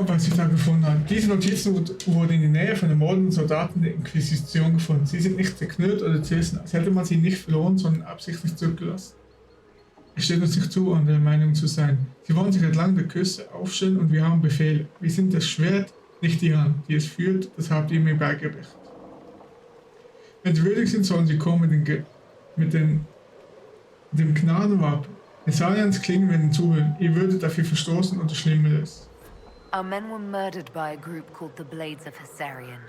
was ich da gefunden habe. Diese Notizen wurden in der Nähe von ermordeten Soldaten der Inquisition gefunden. Sie sind nicht zerknüllt oder zerrissen, als hätte man sie nicht verloren, sondern absichtlich zurückgelassen. Es steht uns nicht zu, anderer Meinung zu sein. Sie wollen sich entlang der Küste aufstellen und wir haben Befehl. Wir sind das Schwert, nicht die Hand, die es führt, das habt ihr mir beigebracht. Wenn sie würdig sind, sollen sie kommen mit dem Gnadenwappen. Messiahs klingen werden zuhören. Ihr würdet dafür verstoßen und das Schlimmeres. Our men were murdered by a group called the Blades of Hessarian.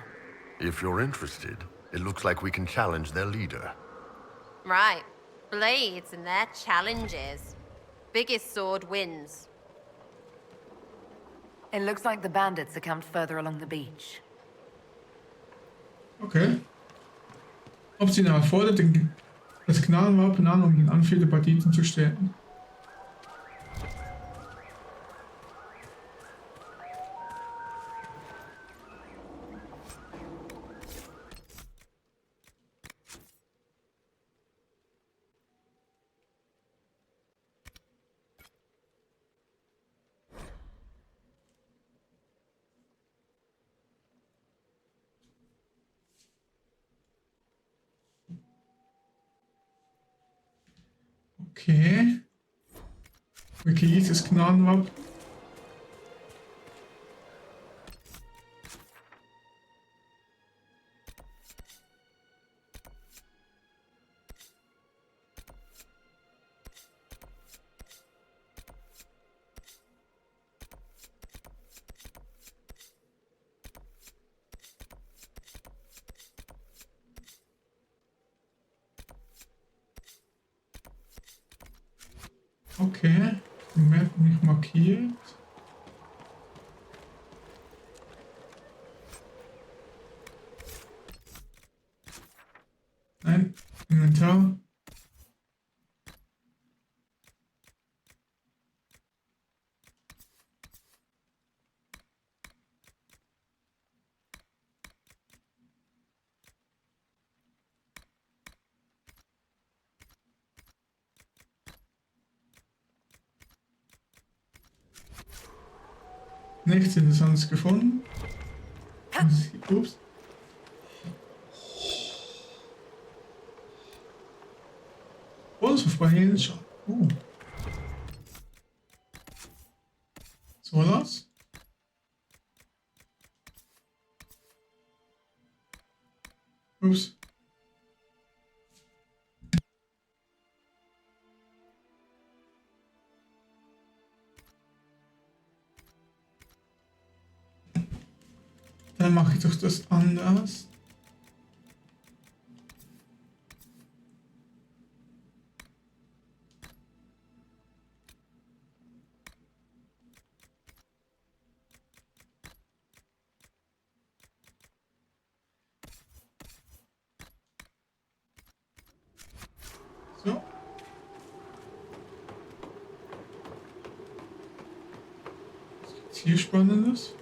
If you're interested, it looks like we can challenge their leader. Right. Blades and their challenges. Biggest sword wins. It looks like the bandits are camped further along the beach. Okay. Optional fordert das Gnadenwappen an, um den Anführer der Banditen zu stellen. Okay. Wie kriege ich das Gnadenwappen? Okay, die Map nicht markiert. Nein, Inventar. Nichts Interessantes gefunden. Ups. Bonusverfreien schon. So das? Ups. Dann mache ich doch das anders. So. Was gibt's hier Spannendes?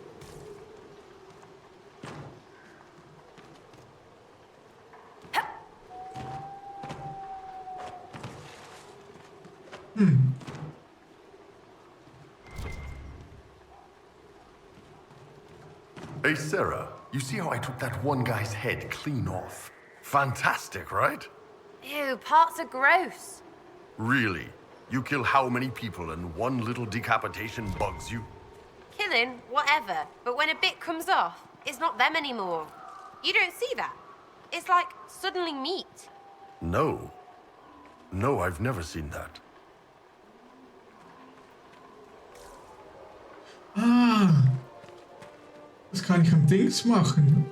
Hey, Sarah, you see how I took that one guy's head clean off? Fantastic, right? Ew, parts are gross. Really? You kill how many people and one little decapitation bugs you? Kill chilling, whatever. But when a bit comes off, it's not them anymore. You don't see that? It's like suddenly meat. No. No, I've never seen that. Ah. Das kann ich am Dings machen.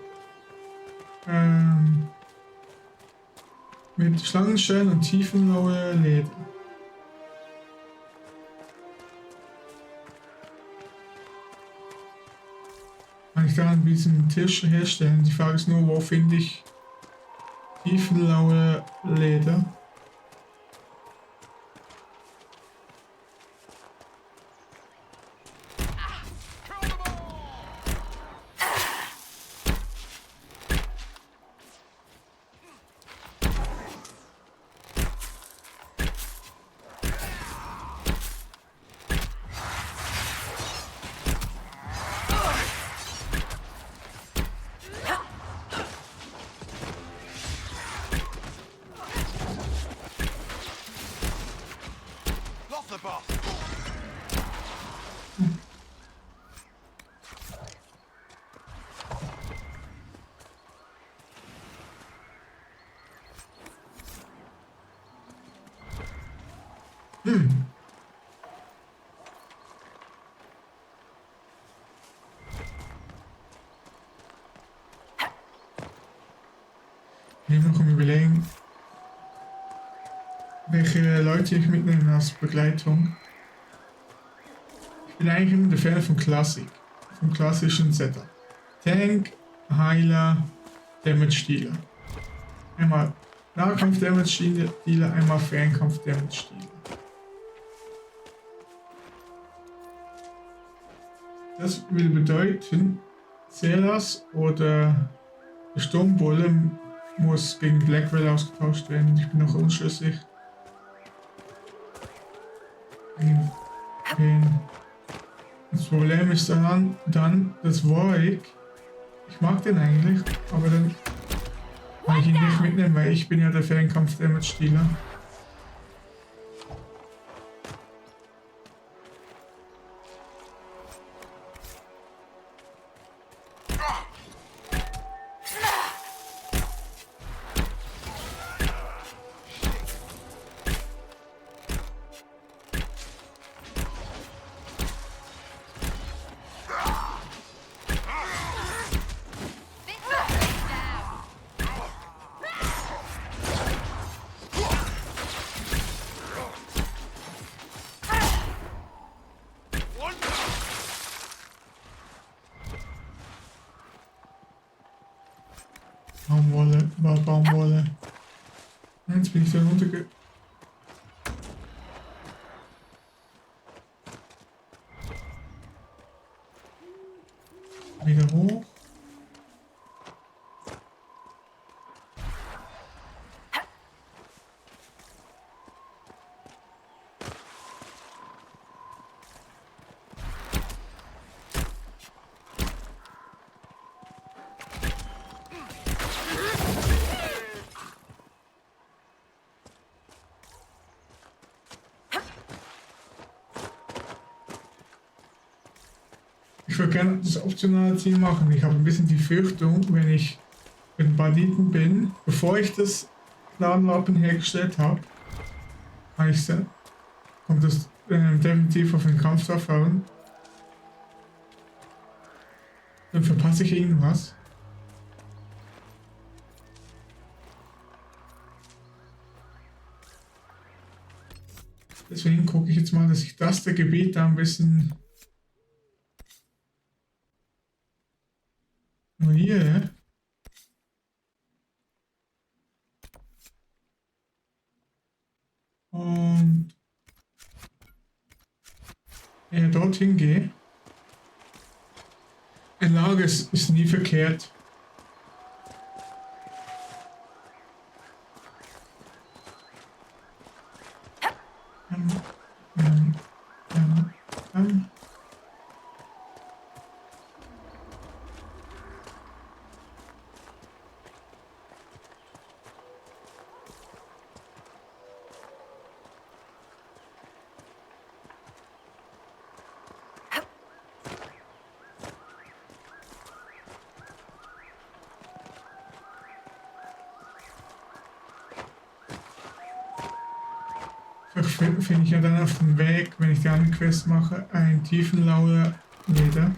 Mit Schlangenstellen und tiefenblaue Leder. Kann ich da an diesem Tisch herstellen? Die Frage ist nur, wo finde ich tiefenblaue Leder? Ich bin noch am Überlegen, welche Leute ich mitnehme als Begleitung. Ich bin eigentlich immer der Fan von Klassik, vom klassischen Setup. Tank, Heiler, Damage-Dealer. Einmal Nahkampf-Damage-Dealer, einmal Fernkampf-Damage-Dealer. Das will bedeuten, Celas oder der Sturmbulle muss gegen Blackwell ausgetauscht werden. Ich bin noch unschlüssig. Das Problem ist dann das Warwick. Ich mag den eigentlich, aber dann kann ich ihn nicht mitnehmen, weil ich bin ja der Fernkampf-Damage-Dealer. Baumwolle. Jetzt bin ich da runterge... Wieder hoch. Ich würde gerne das optionale Ziel machen. Ich habe ein bisschen die Fürchtung, wenn ich mit Banditen bin, bevor ich das Ladenwappen hergestellt habe, kommt das definitiv auf den Kampf drauf an. Dann verpasse ich irgendwas. Deswegen gucke ich jetzt mal, dass ich das der Gebiet da ein bisschen... Nur hier. Und dorthin gehe. Ein Lager ist nie verkehrt. finde ich ja dann auf dem Weg, wenn ich die andere Quest mache, ein tiefenlauer Leder.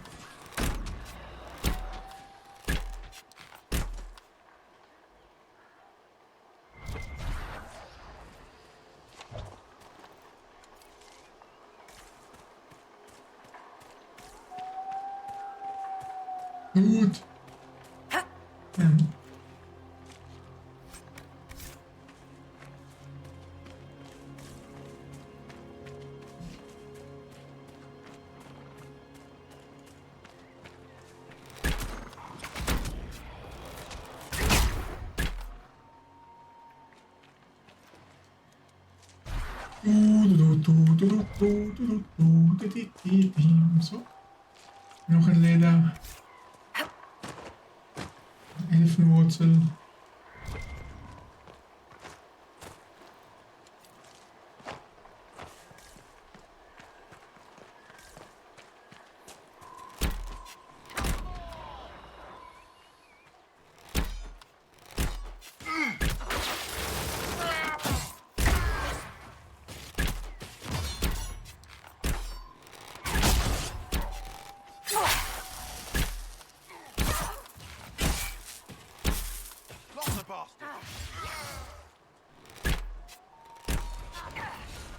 Gut. Ja. So. Noch ein Leder. Elfenwurzel.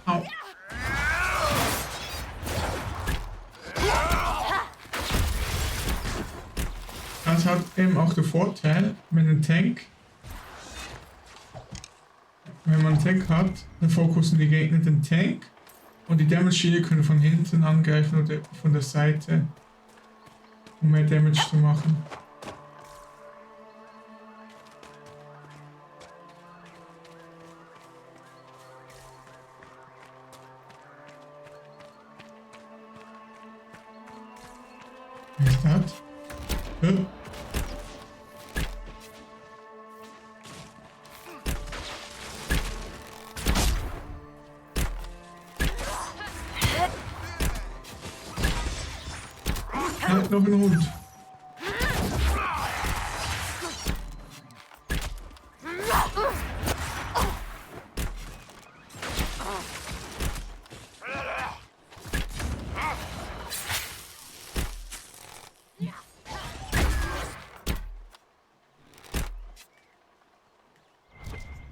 Au. Das hat eben auch den Vorteil, wenn man einen Tank hat, dann fokussen die Gegner den Tank und die Damage-Schiene können von hinten angreifen oder von der Seite, um mehr Damage zu machen. Was ist das? Ja. Halt noch ein Hund.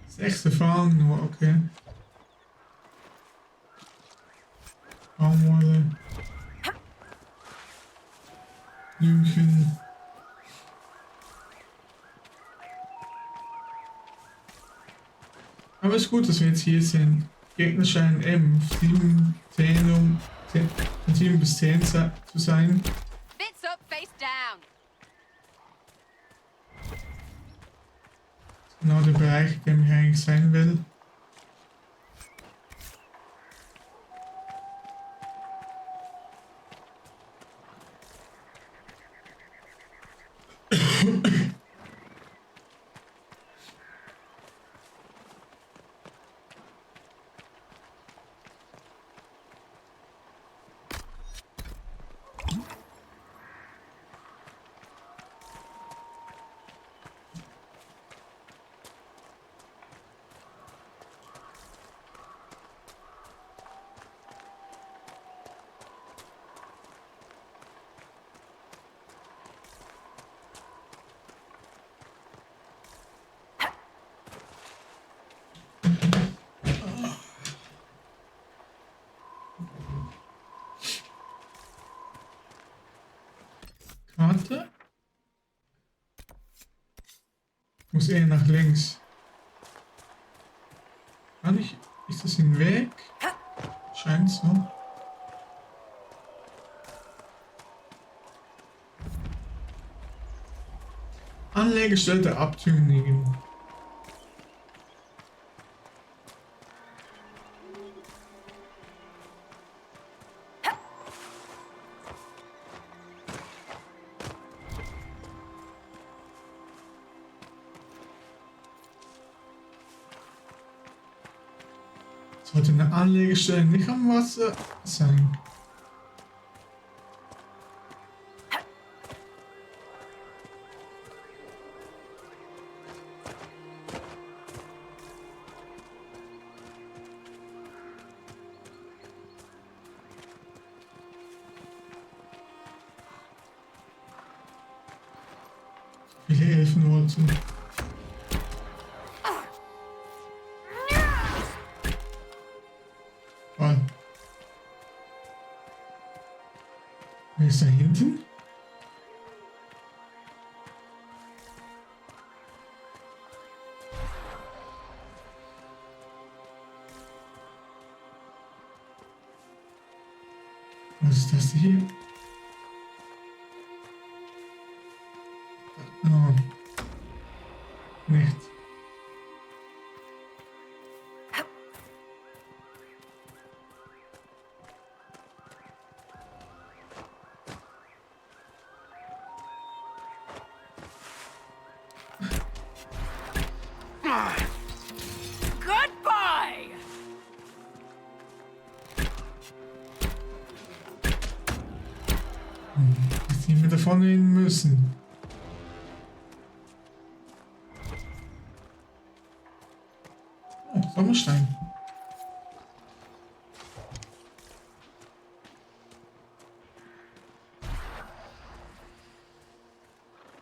Sechste Fahnen nur, okay. Baumwolle. Blümchen. Aber es ist gut, dass wir jetzt hier sind. Gegner scheinen eben 7 bis 10 zu sein. Bits up, face down. Genau der Bereich, in dem ich eigentlich sein will. Karte. Muss eher nach links. Kann ich? Ist das ein Weg? Scheint so. Anlegestelle abtuningen. Sollte eine Anlegestelle nicht am Wasser sein. Viele Elfenwurzeln. Voll. Wer ist da hinten? Was ist das hier? Oh. Nichts. Goodbye! Jetzt sind wir davon reden müssen. Oh, Sommerstein.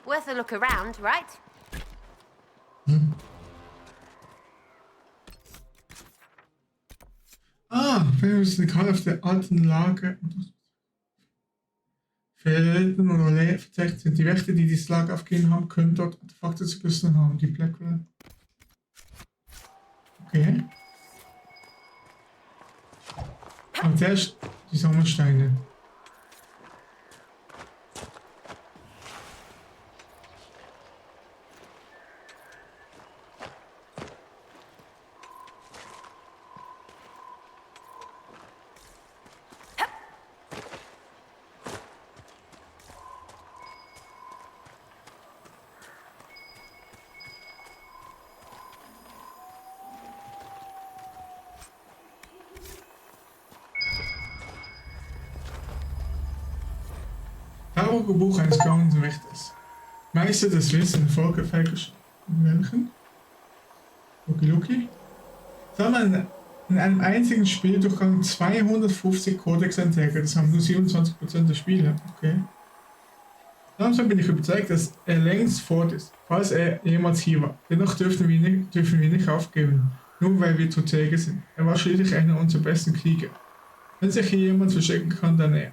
Worth a look around, right? Ah, wenn wir gerade auf der alten Lage verlten oder verzeichnet sind. Die Wächter, die dieses Lager aufgehen haben, können dort Artefakte zu Küssen haben. Die Blackwell. Okay. Aber zuerst die Sommersteine. Buch eines grauen Wächters. Meister des Wissens, Volkerfähiger welchen? Lucky. Sondern in einem einzigen Spieldurchgang 250 Codex-Einträge. Das haben nur 27% der Spieler. Okay. Langsam bin ich überzeugt, dass er längst fort ist, falls er jemals hier war. Dennoch dürfen wir nicht aufgeben, nur weil wir zu träge sind. Er war schließlich einer unserer besten Krieger. Wenn sich hier jemand verstecken kann, dann er.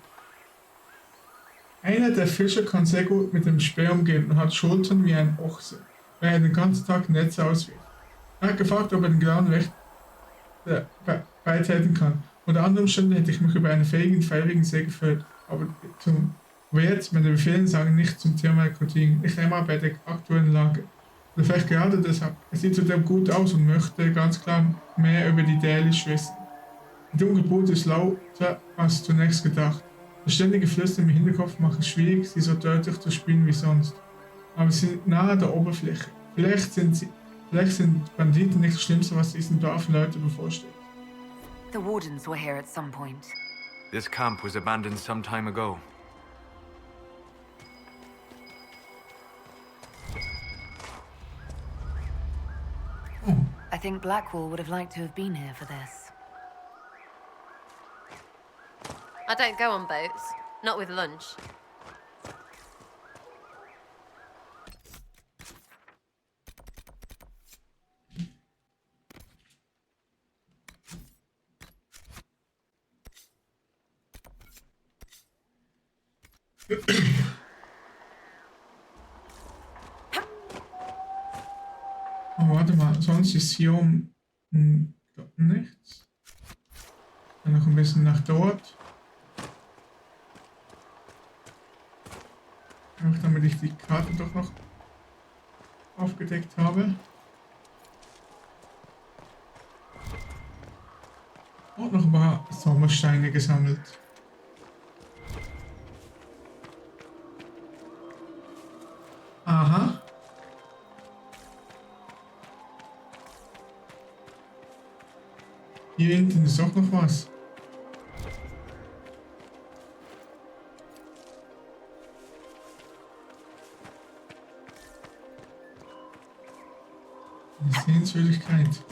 Einer der Fischer kann sehr gut mit dem Speer umgehen und hat Schultern wie ein Ochse, weil er den ganzen Tag Netze auswirft. Er hat gefragt, ob er den grauen Wächter beitreten kann. Unter anderen Umständen hätte ich mich über einen fähigen, feurigen See gefreut, aber zum Wert meine Befehle sagen nicht zum Thema Rekrutieren. Ich nehme bei der aktuellen Lage. Oder vielleicht gerade deshalb. Er sieht zudem gut aus und möchte ganz klar mehr über die Dälisch wissen. Die Dunkelbrut ist lauter als zunächst gedacht. Das ständige Flüstern im Hinterkopf macht es schwierig, sie so deutlich zu spielen wie sonst. Aber sie sind nahe der Oberfläche. Vielleicht sind Banditen nicht das Schlimmste, was diesen braven Leuten bevorsteht. The Wardens were here at some point. This camp was abandoned some time ago. I think Blackwall would have liked to have been here for this. I don't go on boats. Not with lunch. Oh, warte mal, sonst ist hier nichts. Dann noch ein bisschen nach dort. Einfach damit ich die Karte doch noch aufgedeckt habe. Und noch ein paar Sommersteine gesammelt. Aha. Hier hinten ist auch noch was. Sehenswürdigkeit.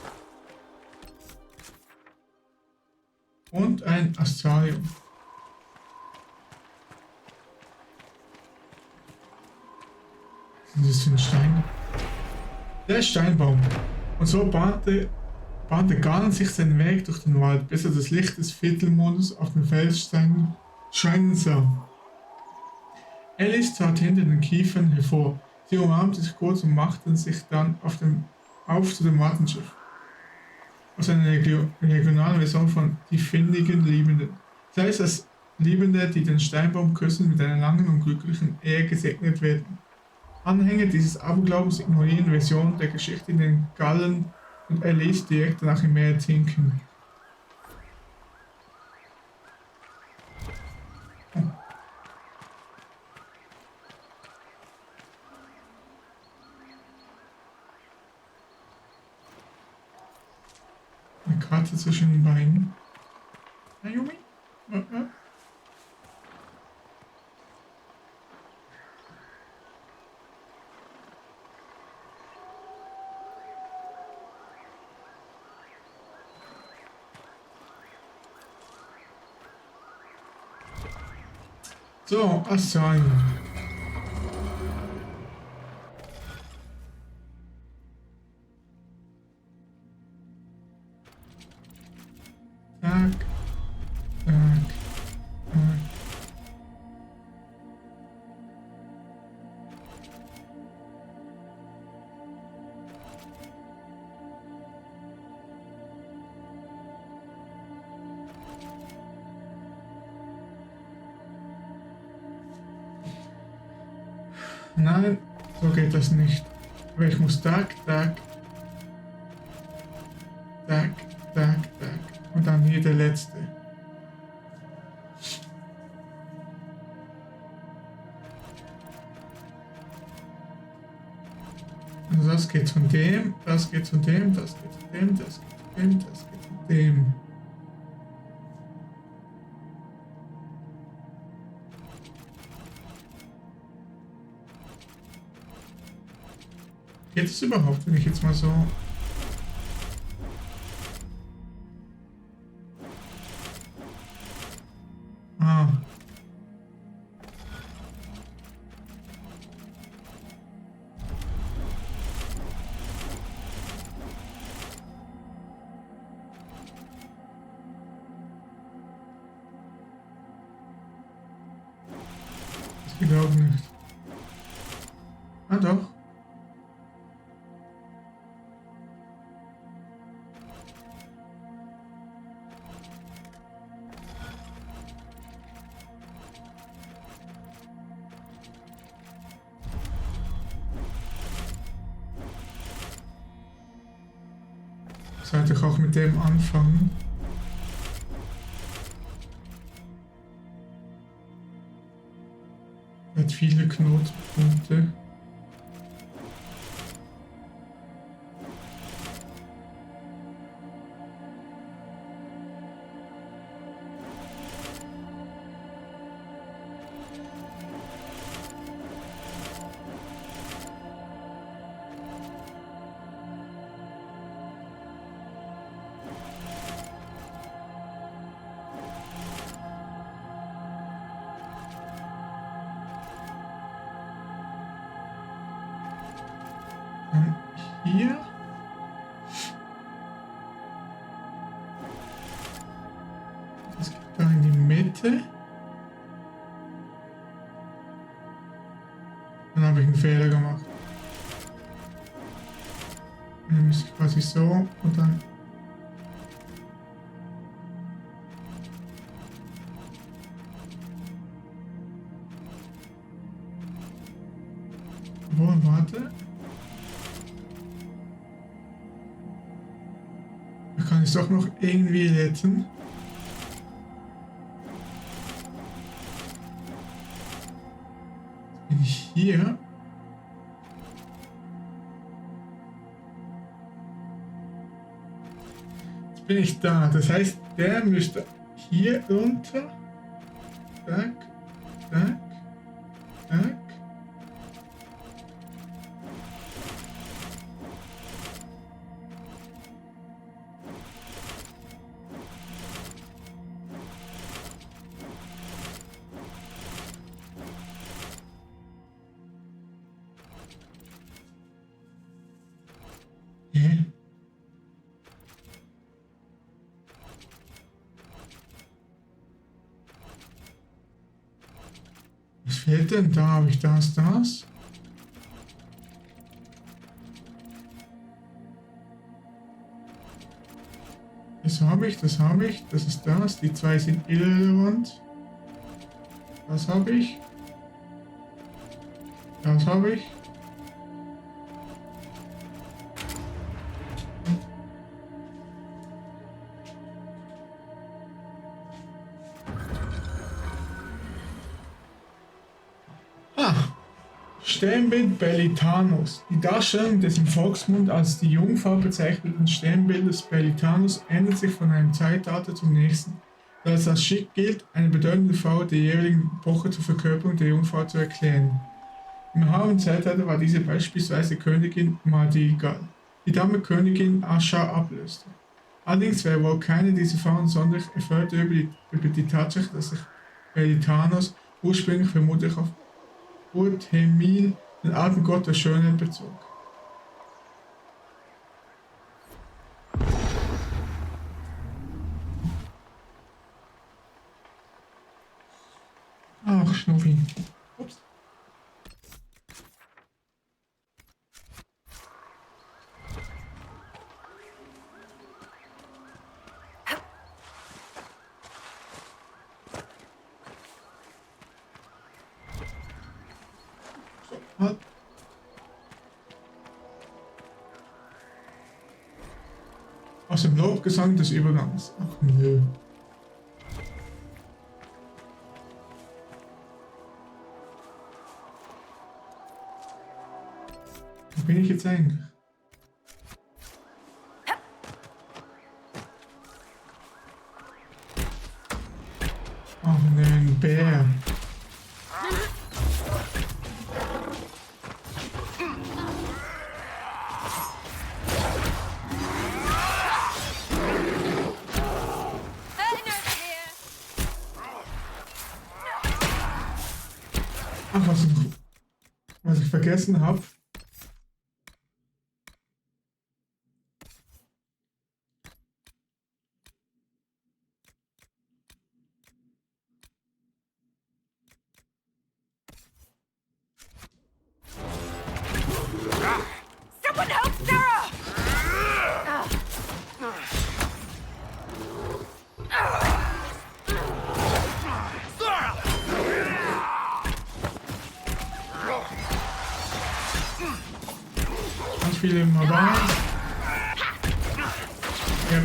Und ein Astralium. Das ist für ein Stein. Der Steinbaum. Und so bahnte Galen sich seinen Weg durch den Wald, bis er das Licht des Viertelmondes auf den Felssteinen scheinen sah. Alice trat hinter den Kiefern hervor. Sie umarmte sich kurz und machten sich dann auf zu dem Wartenschiff. Aus einer regionalen Version von Die findigen Liebenden. Das heißt, dass Liebende, die den Steinbaum küssen, mit einer langen und glücklichen Ehe gesegnet werden. Anhänger dieses Aberglaubens ignorieren Versionen der Geschichte, in denen Gallen und Alice direkt danach im Meer ertrinken. Eine Katze zwischen den Beinen. Naomi? So, Anschauen. Zack, zack, zack. Nein, so geht das nicht. Aber ich muss zack, zack, zack, zack, zack. Und dann hier der letzte. Also das geht von dem, das geht von dem, das geht von dem, das geht von dem, das geht von dem. Geht es überhaupt, wenn ich jetzt mal so... Ah. Das geht auch nicht. Ah doch. Sollte ich auch mit dem anfangen? Er hat viele Knotenpunkte. Hier. Das geht da in die Mitte. Dann habe ich einen Fehler gemacht. Dann müsste ich quasi so und dann... Warte. Da kann ich es doch noch irgendwie retten. Jetzt bin ich hier. Jetzt bin ich da. Das heißt, der müsste hier runter. Zack, zack, zack. fehlt denn? Da habe ich das. Das habe ich. Das ist das. Die zwei sind irrelevant. Das habe ich. Das habe ich. Sternbild Bellitanus. Die Darstellung des im Volksmund als die Jungfrau bezeichneten Sternbildes Bellitanus ändert sich von einem Zeitalter zum nächsten, da es als Schick gilt, eine bedeutende Frau der jeweiligen Epoche zur Verkörperung der Jungfrau zu erklären. Im harten Zeitalter war diese beispielsweise Königin Madrigal, die damit Königin Ascha ablöste. Allerdings wäre wohl keine dieser Frauen sonderlich erfreut über die Tatsache, dass sich Bellitanus ursprünglich vermutlich auf Urtemil, den alten Gott der Schönheit, bezog. Ach, Schnuffi. Ups. Aus dem Lobgesang des Übergangs. Ach nö. Wo bin ich jetzt eigentlich? Ach nö, ein Bär. Ach, was ich vergessen habe. Someone help Sarah! Ganz viele im Mobile. Ja.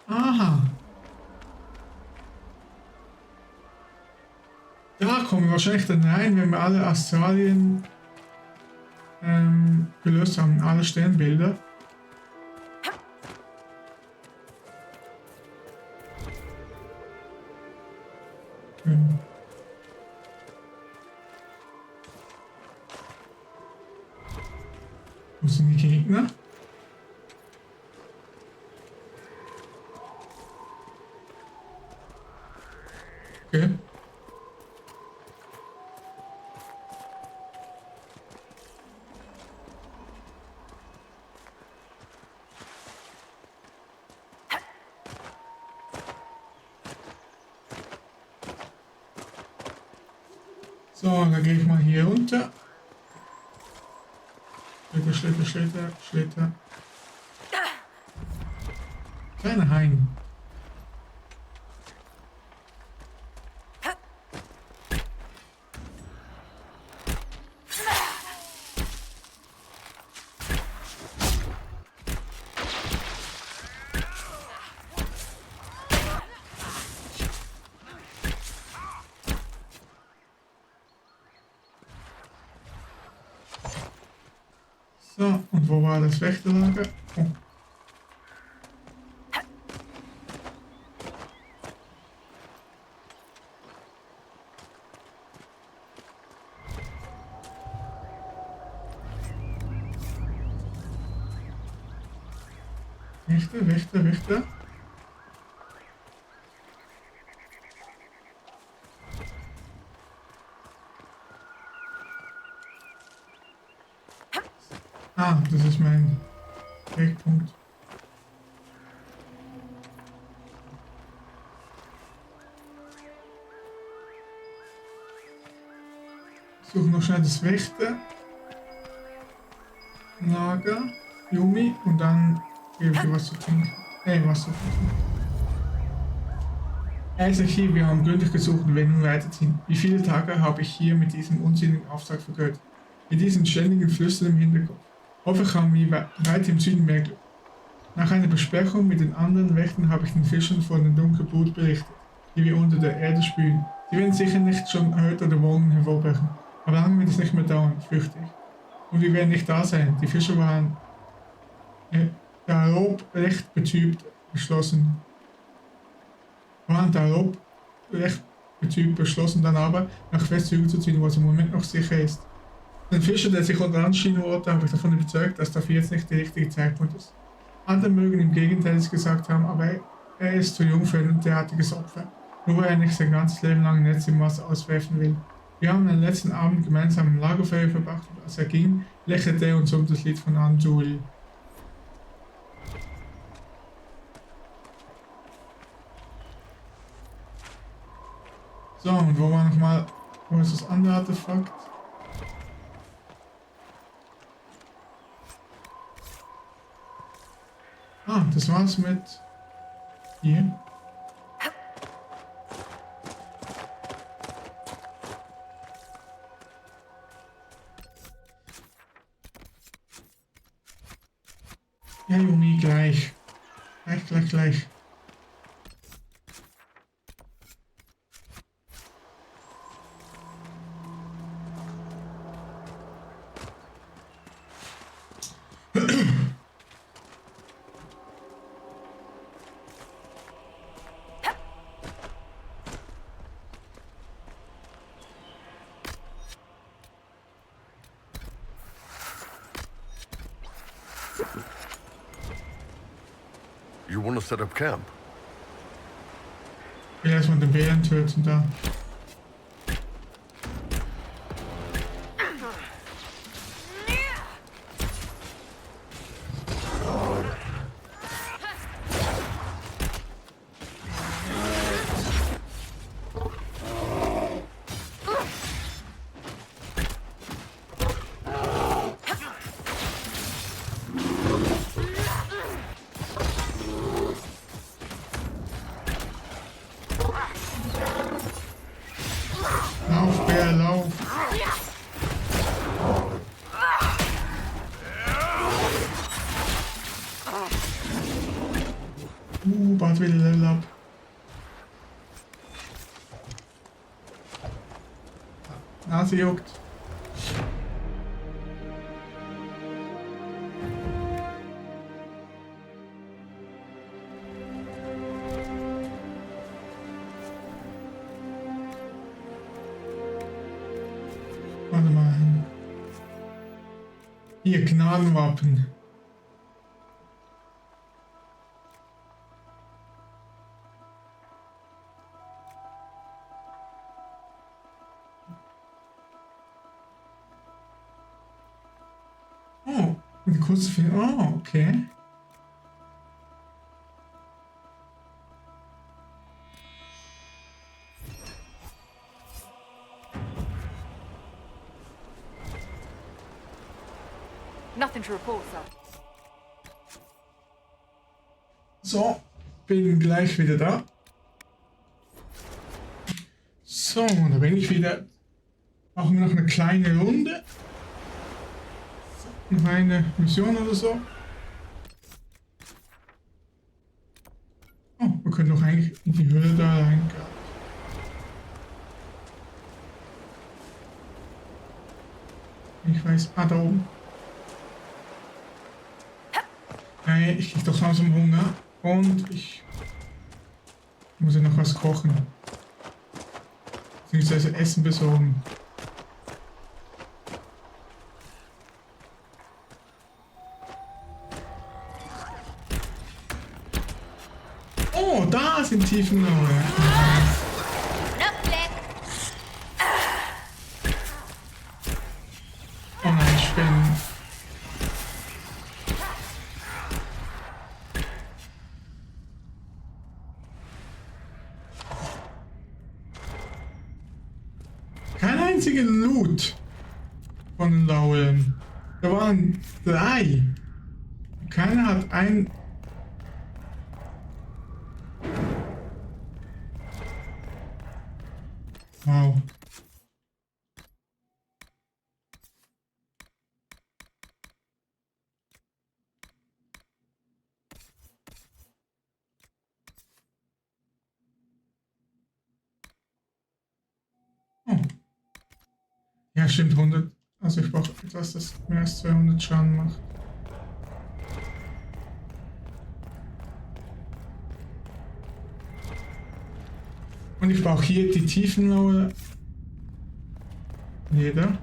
Aha. Da kommen wir wahrscheinlich dann rein, wenn wir alle Australien gelöst haben, alle Sternbilder. Wo sind die Gegner? Okay. So, dann gehe ich mal hier runter. Schlitter. Kleiner Hain. So, und wo war das Wächterlager? Oh. Wächter. Ah, das ist mein Wegpunkt. Ich suche noch schnell das Wächter. Lager, Yumi und dann gebe ich dir was zu trinken. Was zu trinken. Archiv, wir haben gründlich gesucht und werden nun weiterziehen. Wie viele Tage habe ich hier mit diesem unsinnigen Auftrag vergeudet? Mit diesen ständigen Flüstern im Hinterkopf. Hoffentlich haben wir weit im Süden mehr Glück. Nach einer Besprechung mit den anderen Wächtern habe ich den Fischern von dem dunklen Blut berichtet, die wir unter der Erde spülen. Sie werden sicher nicht schon heute oder morgen hervorbrechen, aber lange wird es nicht mehr dauern, fürchte ich. Und wir werden nicht da sein. Die Fischer waren der Lob recht betrübt beschlossen, dann aber nach West zurückzuziehen, wo es im Moment noch sicher ist. Den Fischer, der sich unter anschieben wollte, habe ich davon überzeugt, dass dafür jetzt nicht der richtige Zeitpunkt ist. Andere mögen im Gegenteil gesagt haben, aber er ist zu jung für ein derartiges Opfer, nur weil er nicht sein ganzes Leben lang Netz im Wasser auswerfen will. Wir haben den letzten Abend gemeinsam im Lagerfeuer verbracht und als er ging, lächelte er und summte das Lied von Anschauen. So, und wo war nochmal, wo ist das andere Artefakt? Ah, das war's mit hier. Ja, Yumi, gleich. Gleich. You want to set up camp? Ich will erstmal den Bären töten da. Lauf, Bär, lauf! Bald wieder Level up. Nase juckt. Warte mal. Hier, Gnadenwappen. Oh, eine kurze Film. Oh, okay. Nothing to report, sir. So, bin gleich wieder da. So, da bin ich wieder. Machen wir noch eine kleine Runde. Noch eine Mission oder so. Oh, wir können doch eigentlich in die Höhle da rein. Ich weiß, da oben. Nein, ich krieg doch langsam Hunger und ich muss ja noch was kochen. Beziehungsweise Essen besorgen. Oh, da sind Tiefenlaue. Oh nein, Spinnen. einzigen Loot von den Laulen. Da waren 3. Keiner hat ein... Wow. Oh. Ja, stimmt, 100. Also ich brauche etwas, das mehr als 200 Schaden macht. Und ich brauche hier die tiefenlaue Leder.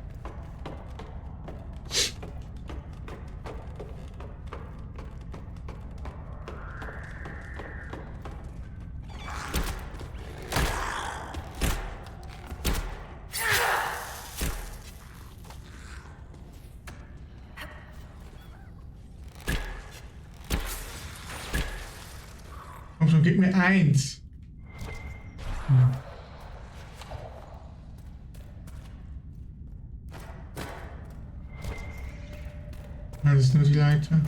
Komm schon, gib mir 1. Ja, das ist nur die Leiter.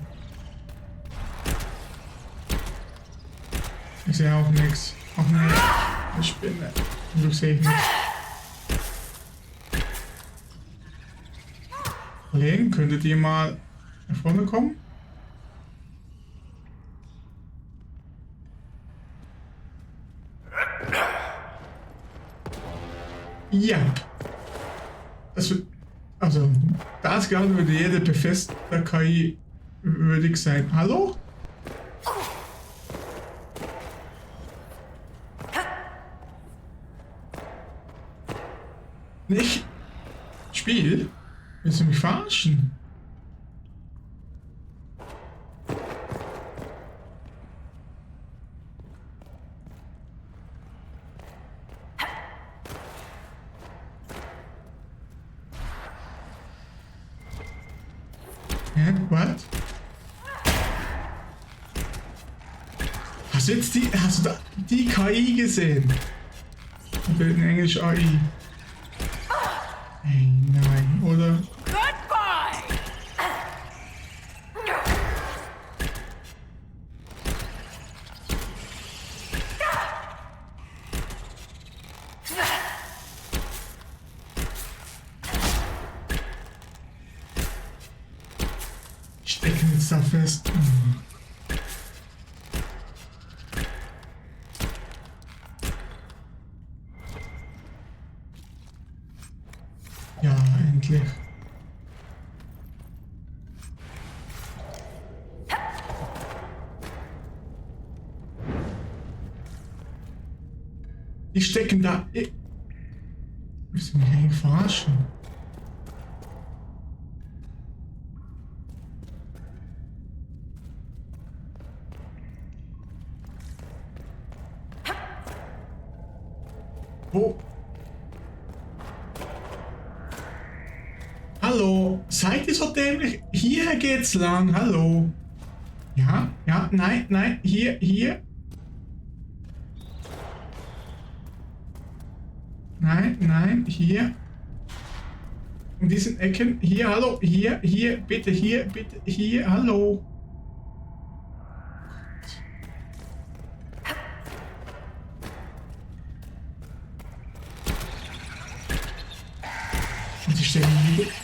Ich sehe auch nichts. Auch eine Spinne. Und ich sehe nichts. Kollegen, könntet ihr mal nach vorne kommen? Ja. Also, das gerade würde jeder befestigter KI würdig sein. Hallo? Nicht? Spiel? Willst du mich verarschen? What? Hast du da die KI gesehen? Oder in Englisch AI. Ey, nein, oder? Stecken jetzt da fest. Ja, endlich. Die stecken da. Willst du mich eigentlich verarschen? Wo? Hallo, seid ihr so dämlich? Hier geht's lang, hallo. Ja, ja, nein, nein, hier. Nein, hier. In diesen Ecken, hier, hallo, hier, bitte, hier, hallo. Die stecken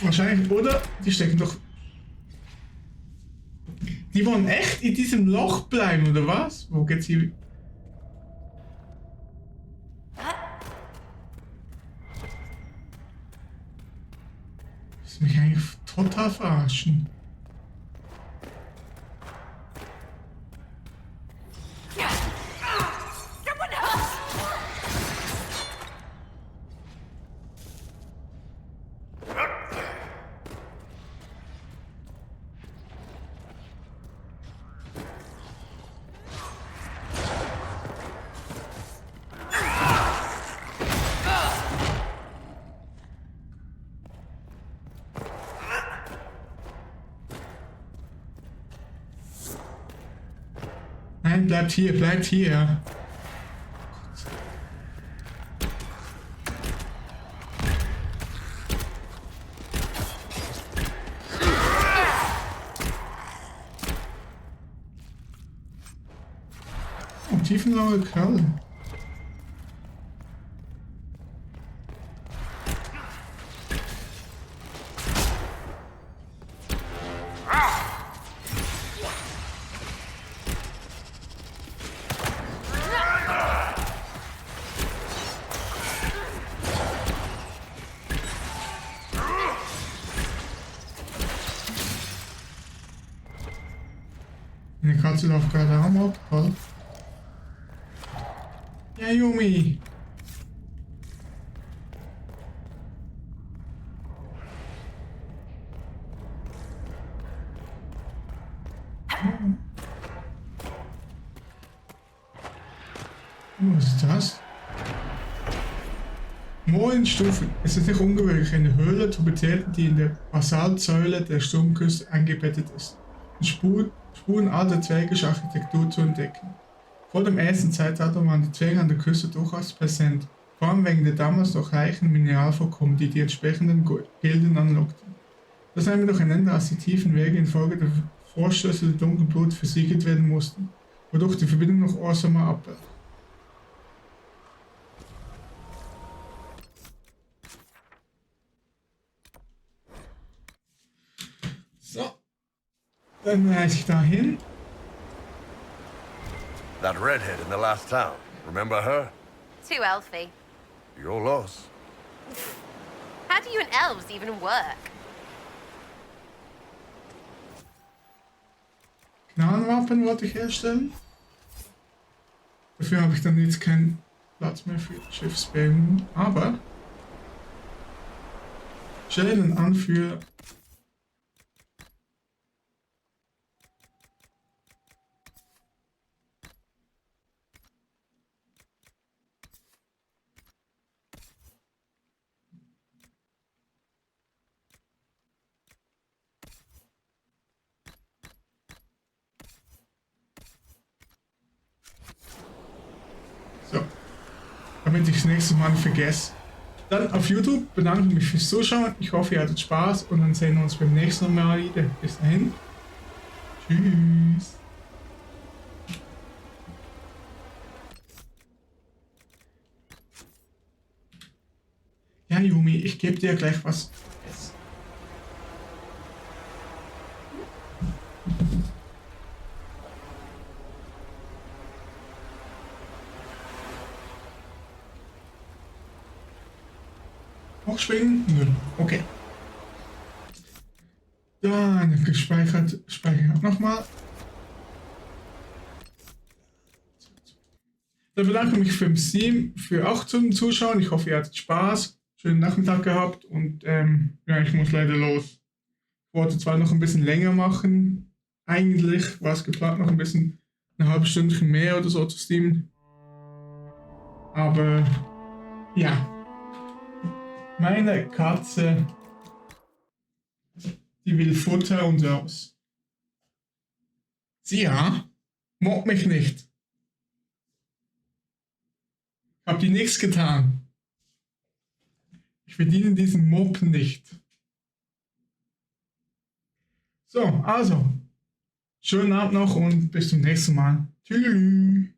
wahrscheinlich, oder? Die stecken doch... Die wollen echt in diesem Loch bleiben, oder was? Wo geht's hier? Das mich eigentlich total verarschen. Nein, bleibt hier. tiefenlauer Kerl. Eine Katze läuft gerade am Abfall. Ja, Yumi. Was ist das? Moin Stufen. Es ist nicht ungewöhnlich, eine Höhle zu betreten, die in der Basaltsäule der Sturmküste eingebettet ist. Spuren alter zwergischer Architektur zu entdecken. Vor dem ersten Zeitalter waren die Zwerge an der Küste durchaus präsent, vor allem wegen der damals noch reichen Mineralvorkommen, die entsprechenden Gilden anlockten. Das nahm jedoch ein Ende, als die tiefen Wege infolge der Vorstöße der dunklen Blut versiegelt werden mussten, wodurch die Verbindung noch Orsamer abbrach. So. Dann reise ich dahin. That redhead in the last town. Remember her? Too elfy. Your loss. How do you and elves even work? Knallenwaffen wollte ich herstellen. Dafür habe ich dann jetzt keinen Platz mehr für Schiffsbergen. Aber stellen an für damit ich das nächste Mal nicht vergesse. Dann auf YouTube bedanke ich mich fürs Zuschauen. Ich hoffe, ihr hattet Spaß und dann sehen wir uns beim nächsten Mal wieder. Bis dahin. Tschüss. Ja, Yumi, ich gebe dir gleich was. Hochschwingen? Nö. Okay. Dann gespeichert. Speichern nochmal. Dann bedanke ich mich für Steam, für auch zum Zuschauen. Ich hoffe, ihr hattet Spaß. Schönen Nachmittag gehabt und ja, ich muss leider los. Ich wollte zwar noch ein bisschen länger machen. Eigentlich war es geplant, noch ein bisschen eine halbe Stunde mehr oder so zu streamen. Aber ja. Meine Katze, die will Futter und raus. Sie ja, mobb mich nicht. Hab dir nichts getan. Ich verdiene diesen Mob nicht. So, also, schönen Abend noch und bis zum nächsten Mal. Tschüss.